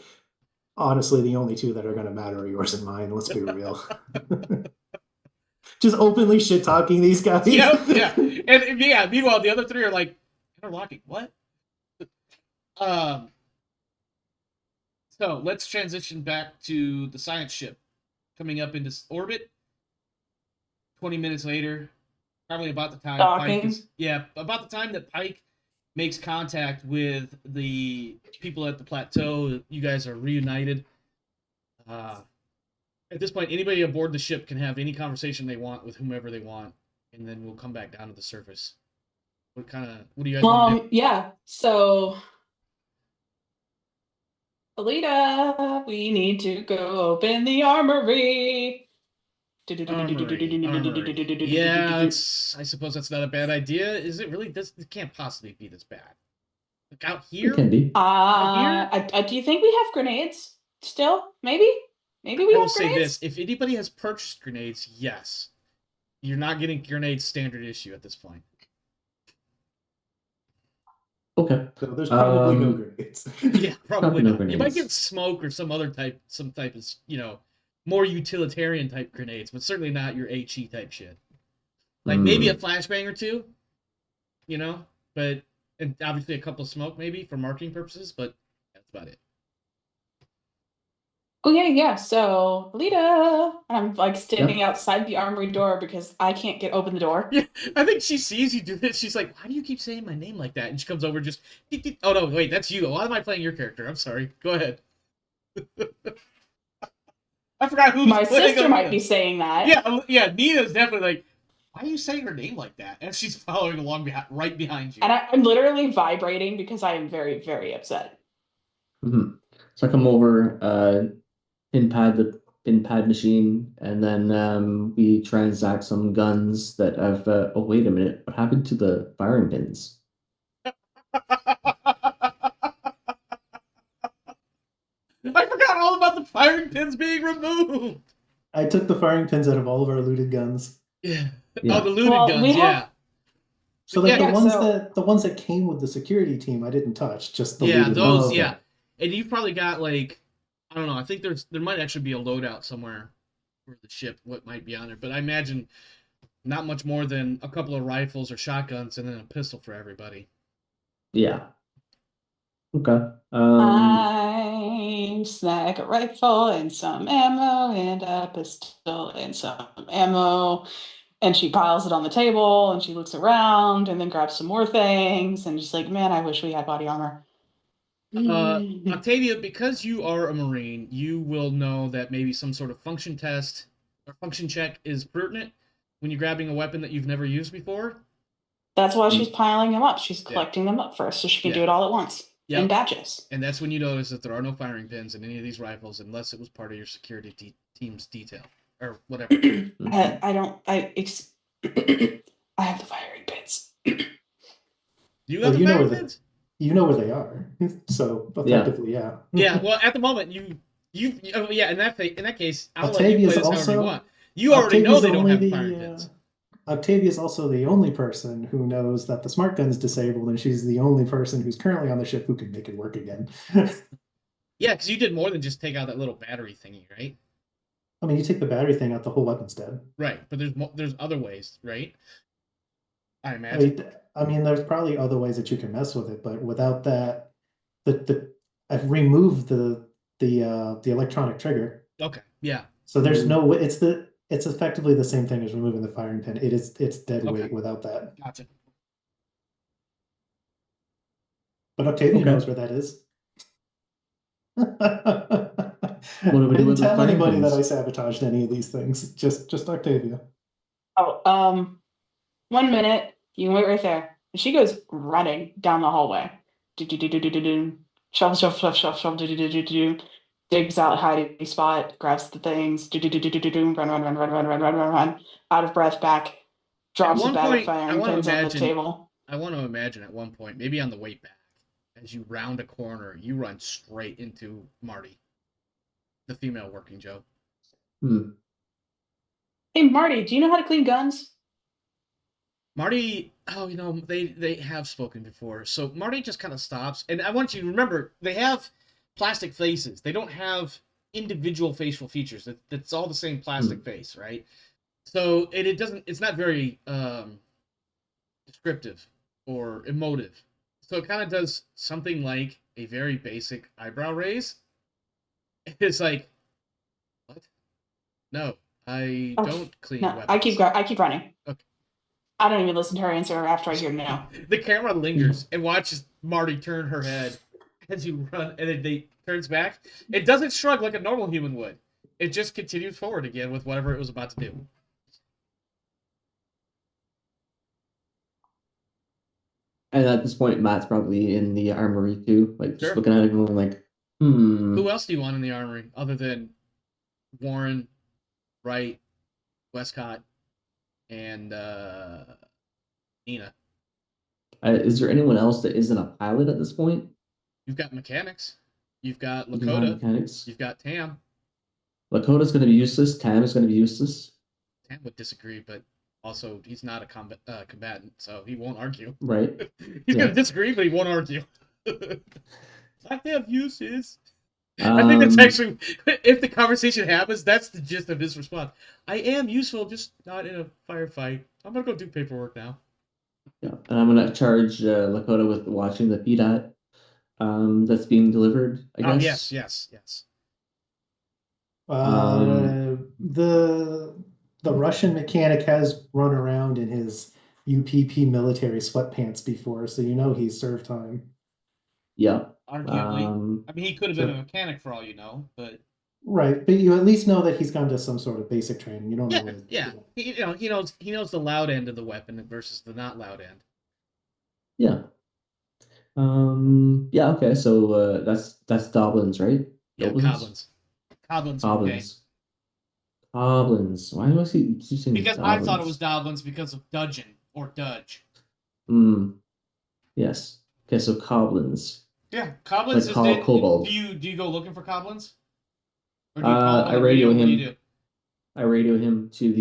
honestly, the only two that are gonna matter are yours and mine. Let's be real. Just openly shit talking these guys. Yep, yeah. And yeah, meanwhile, the other three are like, interlocking, what? So let's transition back to the science ship coming up into orbit. 20 minutes later, probably about the time about the time that Pike makes contact with the people at the plateau. You guys are reunited. At this point, anybody aboard the ship can have any conversation they want with whomever they want, and then we'll come back down to the surface. What do you guys want to do? Yeah. So, Alita, we need to go open the armory. Armory. Yeah, I suppose that's not a bad idea. Is it really? It can't possibly be this bad. Like out here? It can be. Do you think we have grenades still? Maybe we I have will grenades. say this: if anybody has purchased grenades, yes, you're not getting grenades standard issue at this point. Okay. So there's probably no grenades. Yeah, probably no not. grenades. You might get smoke or some type of more utilitarian type grenades, but certainly not your HE type shit. Like maybe a flashbang or two, but and obviously a couple of smoke maybe for marketing purposes, but that's about it. Oh yeah. So, Alita, I'm like standing outside the armory door because I can't open the door. Yeah, I think she sees you do this. She's like, "Why do you keep saying my name like that?" And she comes over, just, oh no, wait, that's you. Why am I playing your character? I'm sorry. Go ahead. I forgot who. My sister might be saying that. Yeah. Nina's definitely like, "Why are you saying her name like that?" And she's following along right behind you. And I'm literally vibrating because I am very, very upset. Mm-hmm. So I come over, pin pad machine, and then we transact some guns that have. Oh wait a minute! What happened to the firing pins? I forgot all about the firing pins being removed. I took the firing pins out of all of our looted guns. Yeah. Oh, the looted guns. Yeah. So like the ones that came with the security team, I didn't touch. Just the looted those. ones. Yeah, and you've probably got like, I don't know. I think there might actually be a loadout somewhere for the ship. What might be on there, but I imagine not much more than a couple of rifles or shotguns and then a pistol for everybody. Yeah. Okay. I snag a rifle and some ammo and a pistol and some ammo. And she piles it on the table and she looks around and then grabs some more things and just like, man, I wish we had body armor. Octavia, because you are a Marine, you will know that maybe some sort of function test or function check is pertinent when you're grabbing a weapon that you've never used before. That's why she's piling them up. She's collecting them up first so she can do it all at once. Yep. In batches. And that's when you notice that there are no firing pins in any of these rifles unless it was part of your security team's detail or whatever. I have the firing pins. You have the firing pins? You know where they are. So effectively, yeah. Yeah, well, at the moment, in that case, I'll let you Octavia's play this however you also- want. You already know they don't only have firing pins. Octavia's also the only person who knows that the smart gun's disabled, and she's the only person who's currently on the ship who can make it work again. Yeah, because you did more than just take out that little battery thingy, right? I mean, you take the battery thing out, the whole weapon's dead. Right, but there's other ways, right? I imagine. I mean, there's probably other ways that you can mess with it, but without that, I've removed the electronic trigger. Okay, yeah. So there's no way. It's effectively the same thing as removing the firing pin. It's dead weight without that. Gotcha. But Octavia Okay. knows where that is. What do we I do didn't with the tell fire anybody that pins? I sabotaged any of these things. Just Octavia. Oh, 1 minute. You can wait right there. And she goes running down the hallway. Do. Shuffle, shuffle, shuffle, shuffle, shuffle, do. Digs out hiding spot, grabs the things, run, run, out of breath back, At drops a one bag of point, firing pins on the table. I want to imagine at one point, maybe on the way back, as you round a corner, you run straight into Marty, the female working Joe. Hmm. Hey Marty, do you know how to clean guns? Marty, oh, they have spoken before. So Marty just kind of stops, and I want you to remember they have plastic faces. They don't have individual facial features. That's all the same plastic face, right? So it doesn't. It's not very descriptive or emotive. So it kind of does something like a very basic eyebrow raise. It's like, what? No, I Oh, don't clean No, weapons. I keep running. Okay. I don't even listen to her answer after I hear no. The camera lingers and watches Marty turn her head as you run, and it turns back. It doesn't shrug like a normal human would. It just continues forward again with whatever it was about to do. And at this point, Matt's probably in the armory too, like just Sure. looking at it and going like, Who else do you want in the armory other than Warren, Wright, Westcott, and Nina? Is there anyone else that isn't a pilot at this point? You've got mechanics. You've got You have Lakota. mechanics. You've got Tam. Lakota's going to be useless. Tam is going to be useless. Tam would disagree, but also he's not a combatant, so he won't argue. Right. He's Yeah. going to disagree, but he won't argue. I have uses. I think that's actually, if the conversation happens, that's the gist of his response. I am useful, just not in a firefight. I'm going to go do paperwork now. Yeah. And I'm going to charge Lakota with watching the PDAT that's being delivered, I guess. Yes. The Russian mechanic has run around in his UPP military sweatpants before, so you know he's served time. Yeah. Arguably. I mean, he could have been a mechanic for all you know, but... Right, but you at least know that he's gone to some sort of basic training. You don't know what He knows the loud end of the weapon versus the not loud end. Yeah. Yeah, okay, so that's Doblins, right? Yeah, Doblins? Coblins. Goblins. Goblins. Why do I keep saying Because I thought it was Doblins because of Dudgeon or Dudge. Yes. Okay, so Coblins. Yeah, Coblins like Kobold. Do you go looking for Coblins? Or do you call him on the radio? Him. What do you do? I radio him to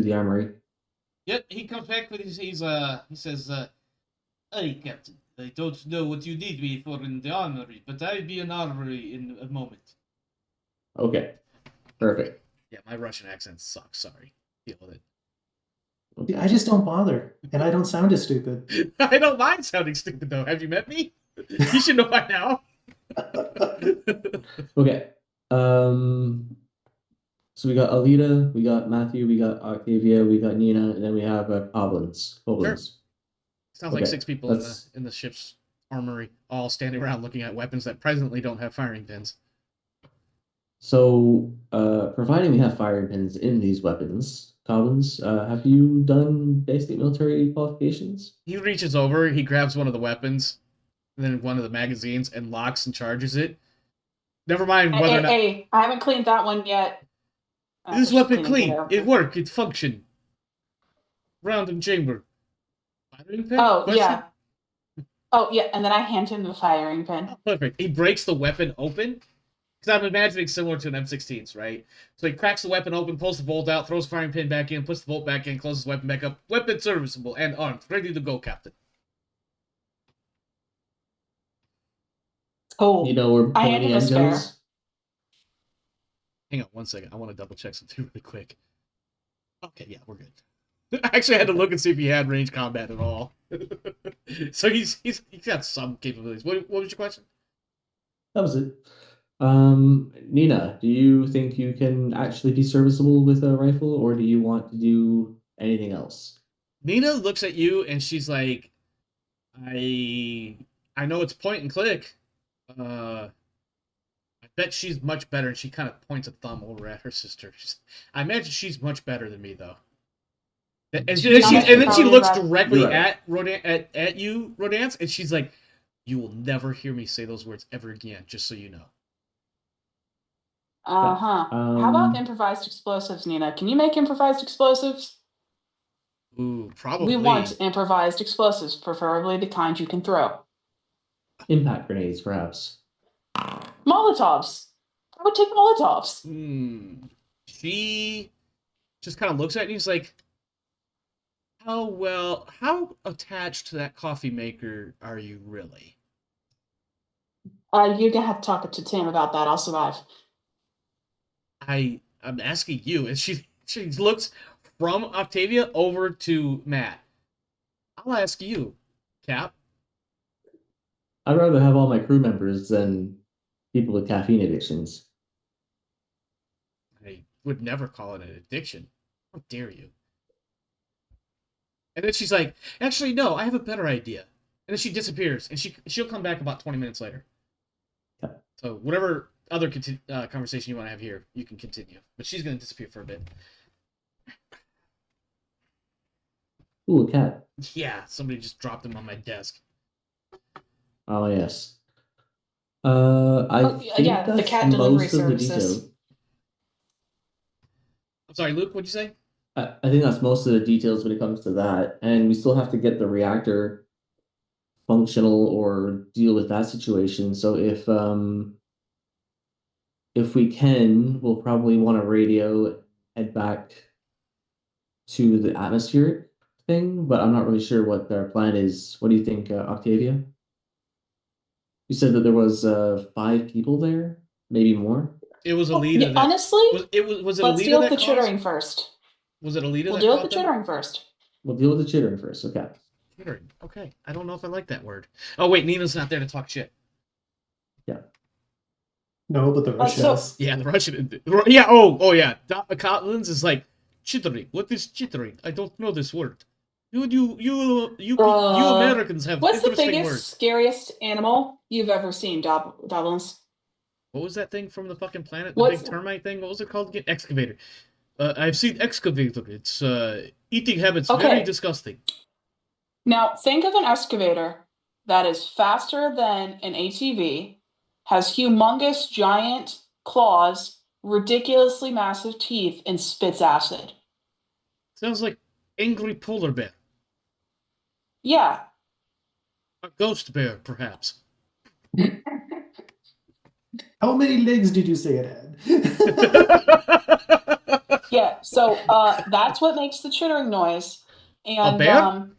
the armory. Yep, he comes back with he says, "Hey, Captain, I don't know what you need me for in the armory, but I'll be in armory in a moment." Okay, perfect. Yeah, my Russian accent sucks. Sorry, deal with it. Okay. I just don't bother, and I don't sound as stupid. I don't mind sounding stupid though. Have you met me? You should know by now. Okay. So we got Alita, we got Matthew, we got Octavia, we got Nina, and then we have Goblins. Sure. Sounds like 6 people That's... in the ship's armory, all standing around looking at weapons that presently don't have firing pins. So, providing we have firing pins in these weapons, Goblins, have you done basic military qualifications? He reaches over, he grabs one of the weapons, and then one of the magazines, and locks and charges it. Never mind whether or not... Hey, I haven't cleaned that one yet. This weapon clean. It worked. It functioned. Round and chamber. Firing pin? Oh, Question? yeah. Oh, yeah, and then I hand him the firing pin. Oh, perfect. He breaks the weapon open. Because I'm imagining similar to an M16's, right? So he cracks the weapon open, pulls the bolt out, throws the firing pin back in, puts the bolt back in, closes the weapon back up. Weapon serviceable and armed. Ready to go, Captain. Cool. You know, we're I hand him a spare. Hang on one second. I want to double check something really quick. Okay, yeah, we're good. I actually had to look and see if he had range combat at all. So he's got some capabilities. What was your question? That was it. Nina, do you think you can actually be serviceable with a rifle, or do you want to do anything else? Nina looks at you and she's like, I I know it's point and click. I bet she's much better. And she kind of points a thumb over at her sister. I imagine she's much better than me, though. And then she looks directly at Rodan at you, Rodance, and she's like, "You will never hear me say those words ever again, just so you know." How about improvised explosives, Nina? Can you make improvised explosives? Ooh, probably. We want improvised explosives, preferably the kind you can throw. Impact grenades, perhaps. Molotovs. I would take Molotovs. She just kind of looks at you and he's like, how attached to that coffee maker are you really? You're gonna have to talk to Tim about that. I'll survive. I'm asking you. And she looks from Octavia over to Matt. I'll ask you, Cap. I'd rather have all my crew members than people with caffeine addictions. I would never call it an addiction. How dare you? And then she's like, actually, no, I have a better idea. And then she disappears, and she'll come back about 20 minutes later. Okay. So whatever other conversation you want to have here, you can continue. But she's going to disappear for a bit. Ooh, a cat. Yeah, somebody just dropped him on my desk. Oh, yes. I think yeah, the that's cat delivery most of the services. details. I'm sorry, Luke, what'd you say? I think that's most of the details when it comes to that. And we still have to get the reactor functional or deal with that situation. So if we can, we'll probably want to radio head back to the atmospheric thing, but I'm not really sure what their plan is. What do you think, Octavia? You said that there was 5 people there, maybe more. It was Alita. Yeah, honestly, was it let's Alita deal with that the caused? chittering first. Was it Alita? We'll deal with the chittering first. We'll deal with the chittering first. Okay. Chittering. Okay. I don't know if I like that word. Oh wait, Nina's not there to talk shit. Yeah. No, but the Russians. Yeah, the Russian. Yeah. Oh yeah. Collins is like chittering. What is chittering? I don't know this word. You Americans have What's the interesting biggest, words. scariest animal you've ever seen, Doblins? What was that thing from the fucking planet? The big termite thing? What was it called again? Excavator. I've seen excavator. It's eating habits very disgusting. Now think of an excavator that is faster than an ATV, has humongous giant claws, ridiculously massive teeth, and spits acid. Sounds like angry polar bear. Yeah. A ghost bear, perhaps. How many legs did you say it had? Yeah, so that's what makes the chittering noise. And a bear?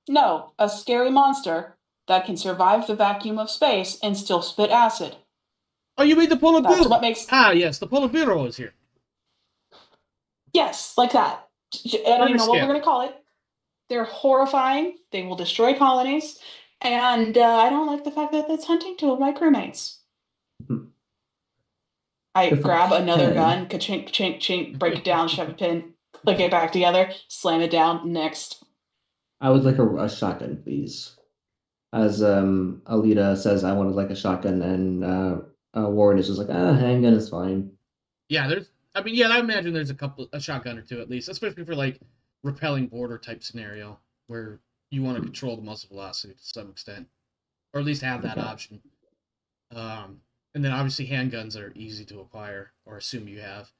No, a scary monster that can survive the vacuum of space and still spit acid. Oh, you mean the polar bear? That's what makes... Ah, yes, the polar bear is here. Yes, like that. I don't even know what we're going to call it. They're horrifying. They will destroy colonies. And I don't like the fact that it's hunting 2 of my crewmates. I grab another gun, ka-chink, chink, chink, break it down, shove a pin, click it back together, slam it down, next. I would like a shotgun, please. As Alita says, I wanted like a shotgun, and Warren is just like, handgun is fine. Yeah, I imagine there's a shotgun or 2 at least, especially for like repelling border type scenario where you want to control the muzzle velocity to some extent, or at least have that option. And then obviously handguns are easy to acquire or assume you have.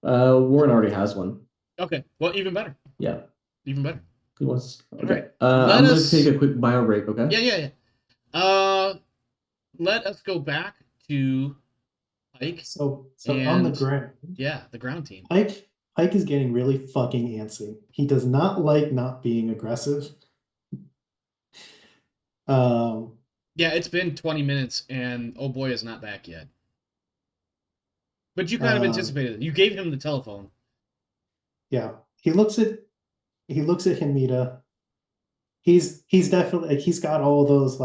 Warren already has one. Okay, well, even better. Yeah, even better. Good ones. Okay, right. I'm going to take a quick bio break. Okay. Yeah. Let us go back to Pike. So on the ground. Yeah, the ground team. Pike is getting really fucking antsy. He does not like not being aggressive. Yeah, it's been 20 minutes, and oh boy is not back yet. But you kind of anticipated it. You gave him the telephone. Yeah, he looks at Hinmita. He's definitely he's got all those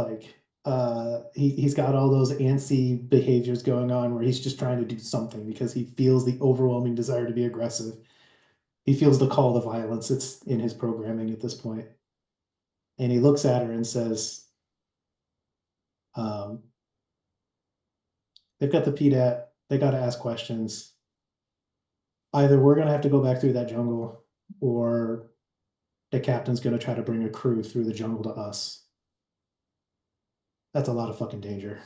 he's got all those antsy behaviors going on where he's just trying to do something because he feels the overwhelming desire to be aggressive. He feels the call to violence. It's in his programming at this point. And he looks at her and says, They've got the PDAT. They got to ask questions. Either we're gonna have to go back through that jungle, or the captain's gonna try to bring a crew through the jungle to us. That's a lot of fucking danger.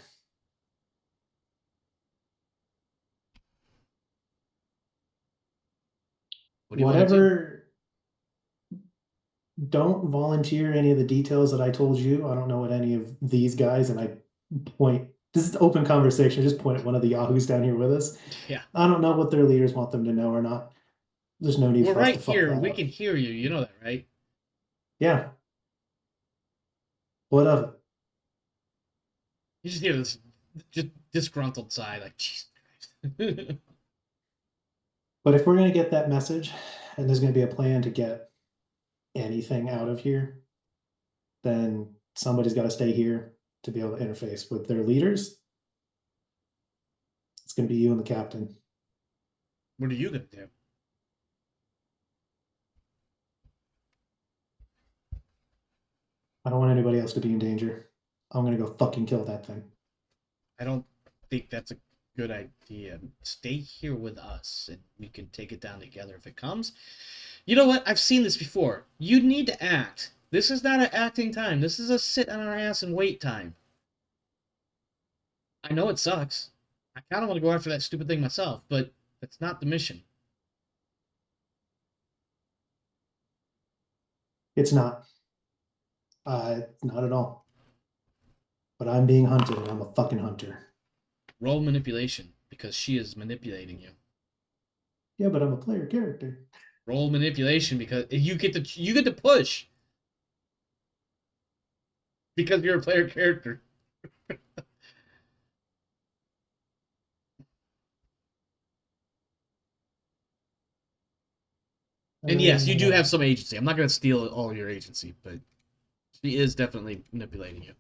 What do you want to do? Whatever. Don't volunteer any of the details that I told you. I don't know what any of these guys, and I point. This is open conversation. Just point at one of the yahoos down here with us. Yeah. I don't know what their leaders want them to know or not. There's no need We're for us right to fuck here. that We up. can hear you. You know that, right? Yeah. What of it? You just hear this just disgruntled sigh, like, Jesus Christ. But if we're gonna get that message, and there's gonna be a plan to get anything out of here, then somebody's got to stay here to be able to interface with their leaders. It's gonna be you and the captain. What are you going to do? I don't want anybody else to be in danger. I'm gonna go fucking kill that thing. I don't think that's a good idea. Stay here with us, and we can take it down together if it comes. You know what? I've seen this before. You need to act. This is not an acting time. This is a sit on our ass and wait time. I know it sucks. I kind of want to go after that stupid thing myself, but that's not the mission. It's not. Not at all. But I'm being hunted, and I'm a fucking hunter. Roll manipulation, because she is manipulating you. Yeah, but I'm a player character. Roll manipulation because you get to push. Because you're a player character. And yes, you do have some agency. I'm not going to steal all your agency, but she is definitely manipulating you.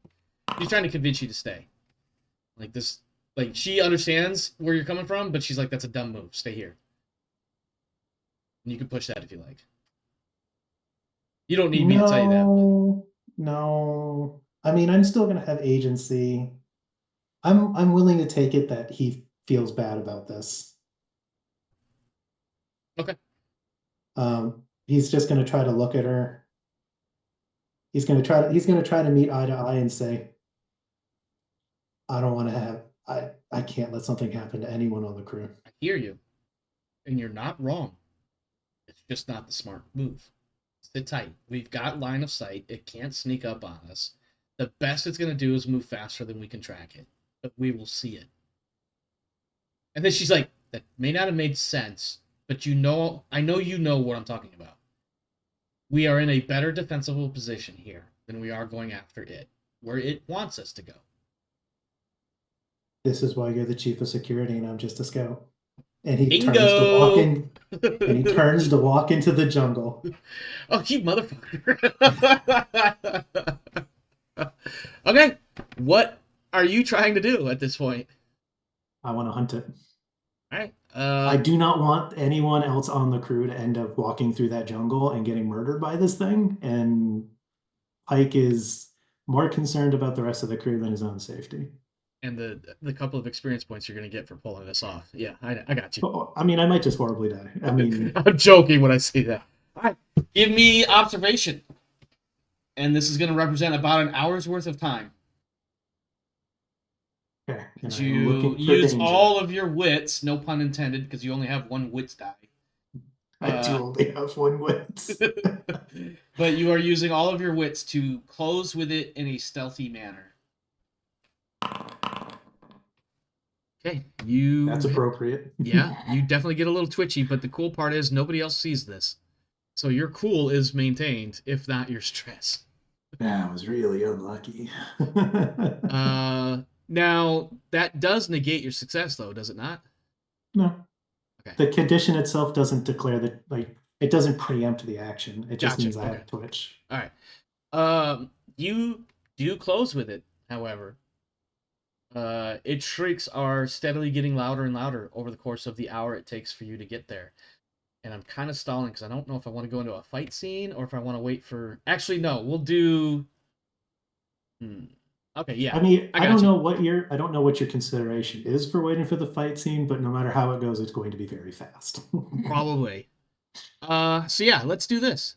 She's trying to convince you to stay. Like this, like she understands where you're coming from, but she's like, that's a dumb move. Stay here. And you can push that if you like. You don't need me to tell you that. No. I mean, I'm still gonna have agency. I'm willing to take it that he feels bad about this. Okay. He's just gonna try to look at her. He's gonna try to meet eye to eye and say, I don't want to have I can't let something happen to anyone on the crew. I hear you. And you're not wrong. It's just not the smart move. Sit tight. We've got line of sight. It can't sneak up on us. The best it's going to do is move faster than we can track it. But we will see it. And then she's like, that may not have made sense, but I know you know what I'm talking about. We are in a better defensible position here than we are going after it, where it wants us to go. This is why you're the chief of security and I'm just a scout. And he Bingo! turns to walk in, and he turns to walk into the jungle. Oh, you motherfucker. Okay. What are you trying to do at this point? I want to hunt it. All right. I do not want anyone else on the crew to end up walking through that jungle and getting murdered by this thing. And Pike is more concerned about the rest of the crew than his own safety. And the couple of experience points you're going to get for pulling this off. Yeah, I got you. I mean, I might just horribly die. I mean, I'm joking when I say that. All right. Give me observation. And this is going to represent about an hour's worth of time. okay. And I'm You looking for use danger. all of your wits, no pun intended, because you only have one wits die. I do only have one wit. But you are using all of your wits to close with it in a stealthy manner. Okay, That's appropriate. Yeah, you definitely get a little twitchy, but the cool part is nobody else sees this. So your cool is maintained, if not your stress. That was really unlucky. Now, that does negate your success, though, does it not? No. Okay. The condition itself doesn't declare that, like, it doesn't preempt the action. It just Gotcha, means I okay. have twitch. All right. You do close with it, however. Its shrieks are steadily getting louder and louder over the course of the hour it takes for you to get there. And I'm kind of stalling because I don't know if I want to go into a fight scene or if I want to wait for... Actually, no. We'll do... Okay, yeah. I mean, I I got don't you. know what your consideration is for waiting for the fight scene, but no matter how it goes, it's going to be very fast. Probably. So yeah, let's do this.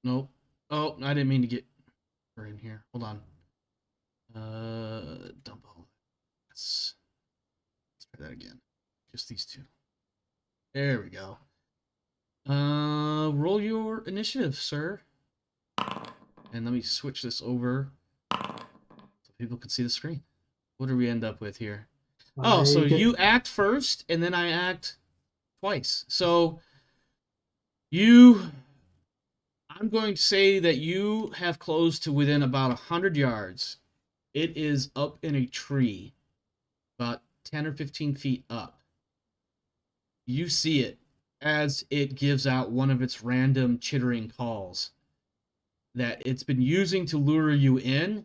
Nope. Oh, I didn't mean to get her in here. Hold on. Dumbo. Let's try that again. Just these two. There we go. Roll your initiative, sir. And let me switch this over so people can see the screen. What do we end up with here? Oh, so you act first, and then I act twice. So I'm going to say that you have closed to within about 100 yards. It is up in a tree, about 10 or 15 feet up. You see it as it gives out one of its random chittering calls that it's been using to lure you in.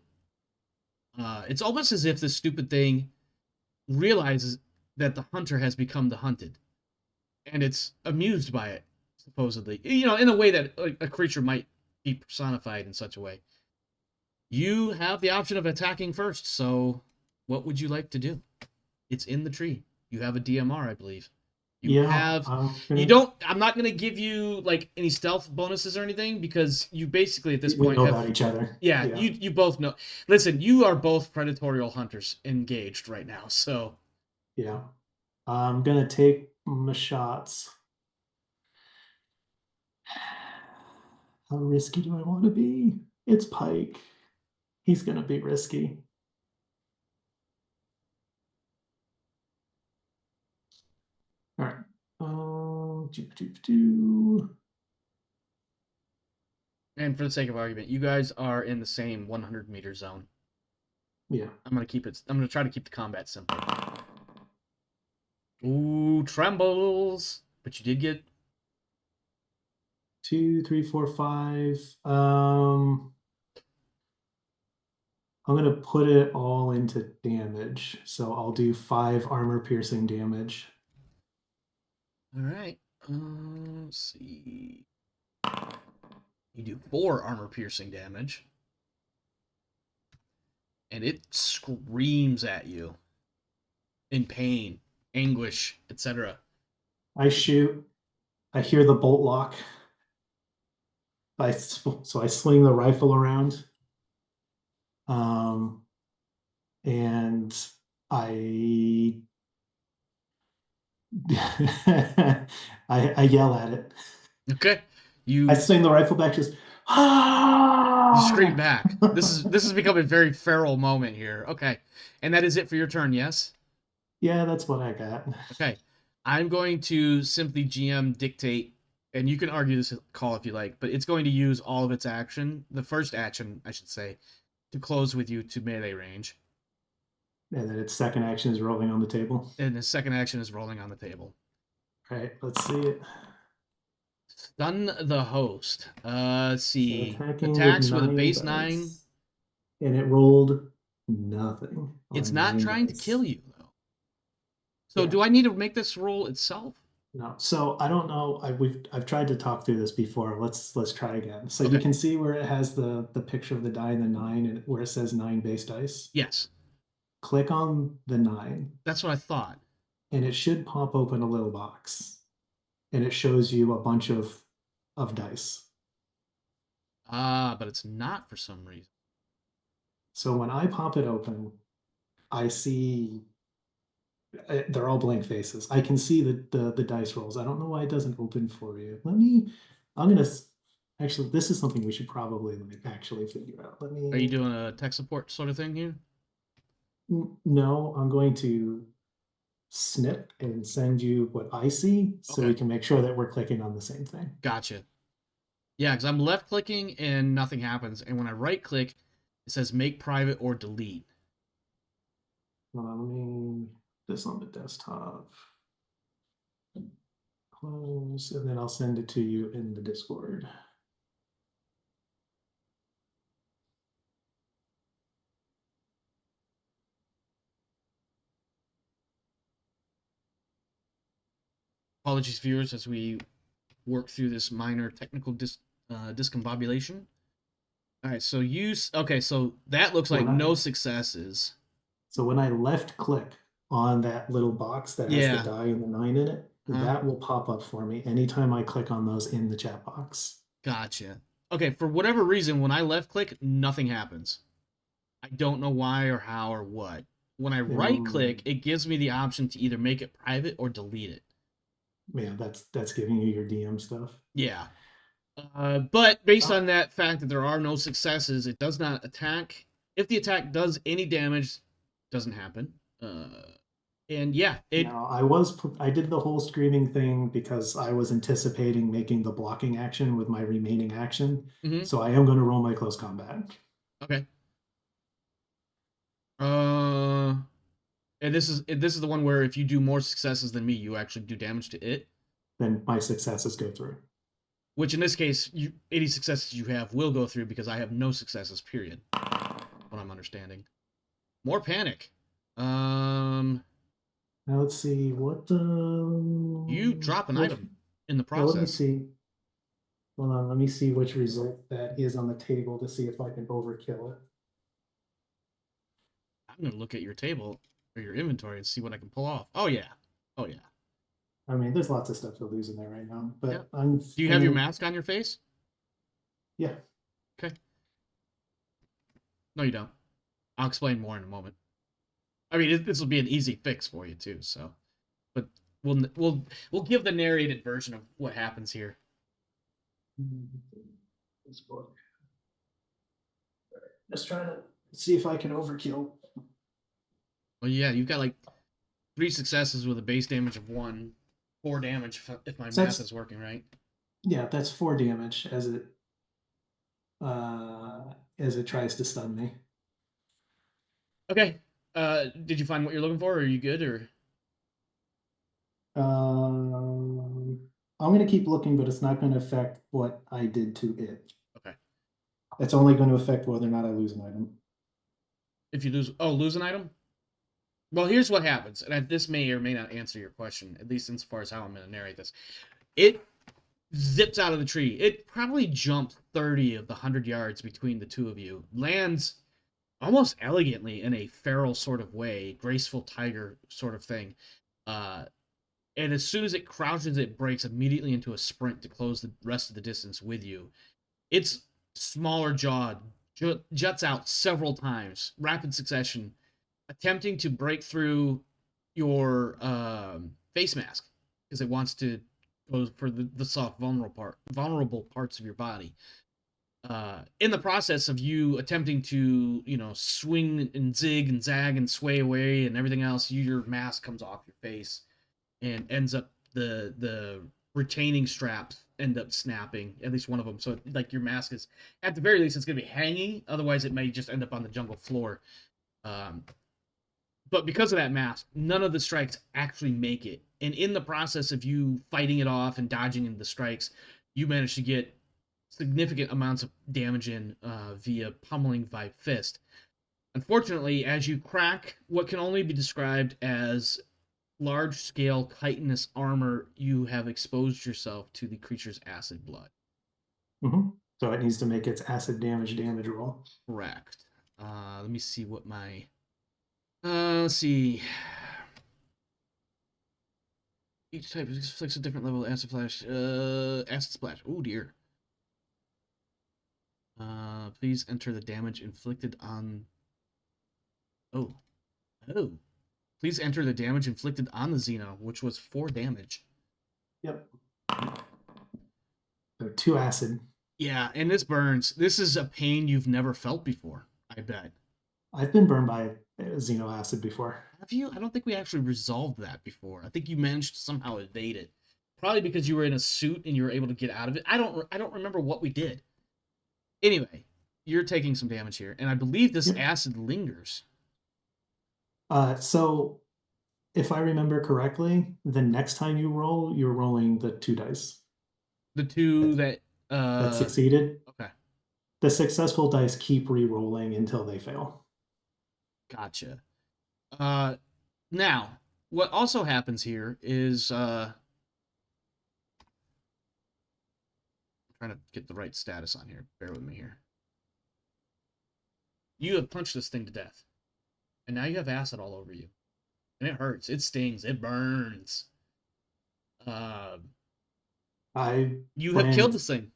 It's almost as if this stupid thing realizes that the hunter has become the hunted, and it's amused by it, supposedly. In a way that a creature might be personified in such a way. You have the option of attacking first, so what would you like to do? It's in the tree. You have a DMR, I believe. I'm not going to give you like any stealth bonuses or anything because you basically at this point know about each other. Yeah, you both know. Listen, you are both predatorial hunters engaged right now, so yeah. I'm gonna take my shots. How risky do I want to be? It's Pike. He's gonna be risky. All right. and for the sake of argument, you guys are in the same 100-meter zone. Yeah. I'm gonna try to keep the combat simple. Ooh, trembles. But you did get 2, 3, 4, 5. I'm gonna put it all into damage. So I'll do 5 armor piercing damage. all right. Let's see. You do 4 armor piercing damage. And it screams at you in pain, anguish, etc. I shoot. I hear the bolt lock. So I swing the rifle around. And I I yell at it. Okay. I swing the rifle back, just You scream back. This is becoming a very feral moment here. Okay. And that is it for your turn, yes? Yeah, that's what I got. Okay. I'm going to simply GM dictate, and you can argue this call if you like, but it's going to use all of its action, the first action, I should say, to close with you to melee range. And then its second action is rolling on the table. And the second action is rolling on the table. All right, let's see it. Stun the host. Let's see. So Attacks with a base dice, 9. And it rolled nothing. It's not trying to kill you, though. So Yeah. do I need to make this roll itself? No. So I don't know. I've tried to talk through this before. Let's try again. So Okay. you can see where it has the picture of the die and the 9 and where it says 9 base dice. Yes. Click on the 9. That's what I thought. And it should pop open a little box. And it shows you a bunch of dice. But it's not for some reason. So when I pop it open, I see they're all blank faces. I can see the dice rolls. I don't know why it doesn't open for you. Actually, this is something we should probably actually figure out. Are you doing a tech support sort of thing here? No, I'm going to snip and send you what I see so we can make sure that we're clicking on the same thing. Gotcha. Yeah, because I'm left clicking and nothing happens. And when I right click, it says make private or delete. Let me this on the desktop. Close, and then I'll send it to you in the Discord. apologies, viewers, as we work through this minor technical discombobulation. All right, so okay, so that looks like When I- no successes. So when I left click on that little box that has the Yeah. die and the 9 in it, Huh? that will pop up for me anytime I click on those in the chat box. Gotcha. Okay, for whatever reason, when I left click, nothing happens. I don't know why or how or what. When I right click, it gives me the option to either make it private or delete it. Yeah, that's giving you your DM stuff. Yeah. But based on that fact that there are no successes, it does not attack. If the attack does any damage, doesn't happen. And yeah, Now, I did the whole screaming thing because I was anticipating making the blocking action with my remaining action. Mhm. So I am going to roll my close combat. Okay. And this is the one where if you do more successes than me, you actually do damage to it. Then my successes go through. Which in this case, any successes you have will go through because I have no successes. Period. What I'm understanding. More panic. Now let's see what You drop an item in the Well, let me process. see. Hold on, let me see which result that is on the table to see if I can overkill it. I'm gonna look at your table or your inventory and see what I can pull off. Oh yeah. Oh yeah. I mean, there's lots of stuff to lose in there right now, but Yeah. I'm. Do you have your mask on your face? Yeah. Okay. No, you don't. I'll explain more in a moment. I mean, this will be an easy fix for you too. So, but we'll give the narrated version of what happens here. This book. Just trying to see if I can overkill. Well, yeah, you've got like 3 successes with a base damage of 1, 4 damage if my math is working right. Yeah, that's 4 damage as it tries to stun me. Okay. Did you find what you're looking for? Or are you good or? I'm gonna keep looking, but it's not going to affect what I did to it. Okay. It's only going to affect whether or not I lose an item. If you lose an item? Well, here's what happens, and this may or may not answer your question, at least insofar as how I'm going to narrate this. It zips out of the tree. It probably jumped 30 of the 100 yards between the two of you, lands almost elegantly in a feral sort of way, graceful tiger sort of thing. And as soon as it crouches, it breaks immediately into a sprint to close the rest of the distance with you. Its smaller jaw juts out several times, rapid succession, attempting to break through your face mask because it wants to go for the soft, vulnerable parts of your body. In the process of you attempting to, swing and zig and zag and sway away and everything else, your mask comes off your face and ends up the retaining straps end up snapping, at least one of them. So like your mask is, at the very least, it's going to be hanging. Otherwise, it may just end up on the jungle floor. But because of that mask, none of the strikes actually make it. And in the process of you fighting it off and dodging into the strikes, you manage to get significant amounts of damage in via pummeling by fist. Unfortunately, as you crack what can only be described as large-scale chitinous armor, you have exposed yourself to the creature's acid blood. Mm-hmm. So it needs to make its acid damage roll. Correct. Let me see what my... let's see. Each type inflicts a different level of acid flash. Acid splash. Oh dear. Please enter the damage inflicted on... Oh. Please enter the damage inflicted on the Xeno, which was 4 damage. Yep. So 2 acid. Yeah, and this burns. This is a pain you've never felt before, I bet. I've been burned by Xeno acid before. Have you? I don't think we actually resolved that before. I think you managed to somehow evade it. Probably because you were in a suit and you were able to get out of it. I don't remember what we did. Anyway, you're taking some damage here, and I believe this acid lingers. So if I remember correctly, the next time you roll, you're rolling the 2 dice. The 2 that succeeded. Okay. The successful dice keep re-rolling until they fail. Gotcha. Now, what also happens here is trying to get the right status on here. Bear with me here. You have punched this thing to death. And now you have acid all over you. And it hurts. It stings. It burns. I You have killed this thing.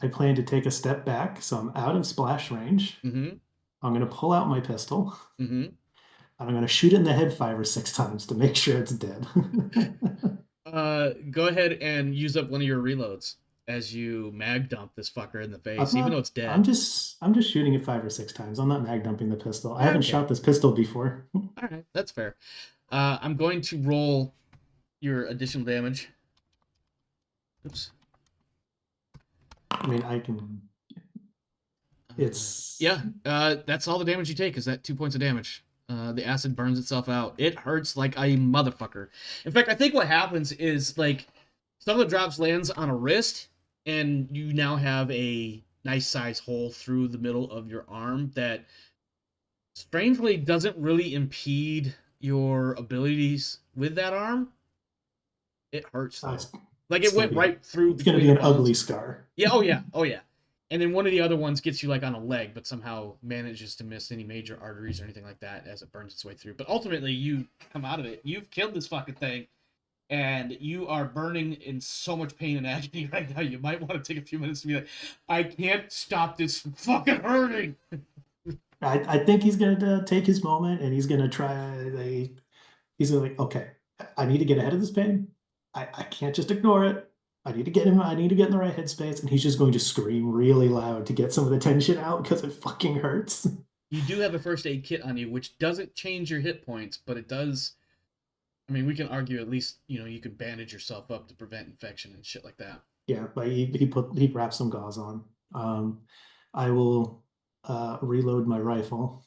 I plan to take a step back, so I'm out of splash range. Mm-hmm. I'm going to pull out my pistol. Mm-hmm. And I'm going to shoot it in the head 5 or 6 times to make sure it's dead. Go ahead and use up one of your reloads as you mag dump this fucker in the face, even though it's dead. I'm just shooting it 5 or 6 times. I'm not mag dumping the pistol. I haven't shot this pistol before. All right, that's fair. I'm going to roll your additional damage. Oops. I mean, I can. It's yeah. That's all the damage you take. Is that 2 points of damage? The acid burns itself out. It hurts like a motherfucker. In fact, I think what happens is like some of the drops lands on a wrist, and you now have a nice size hole through the middle of your arm that strangely doesn't really impede your abilities with that arm. It hurts though. Like it went right through. It's gonna be an ugly scar. Yeah. Oh yeah. Oh yeah. And then one of the other ones gets you like on a leg, but somehow manages to miss any major arteries or anything like that as it burns its way through. But ultimately, you come out of it. You've killed this fucking thing, and you are burning in so much pain and agony right now. You might want to take a few minutes to be like, I can't stop this from fucking hurting. I think he's gonna take his moment, and he's gonna try. He's gonna like, okay, I need to get ahead of this pain. I can't just ignore it. I need to get in the right headspace, and he's just going to scream really loud to get some of the tension out because it fucking hurts. You do have a first aid kit on you, which doesn't change your hit points, but it does. I mean, we can argue at least, you can bandage yourself up to prevent infection and shit like that. Yeah, but he wraps some gauze on. I will reload my rifle.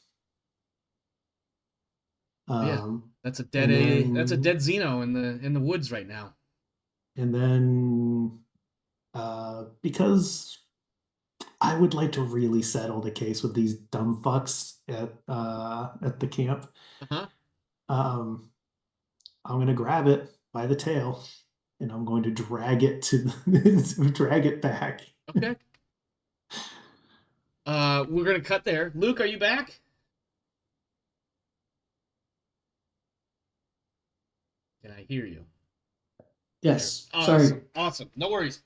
That's a dead that's a dead Xeno in the woods right now. And then, because I would like to really settle the case with these dumb fucks at the camp, I'm gonna grab it by the tail, and I'm going to drag it drag it back. Okay. We're gonna cut there. Luke, are you back? Can I hear you? Yes. Awesome. Sorry. Awesome. No worries.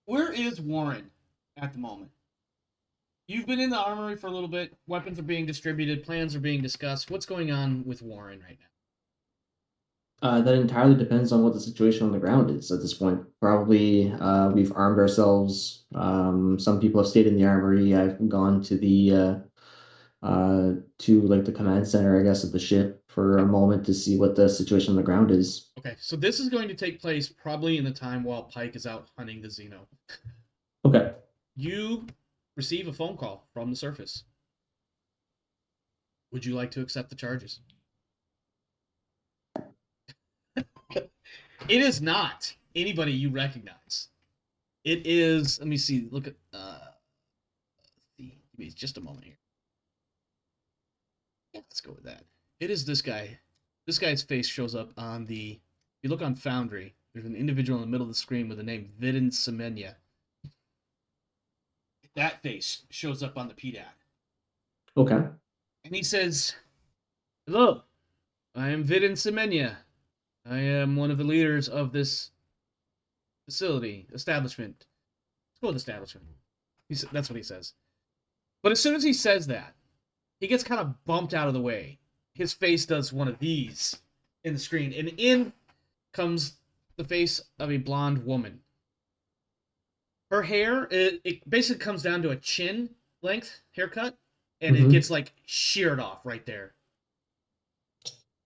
Where is Warren at the moment? You've been in the armory for a little bit. Weapons are being distributed. Plans are being discussed. What's going on with Warren right now? That entirely depends on what the situation on the ground is at this point. Probably we've armed ourselves. Some people have stayed in the armory. I've gone to the the command center, I guess, of the ship for a moment to see what the situation on the ground is. Okay, so this is going to take place probably in the time while Pike is out hunting the Xeno. Okay. You receive a phone call from the surface. Would you like to accept the charges? It is not anybody you recognize. It is, let me see, look at, give me just a moment here. Yeah, let's go with that. It is this guy. This guy's face shows up on the, if you look on Foundry, there's an individual in the middle of the screen with the name Vidin Semenya. That face shows up on the PDAT. Okay. And he says, hello, I am Vidin Semenya. I am one of the leaders of this establishment. Let's go with establishment. That's what he says. But as soon as he says that, he gets kind of bumped out of the way. His face does one of these in the screen, and in comes the face of a blonde woman. Her hair, it basically comes down to a chin length haircut, and it gets like sheared off right there.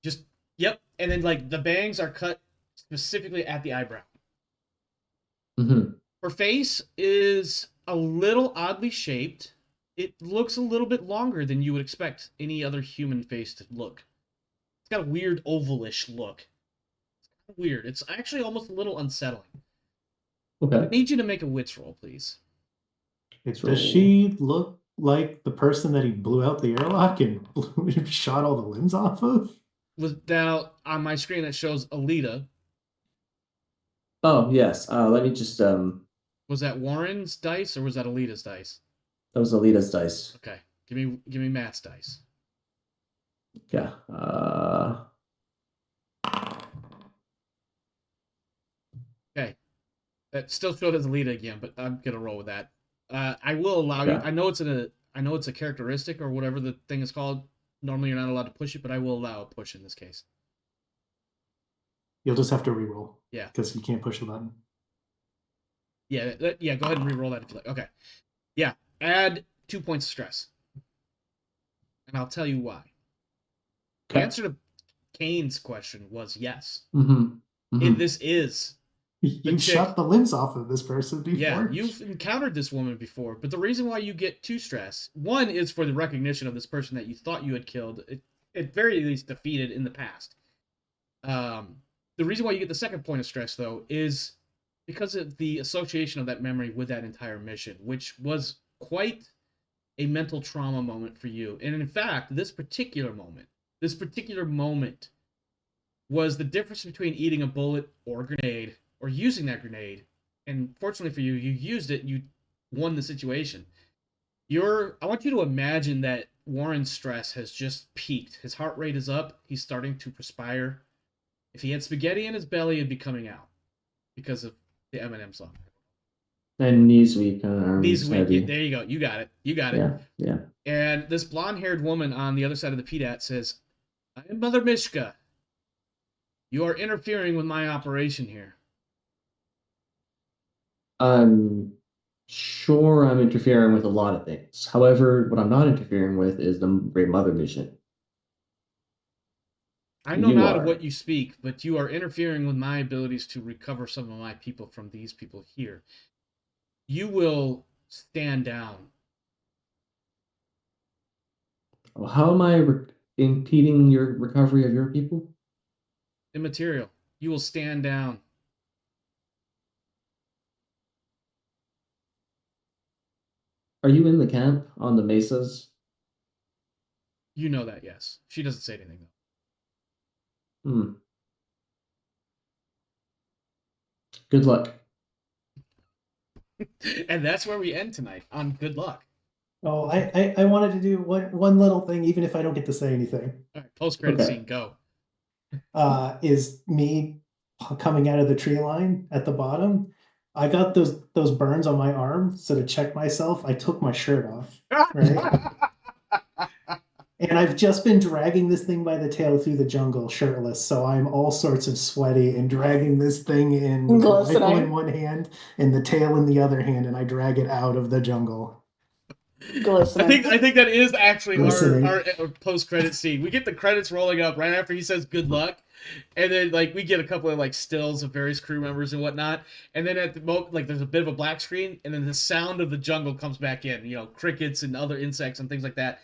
Just, yep. And then like the bangs are cut specifically at the eyebrow. Her face is a little oddly shaped. It looks a little bit longer than you would expect any other human face to look. It's got a weird ovalish look. It's kind of weird. It's actually almost a little unsettling. Okay. I need you to make a wits roll, please. Does she look like the person that he blew out the airlock and shot all the limbs off of? Now, on my screen, it shows Alita. Oh yes. Let me just Was that Warren's dice or was that Alita's dice? that was Alita's dice. Okay. Give me Matt's dice. Yeah. Okay. That still showed as Alita again, but I'm gonna roll with that. I will allow you. Yeah. I know it's a characteristic or whatever the thing is called. Normally you're not allowed to push it, but I will allow a push in this case. You'll just have to reroll. Yeah. Because you can't push the button. Yeah, yeah, go ahead and re-roll that if you like. Okay. Yeah. Add 2 points of stress. And I'll tell you why. The Okay. answer to Kane's question was yes. Mm-hmm. This is You've chick. shot the limbs off of this person before. Yeah, you've encountered this woman before, but the reason why you get 2 stress, one is for the recognition of this person that you thought you had killed, at very least defeated in the past. The reason why you get the second point of stress, though, is because of the association of that memory with that entire mission, which was quite a mental trauma moment for you. And in fact, this particular moment was the difference between eating a bullet or a grenade or using that grenade. And fortunately for you, you used it, you won the situation. I want you to imagine that Warren's stress has just peaked. His heart rate is up, he's starting to perspire. If he had spaghetti in his belly, it'd be coming out because of the M&M song. And knees weak, arms Knees weak. heavy. There you go. You got it. Yeah. And this blonde-haired woman on the other side of the PDAT says, "I am Mother Mishka. You are interfering with my operation here." I'm sure I'm interfering with a lot of things. However, what I'm not interfering with is the Great Mother mission. I know You not of are. what you speak, but you are interfering with my abilities to recover some of my people from these people here. You will stand down. How am I impeding your recovery of your people? Immaterial. You will stand down. Are you in the camp on the mesas? You know that, yes. She doesn't say anything, Hmm. Good luck. though. And that's where we end tonight, on good luck. Oh, I wanted to do one little thing, even if I don't get to say anything. All right, post-credit Okay. scene, go. Is me coming out of the tree line at the bottom. I got those burns on my arm, so to check myself, I took my shirt off, right? And I've just been dragging this thing by the tail through the jungle shirtless, so I'm all sorts of sweaty and dragging this thing in with the rifle in Glistening. one hand and the tail in the other hand, and I drag it out of the jungle. Glistening. I think that is actually Glistening. our post-credit scene. We get the credits rolling up right after he says good luck, and then like we get a couple of like stills of various crew members and whatnot, and then at the moment like there's a bit of a black screen, and then the sound of the jungle comes back in, you know, crickets and other insects and things like that.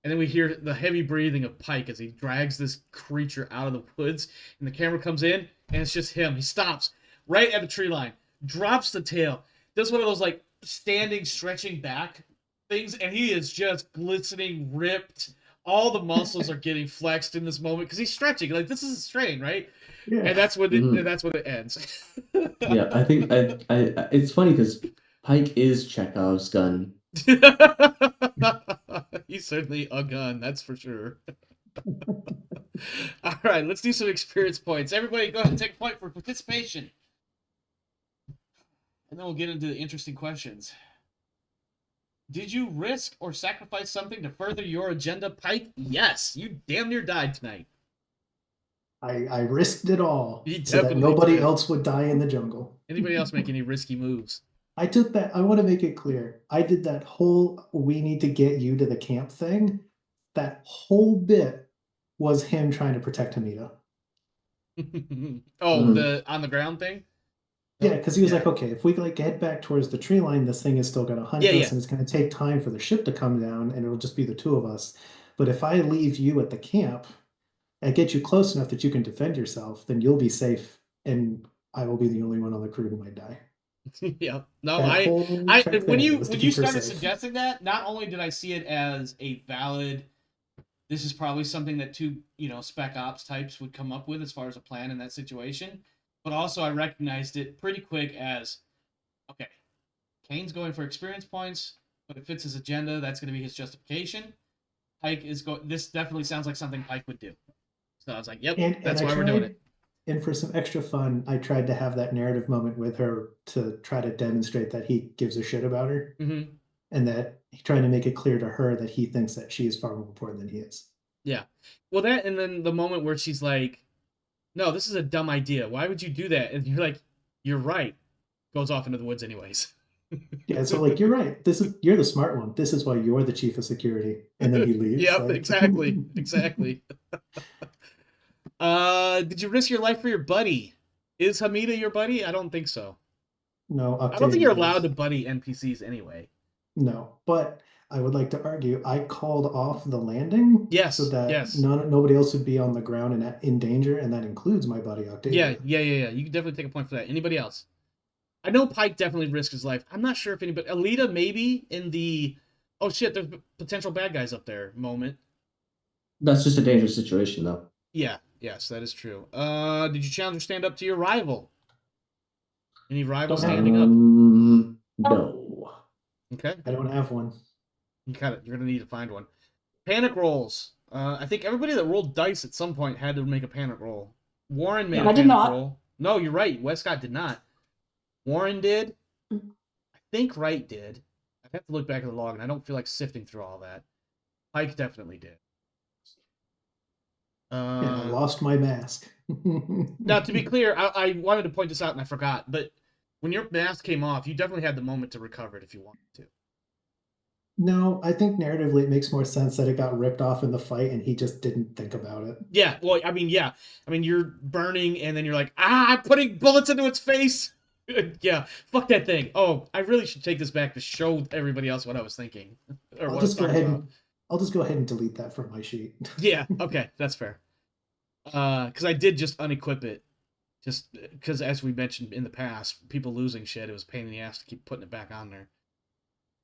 And then we hear the heavy breathing of Pike as he drags this creature out of the woods, and the camera comes in, and it's just him. He stops right at the tree line, drops the tail, does one of those like standing, stretching back things, and he is just glistening, ripped. All the muscles are getting flexed in this moment because he's stretching. Like this is a strain, right? Yeah. And that's when Mhm. that's when it ends. Yeah, I think I it's funny because Pike is Chekhov's gun. He's certainly a gun, that's for sure. All right, let's do some experience points. Everybody, go ahead and take a point for participation, and then we'll get into the interesting questions. Did you risk or sacrifice something to further your agenda, Pike? Yes, you damn near died tonight. I risked it all You so that definitely nobody did. else would die in the jungle. Anybody else make any risky moves? I took that. I want to make it clear. I did that whole "we need to get you to the camp" thing. That whole bit was him trying to protect Hamida. Oh, Mhm. the on the ground thing? Yeah, because he was Yeah. like, okay, if we like head back towards the tree line, this thing is still going to hunt Yeah, us, yeah. and it's going to take time for the ship to come down, and it'll just be the two of us. But if I leave you at the camp and get you close enough that you can defend yourself, then you'll be safe, and I will be the only one on the crew who might die. Yeah. No, That I whole trek when thing you was to when you keep her started safe. suggesting that, not only did I see it as a valid, this is probably something that two, you know, spec ops types would come up with as far as a plan in that situation. but also I recognized it pretty quick as, okay, Kane's going for experience points, but it fits his agenda. That's going to be his justification. Pike is going. This definitely sounds like something Pike would do. So I was like, yep, And that's I why we're doing tried, it. and for some extra fun, I tried to have that narrative moment with her to try to demonstrate that he gives a shit about her, Mm-hmm. and that he's trying to make it clear to her that he thinks that she is far more important than he is. Yeah. Well, that, and then the moment where she's like, no, this is a dumb idea. Why would you do that? And you're like, you're right. Goes off into the woods anyways. Yeah, so like you're right. You're the smart one. This is why you're the chief of security. And then he leaves. Yep, like... exactly. Exactly. Did you risk your life for your buddy? Is Hamida your buddy? I don't think so. No, I don't think you're Octavia allowed to is. buddy NPCs anyway. No, but I would like to argue I called off the landing Yes, so that yes. nobody else would be on the ground and in danger, and that includes my buddy Octavia. Yeah. You can definitely take a point for that. Anybody else? I know Pike definitely risked his life. I'm not sure if anybody. Alita maybe in the, oh shit, there's potential bad guys up there moment. That's just a dangerous situation, though. Yeah, yes, that is true. Did you challenge or stand up to your rival? Any rival standing up? No. Okay. I don't have one. You're gonna need to find one. Panic rolls. I think everybody that rolled dice at some point had to make a panic roll. Warren made a I did panic not. roll. No, you're right. Westcott did not. Warren did. I think Wright did. I'd have to look back at the log, and I don't feel like sifting through all that. Pike definitely did. And I lost my mask. Now, to be clear, I wanted to point this out, and I forgot, but when your mask came off, you definitely had the moment to recover it if you wanted to. No, I think narratively it makes more sense that it got ripped off in the fight and he just didn't think about it. Yeah, well, I mean, yeah. I mean, you're burning, and then you're like, I'm putting bullets into its face. Yeah, fuck that thing. Oh, I really should take this back to show everybody else what I was thinking. Or I'll what just I go was ahead talking and I'll just go ahead and delete that from my sheet. Yeah, okay, that's fair. Because I did just unequip it. Just because, as we mentioned in the past, people losing shit, it was a pain in the ass to keep putting it back on there.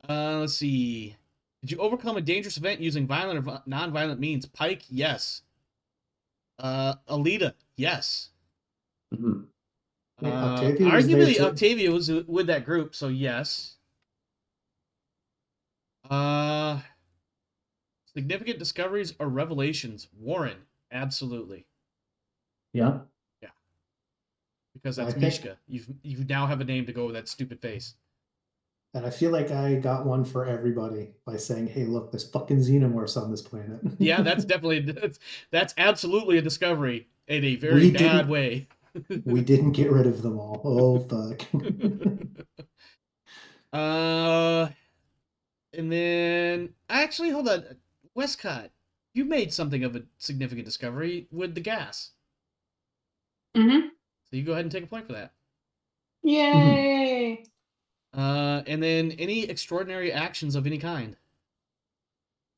Let's see. Did you overcome a dangerous event using violent or non-violent means? Pike, yes. Alita, yes. Mhm. Octavia was there Arguably, too. Octavia was with that group, so yes. Significant discoveries or revelations? Warren, absolutely. Yeah. Yeah. Because that's I think- Mishka. You now have a name to go with that stupid face. And I feel like I got one for everybody by saying, hey, look, there's fucking xenomorphs on this planet. Yeah, that's definitely that's absolutely a discovery in a very bad way. We didn't get rid of them all. Oh fuck. And then actually, hold on, Westcott, you made something of a significant discovery with the gas. Mm-hmm. So you go ahead and take a point for that. Yay! And then any extraordinary actions of any kind.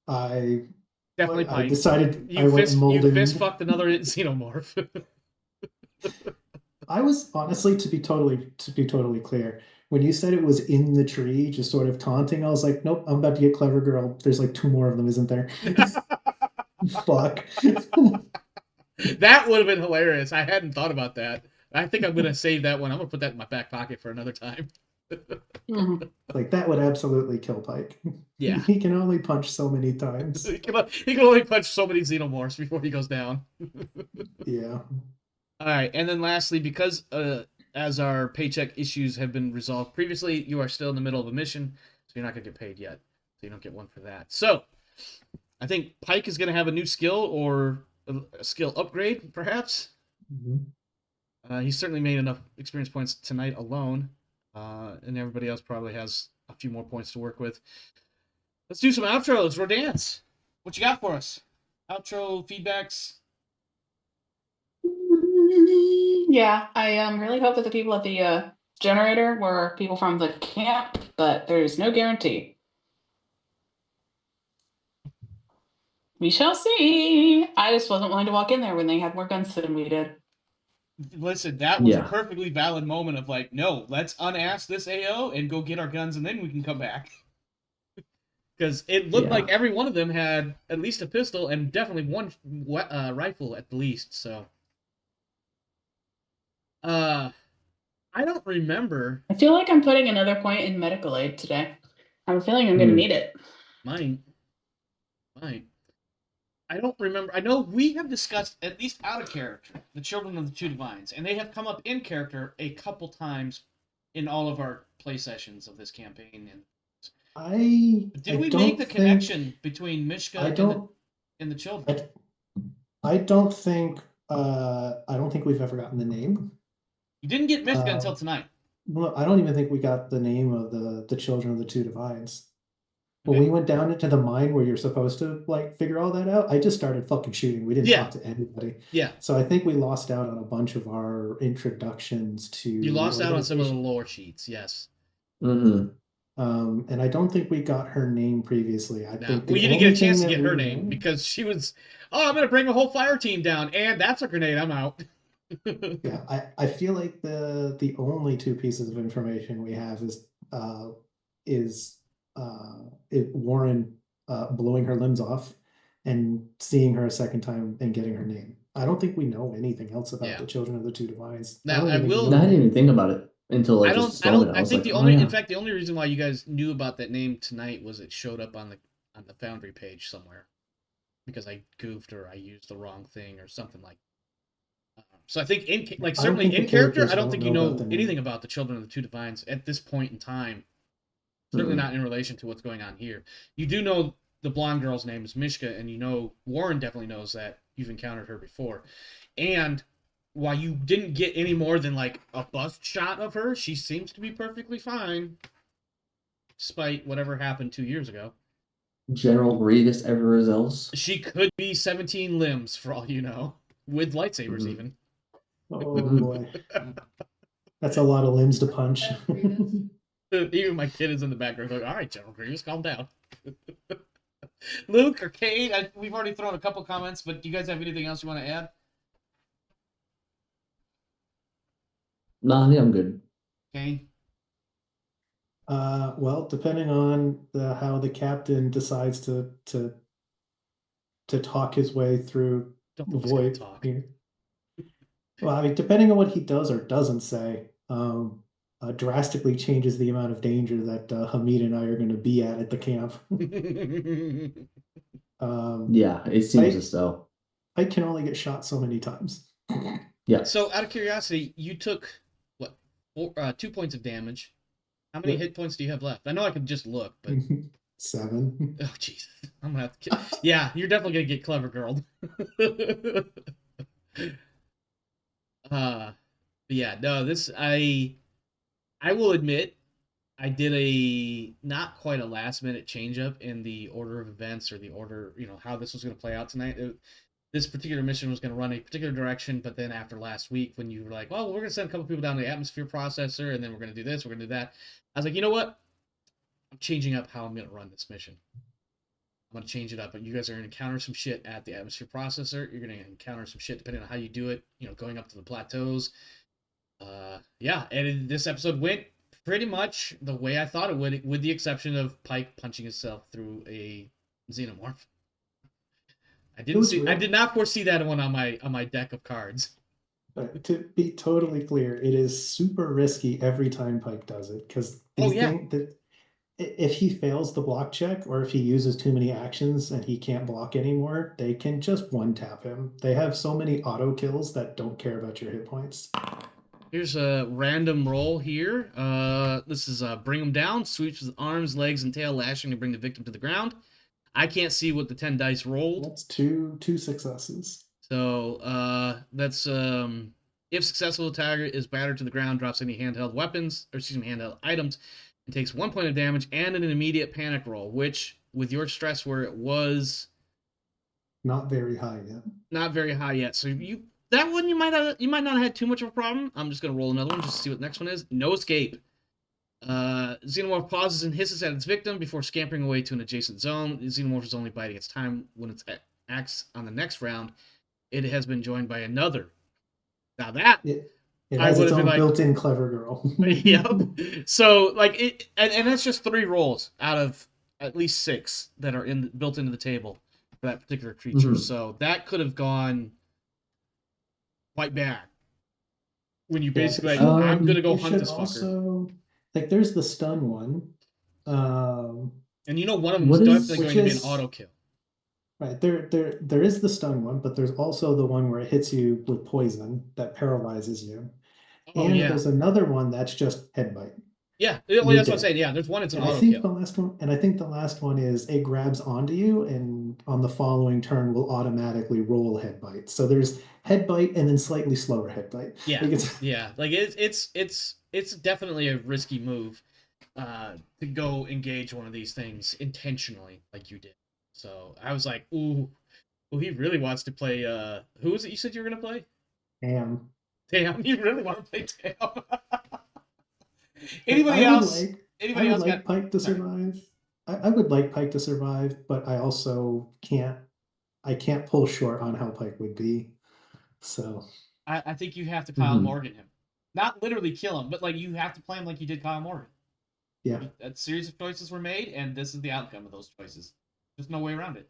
Definitely I Pike. decided I You went fist molding. fucked another xenomorph. I was honestly, to be totally clear, when you said it was in the tree, just sort of taunting, I was like, nope, I'm about to get clever, girl. There's like 2 more of them, isn't there? Fuck. That would have been hilarious. I hadn't thought about that. I think I'm gonna save that one. I'm gonna put that in my back pocket for another time. Mhm. Like that would absolutely kill Pike. Yeah. He can only punch so many times. He can only punch so many xenomorphs before he goes down. Yeah. All right, and then lastly, because as our paycheck issues have been resolved previously, you are still in the middle of a mission, so you're not gonna get paid yet. So you don't get one for that. So I think Pike is gonna have a new skill or a skill upgrade, perhaps. Mhm. He's certainly made enough experience points tonight alone, and everybody else probably has a few more points to work with. Let's do some outros. Rodance, what you got for us? Outro feedbacks. Yeah, I really hope that the people at the generator were people from the camp, but there's no guarantee. We shall see. I just wasn't willing to walk in there when they had more guns than we did. Listen, that was a Yeah. perfectly valid moment of like, no, let's unask this AO and go get our guns, and then we can come back. Because it looked like Yeah. every one of them had at least a pistol and definitely one rifle at the least. So I don't remember. I feel like I'm putting another point in medical aid today. I'm feeling I'm going to Hmm. need it. Mine. I don't remember. I know we have discussed, at least out of character, the Children of the Two Divines, and they have come up in character a couple times in all of our play sessions of this campaign. And did I we make don't the think connection between I Mishka and don't the children? I don't think I don't think we've ever gotten the name. You didn't get Mishka Uh, until tonight. Well, I don't even think we got the name of the children of the two divines. When Okay. we went down into the mine where you're supposed to like figure all that out, I just started fucking shooting. We didn't Yeah. talk to anybody. Yeah. So I think we lost out on a bunch of our introductions to You the lost out on some of the organization. lore sheets, yes. Mm-hmm. And I don't think we got her name previously. I Now, think we the didn't only get a chance to thing get that her we name know- because she was, oh, I'm going to bring a whole fire team down, and that's a grenade. I'm out. Yeah, I feel like the only two pieces of information we have is Warren blowing her limbs off and seeing her a second time and getting her name. I don't think we know anything else about Yeah. the Children of the Two Divines. Now, don't I even think we will- know I the didn't even name. think about it until like I just this don't. moment. I was think like, the oh, only, yeah. in fact, the only reason why you guys knew about that name tonight was it showed up on the Foundry page somewhere, because I goofed or I used the wrong thing or something like. So I think I don't certainly think the in character, characters I don't don't think you know about know the anything name. about the Children of the Two Divines at this point in time. Certainly Mm-mm. not in relation to what's going on here. You do know the blonde girl's name is Mishka, and you know Warren definitely knows that you've encountered her before. And while you didn't get any more than like a bust shot of her, she seems to be perfectly fine, despite whatever happened 2 years ago. General Grievous everywhere else. She could be 17 limbs for all you know, with lightsabers Mhm. even. Oh boy, that's a lot of limbs to punch. Even my kid is in the background going, all right, General Grievous, calm down. Luke or Kate, we've already thrown a couple comments, but do you guys have anything else you want to add? Nah, I think I'm good. Kane? Well, depending on how the captain decides to talk his way through Don't the think he's gonna void talk. here. Well, I mean, depending on what he does or doesn't say, drastically changes the amount of danger that Hamid and I are going to be at the camp. Yeah, it seems I- as though. I can only get shot so many times. Yeah. So, out of curiosity, you took, what, 2 points of damage. How many Yep. hit points do you have left? I know I could just look, but... 7. Oh, Jesus. I'm gonna have to... Yeah, you're definitely gonna get clever girl. But yeah, no, I will admit, I did a not quite a last minute change up in the order of events or the order, how this was going to play out tonight. This particular mission was going to run a particular direction, but then after last week, when you were like, well, we're going to send a couple people down to the atmosphere processor, and then we're going to do this, we're going to do that. I was like, you know what? I'm changing up how I'm going to run this mission. I'm going to change it up, but you guys are going to encounter some shit at the atmosphere processor. You're going to encounter some shit depending on how you do it, going up to the plateaus. Yeah, and this episode went pretty much the way I thought it would, with the exception of Pike punching himself through a xenomorph. I did not foresee that one on my deck of cards. But to be totally clear, it is super risky every time Pike does it because that if he fails the block check or if he uses too many actions and he can't block anymore, they can just one tap him. They have so many auto kills that don't care about your hit points. Here's a random roll here. This is bring him down, sweeps with arms, legs, and tail, lashing to bring the victim to the ground. I can't see what the 10 dice rolled. That's two successes. So that's if successful, the target is battered to the ground, drops any handheld items, and takes 1 point of damage and an immediate panic roll, which, with your stress where it was not very high yet. Not very high yet. So that one you might not have had too much of a problem. I'm just gonna roll another one just to see what the next one is. No escape. Xenomorph pauses and hisses at its victim before scampering away to an adjacent zone. The Xenomorph is only biding its time when it acts on the next round. It has been joined by another. Now that it has its own built-in clever girl. Yep. So and that's just 3 rolls out of at least 6 that are built into the table for that particular creature. Mm-hmm. So that could have gone quite bad. when you Yeah, basically like, should- I'm gonna go there hunt should this fucker. also, like, there's the stun one. And you know one of them is What is- definitely Which going to be an is- auto kill. Right, there is the stun one, but there's also the one where it hits you with poison that paralyzes you. Oh And yeah, there's another one that's just headbite. yeah. You're That's what I'm dead. saying. Yeah, there's one. It's an And I auto think kill. the last one, and I think the last one is it grabs onto you and on the following turn will automatically roll headbite. So there's headbite and then slightly slower headbite. Yeah, Like, it's yeah. Like it's definitely a risky move to go engage one of these things intentionally, like you did. So I was like, ooh, well, he really wants to play. Who was it you said you were gonna play? damn. Damn, you really want to play Damn. I Anybody would else? like- Anybody I would else like got? Pike to Sorry. survive. I would like Pike to survive, but I also can't. I can't pull short on how Pike would be. So I think you have to Kyle Mhm. Morgan him, not literally kill him, but like you have to play him like you did Kyle Morgan. yeah, A series of choices were made, and this is the outcome of those choices. There's no way around it.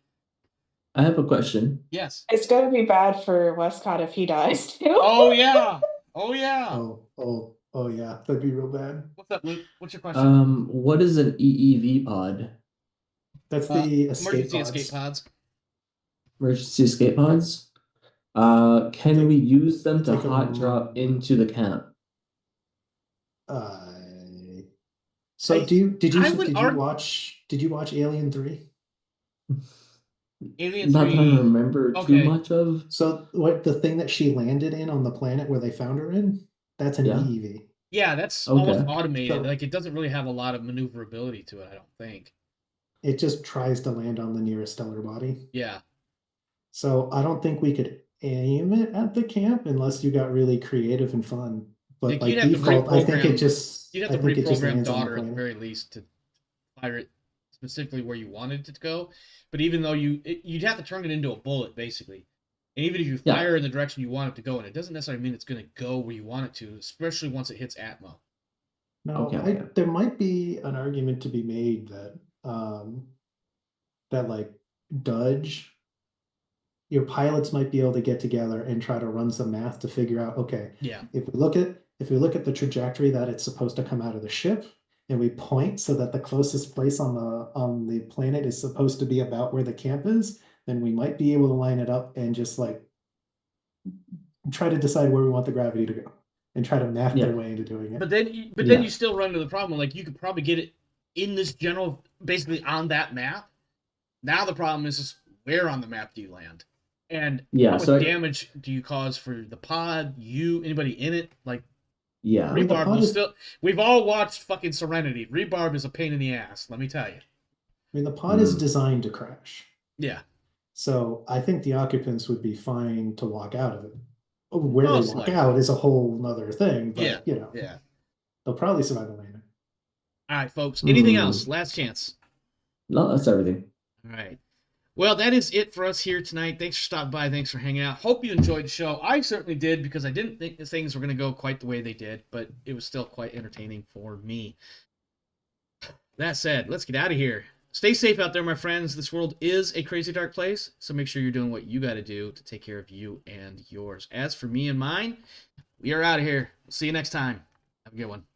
I have a question. Yes. It's gonna be bad for Westcott if he dies too. Oh yeah. Oh yeah. oh yeah, that'd be real bad. What's up, Luke? What's your question? What is an EEV pod? That's the escape Emergency pods. escape pods. Emergency escape pods? Can we use them to like a- hot drop into the camp? So I did you would watch Alien 3? Alien Not that I 3. remember Okay. too much of. So what the thing that she landed in on the planet where they found her in? That's an Yeah. EEV. Yeah, that's Okay. almost automated. So- Like it doesn't really have a lot of maneuverability to it, I don't think. It just tries to land on the nearest stellar body. Yeah. So I don't think we could aim it at the camp unless you got really creative and fun. But Like, by you'd have to default, I think it reprogram- just You'd have I to think it just reprogram lands on the daughter at the planet. very least to fire it specifically where you wanted it to go. But even though you'd have to turn it into a bullet basically. And even if you Yeah. fire in the direction you want it to go, and it doesn't necessarily mean it's going to go where you want it to, especially once it hits Atmo. No, Okay. there might be an argument to be made that like Dudge, your pilots might be able to get together and try to run some math to figure out, okay, Yeah. if we look at the trajectory that it's supposed to come out of the ship, and we point so that the closest place on the planet is supposed to be about where the camp is, then we might be able to line it up and just like try to decide where we want the gravity to go and try to math Yeah. their way into doing it. But then Yeah. you still run into the problem. Like you could probably get it in this general, basically on that map. Now the problem is just where on the map do you land, and Yeah, how much so damage do you cause for the pod? Anybody in it? Like Yeah. mean, the Rebarb pod will is- still. We've all watched fucking Serenity. Rebarb is a pain in the ass. Let me tell you. I mean, the pod is Mm. designed to crash. Yeah. So I think the occupants would be fine to walk out of it. Where Most they walk likely. out is a whole nother thing, but Yeah, you know, Yeah. they'll probably survive the landing. All right, folks. Anything Hmm. else? Last chance. No, that's everything. All right. Well, that is it for us here tonight. Thanks for stopping by. Thanks for hanging out. Hope you enjoyed the show. I certainly did because I didn't think the things were going to go quite the way they did, but it was still quite entertaining for me. That said, let's get out of here. Stay safe out there, my friends. This world is a crazy dark place, so make sure you're doing what you got to do to take care of you and yours. As for me and mine, we are out of here. We'll see you next time. Have a good one.